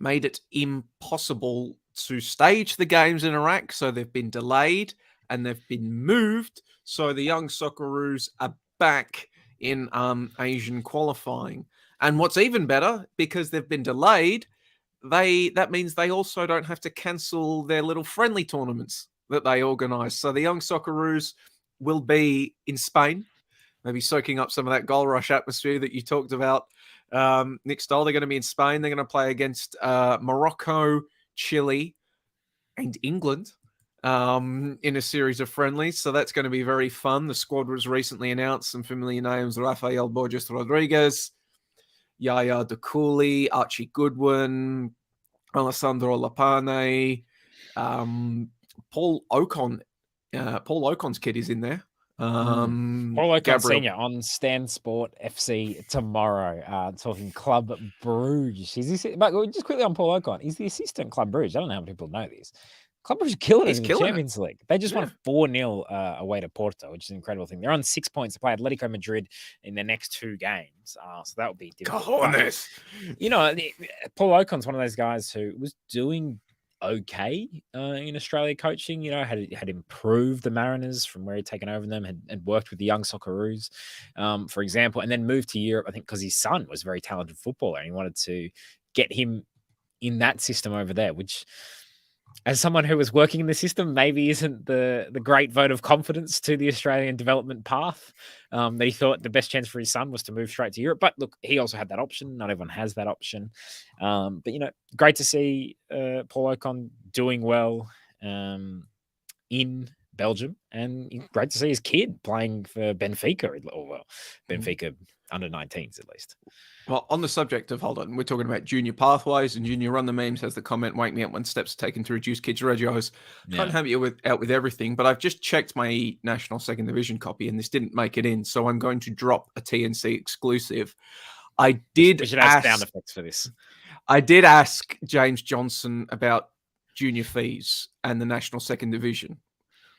made it impossible to stage the games in Iraq. So they've been delayed and they've been moved. So the young Socceroos are back in Asian qualifying. And what's even better, because they've been delayed, that means they also don't have to cancel their little friendly tournaments that they organise. So the young Socceroos will be in Spain, maybe soaking up some of that goal rush atmosphere that you talked about, Nick Stoll. They're going to be in Spain. They're going to play against Morocco, Chile, and England in a series of friendlies. So that's going to be very fun. The squad was recently announced. Some familiar names: Rafael Borges Rodriguez, Yaya Dukuli, Archie Goodwin, Alessandro Lapane, Paul Ocon. Paul Ocon's kid is in there. Paul Ocon Senior on Stan Sport FC tomorrow. Talking Club Bruges. But just quickly on Paul Ocon, he's the assistant Club Bruges. I don't know how many people know this. Club Bruges killing it in the Champions League. They just won 4-0 away to Porto, which is an incredible thing. They're on 6 points to play Atletico Madrid in their next 2 games. So that would be difficult. Cojones. Paul Ocon's one of those guys who was doing okay in Australia coaching, had improved the Mariners from where he'd taken over them, had worked with the young Socceroos, for example, and then moved to Europe, I think, because his son was a very talented footballer and he wanted to get him in that system over there, which, as someone who was working in the system, maybe isn't the great vote of confidence to the Australian development path. That he thought the best chance for his son was to move straight to Europe. But look, he also had that option. Not everyone has that option. But, great to see Paul Ocon doing well in Belgium, and great to see his kid playing for Benfica, Benfica under 19s at least. Well, on the subject of, hold on, we're talking about junior pathways, and Junior Run the Memes has the comment, "Wake me up when steps are taken to reduce kids' regios." Can't have you out with everything, but I've just checked my national second division copy, and this didn't make it in, so I'm going to drop a TNC exclusive. We should add sound effects for this. I did ask James Johnson about junior fees and the national second division.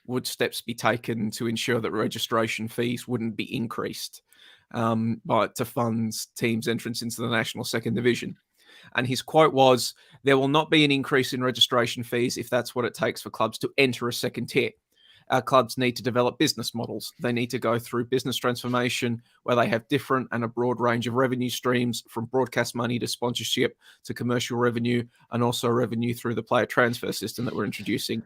Would steps be taken to ensure that registration fees wouldn't be increased to fund teams' entrance into the national second division? And his quote was, "There will not be an increase in registration fees if that's what it takes for clubs to enter a second tier. Our clubs need to develop business models. They need to go through business transformation where they have different and a broad range of revenue streams, from broadcast money to sponsorship to commercial revenue, and also revenue through the player transfer system that we're introducing.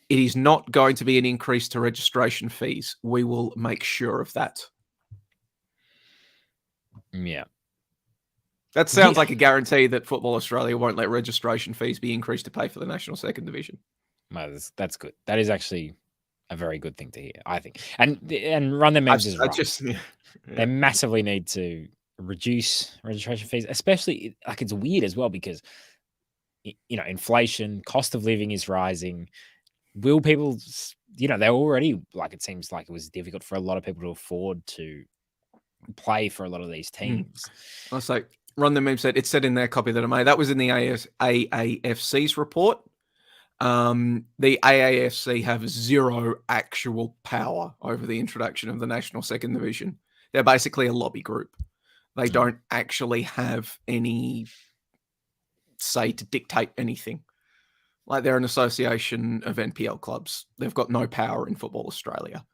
It is not going to be an increase to registration fees. We will make sure of that." Yeah. That sounds like a guarantee that Football Australia won't let registration fees be increased to pay for the national second division. No, that's good. That is actually a very good thing to hear, I think. And Run the Memes is right. They massively need to reduce registration fees, especially, it's weird as well because, inflation, cost of living is rising. Will people, they're already, it seems like it was difficult for a lot of people to afford to play for a lot of these teams. I say, Run the Meme said, it said in their copy that I made, that was in the AAFC's report. The AAFC have zero actual power over the introduction of the national second division. They're basically a lobby group. They don't actually have any say to dictate anything. Like they're an association of NPL clubs. They've got no power in Football Australia.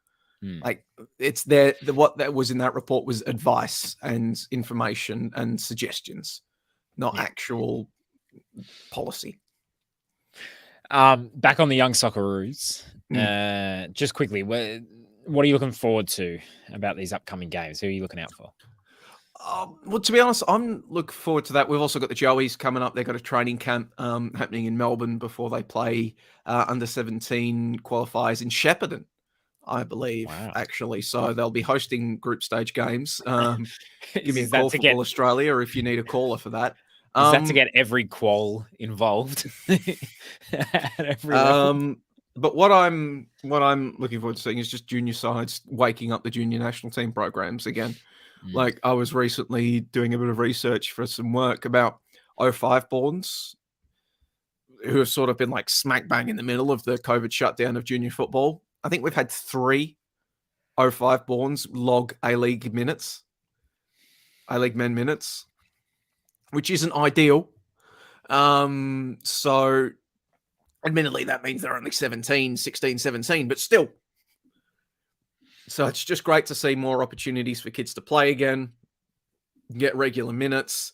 Like it's what that was in that report was advice and information and suggestions, not actual policy. Back on the young Socceroos, just quickly, what are you looking forward to about these upcoming games? Who are you looking out for? Well, to be honest, I'm looking forward to that. We've also got the Joeys coming up. They've got a training camp happening in Melbourne before they play under 17 qualifiers in Shepparton, I believe, actually. So they'll be hosting group stage games. Give me a call, Football Australia, if you need a caller for that. Is that to get every qual involved at every level? But what I'm looking forward to seeing is just junior sides waking up the junior national team programs again. Like I was recently doing a bit of research for some work about 05 borns who have sort of been like smack bang in the middle of the COVID shutdown of junior football. I think we've had 3 05 borns log A-League minutes, A-League men minutes, which isn't ideal. So admittedly, that means they're only 16, 17, but still. So it's just great to see more opportunities for kids to play again, get regular minutes.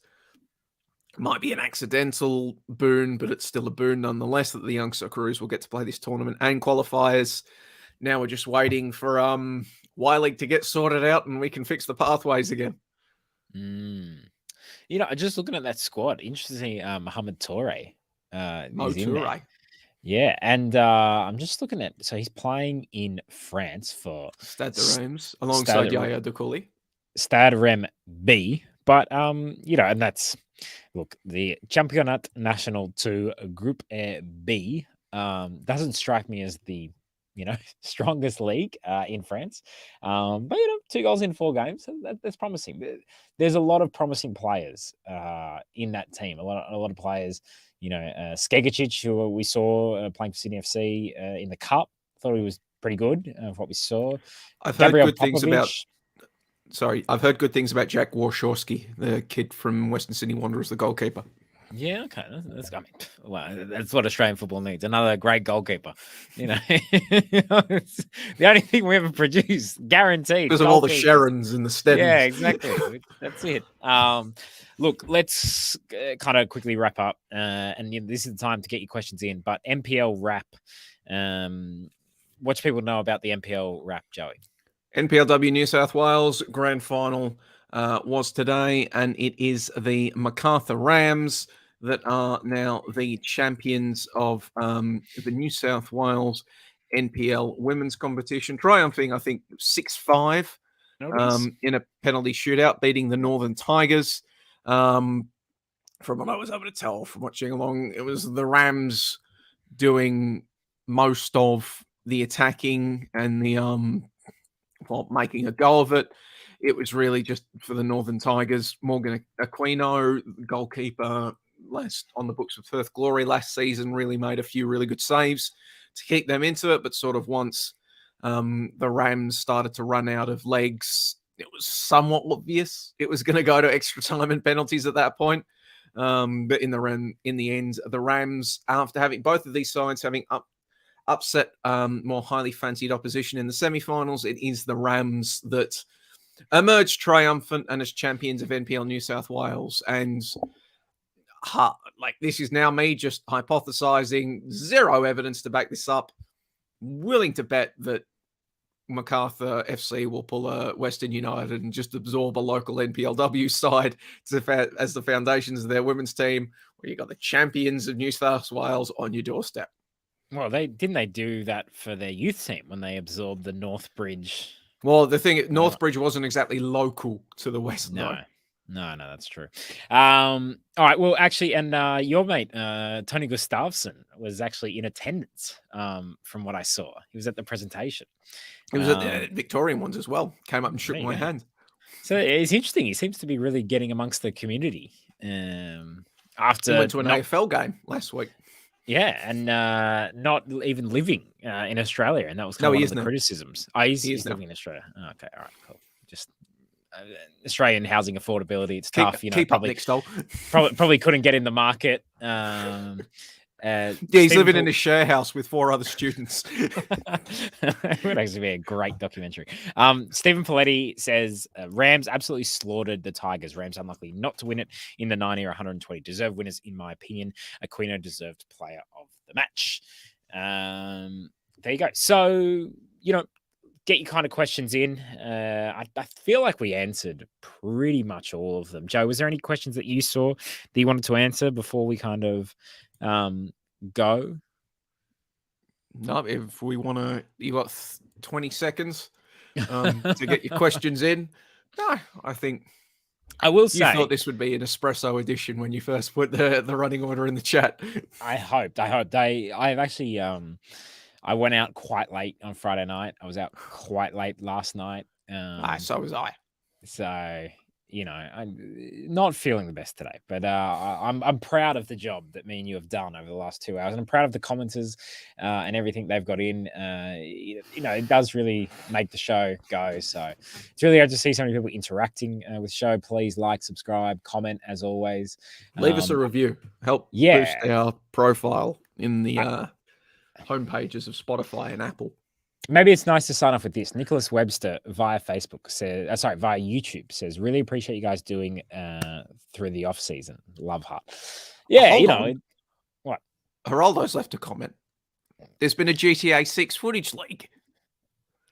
Might be an accidental boon, but it's still a boon nonetheless that the young Socceroos will get to play this tournament and qualifiers. Now we're just waiting for Y-League to get sorted out and we can fix the pathways again. You know, just looking at that squad, interesting. Mohamed Toure. Toure. Yeah, and I'm just looking at, so he's playing in France for Stade de Reims alongside Yaya Doucouré. Stade Rem B, but you know, and that's the Championnat National 2 Group B doesn't strike me as the strongest league in France, but 2 goals in 4 games, so that's promising. There's a lot of promising players in that team. A lot of players. Skegacic, who we saw playing for Sydney FC in the Cup, thought he was pretty good for what we saw. I've heard good things about Jack Warshawski, the kid from Western Sydney Wanderers, the goalkeeper. Yeah, okay. That's what Australian football needs. Another great goalkeeper. It's the only thing we ever produce, guaranteed. Because of all the Sharons and the Steddons. Yeah, exactly. That's it. Look, let's kind of quickly wrap up. And this is the time to get your questions in. But NPL wrap. What do people know about the NPL wrap, Joey? NPLW New South Wales grand final was today, and it is the Macarthur Rams that are now the champions of the New South Wales NPL women's competition, triumphing, I think, 6-5 in a penalty shootout, beating the Northern Tigers. From what I was able to tell from watching along, it was the Rams doing most of the attacking and the making a go of it. It was really just for the Northern Tigers. Morgan Aquino, goalkeeper, last on the books of Perth Glory last season, really made a few really good saves to keep them into it. But sort of once the Rams started to run out of legs, it was somewhat obvious it was going to go to extra time and penalties at that point. But in the end, the Rams, after having both of these sides having upset more highly fancied opposition in the semi-finals, it is the Rams that emerged triumphant and as champions of NPL New South Wales. And this is now me just hypothesizing, zero evidence to back this up, willing to bet that Macarthur FC will pull a Western United and just absorb a local NPLW side as the foundations of their women's team, where you got the champions of New South Wales on your doorstep. Well, they do that for their youth team when they absorbed the Northbridge. Well, the thing, Northbridge wasn't exactly local to the West. No, that's true. All right. Well, actually, and your mate, Tony Gustafsson, was actually in attendance from what I saw. He was at the presentation. He was at the Victorian ones as well. Came up and shook my hand. So it's interesting. He seems to be really getting amongst the community. After he went to an AFL game last week. Yeah, and not even living in Australia, and that was kind of one of the criticisms. He's living in Australia. Oh, okay, all right, cool. Just Australian housing affordability, it's tough. Keep probably, up, Nick Stoll. probably couldn't get in the market. he's living in a share house with 4 other students. It would actually be a great documentary. Stephen Kuolity says Rams absolutely slaughtered the Tigers. Rams unlucky not to win it in the 90 or 120. Deserved winners, in my opinion. Aquino deserved player of the match. There you go. So, get your kind of questions in. I feel like we answered pretty much all of them. Joe, was there any questions that you saw that you wanted to answer before we kind of go? No, if we want to, you got 20 seconds to get your questions in. No, I think I will say you thought this would be an espresso edition when you first put the running order in the chat. I hoped. I've actually I went out quite late on Friday night. I was out quite late last night. So was I. So, I'm not feeling the best today, but I'm proud of the job that me and you have done over the last 2 hours. And I'm proud of the commenters and everything they've got in. It does really make the show go. So it's really good to see so many people interacting with the show. Please like, subscribe, comment as always. Leave us a review. Help boost our profile in the homepages of Spotify and Apple. Maybe it's nice to sign off with this. Nicholas Webster via Facebook says, via YouTube says, really appreciate you guys doing through the off season. Love heart. Yeah, what? Geraldo's left a comment. There's been a GTA 6 footage leak.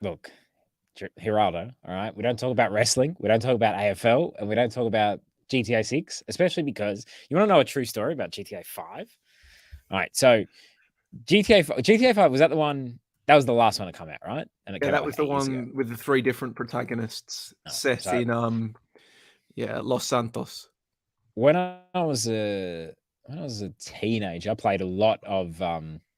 Look, Geraldo, all right. We don't talk about wrestling. We don't talk about AFL, and we don't talk about GTA 6, especially because you want to know a true story about GTA 5. All right, so GTA 5, was that the one? That was the last one to come out, right? And that was the one with the 3 different protagonists set in Los Santos. When I was a teenager, I played a lot of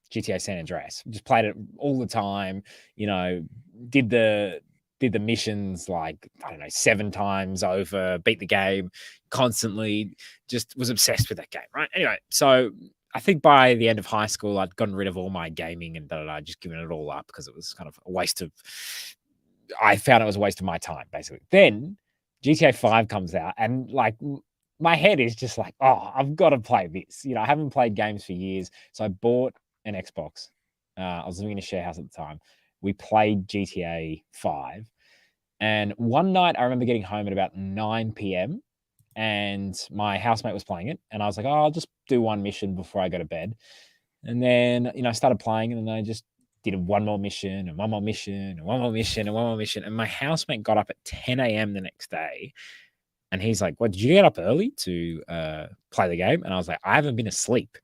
GTA San Andreas. Just played it all the time. Did the missions 7 times over, beat the game constantly. Just was obsessed with that game, right? Anyway, so I think by the end of high school, I'd gotten rid of all my gaming and just given it all up because it was kind of a waste of. I found it was a waste of my time, basically. Then GTA 5 comes out, and my head is just like, oh, I've got to play this. I haven't played games for years, so I bought an Xbox. I was living in a share house at the time. We played GTA 5, and one night I remember getting home at about 9 p.m. and my housemate was playing it, and I was like, oh, I'll just do one mission before I go to bed. And then, I started playing, and then I just did one more mission and one more mission and one more mission and one more mission. And my housemate got up at 10 a.m. the next day, and he's like, what, did you get up early to play the game? And I was like, I haven't been asleep.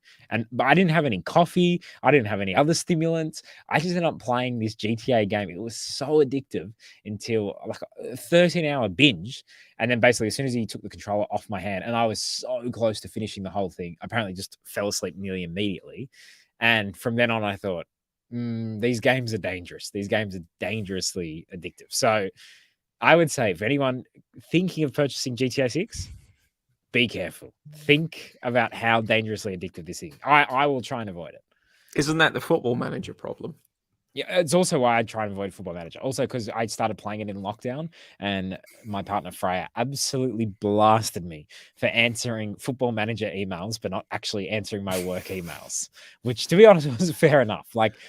But I didn't have any coffee. I didn't have any other stimulants. I just ended up playing this GTA game. It was so addictive until a 13-hour binge. And then basically, as soon as he took the controller off my hand, and I was so close to finishing the whole thing, apparently just fell asleep nearly immediately. And from then on, I thought, these games are dangerous. These games are dangerously addictive. So I would say for anyone thinking of purchasing GTA 6, be careful. Think about how dangerously addictive this is. I will try and avoid it. Isn't that the Football Manager problem? Yeah, it's also why I try and avoid Football Manager. Also, because I started playing it in lockdown, and my partner Freya absolutely blasted me for answering Football Manager emails, but not actually answering my work emails. Which, to be honest, was fair enough. Once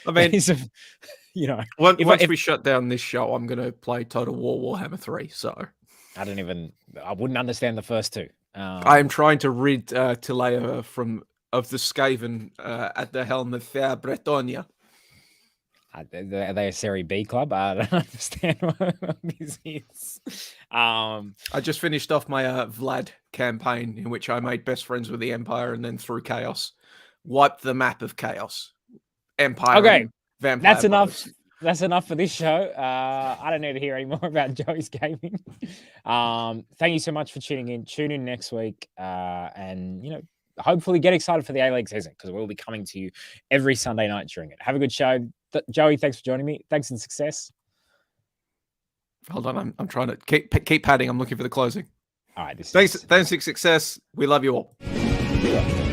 we shut down this show, I'm going to play Total War Warhammer 3. So I wouldn't understand the first two. I am trying to rid Tilea of the Skaven at the helm of Fair Bretonia. Are they a Serie B club? I don't understand what this is. I just finished off my Vlad campaign, in which I made best friends with the Empire, and then through Chaos, wiped the map of Chaos. Empire. Okay, Vampire. That's enough. That's enough for this show. I don't need to hear any more about Joey's gaming. Thank you so much for tuning in. Tune in next week, and hopefully get excited for the A-League season, because we'll be coming to you every Sunday night during it. Have a good show. Joey, thanks for joining me. Thanks and success. Hold on, I'm trying to keep padding. I'm looking for the closing. All right. Thanks for success. We love you all. Yeah.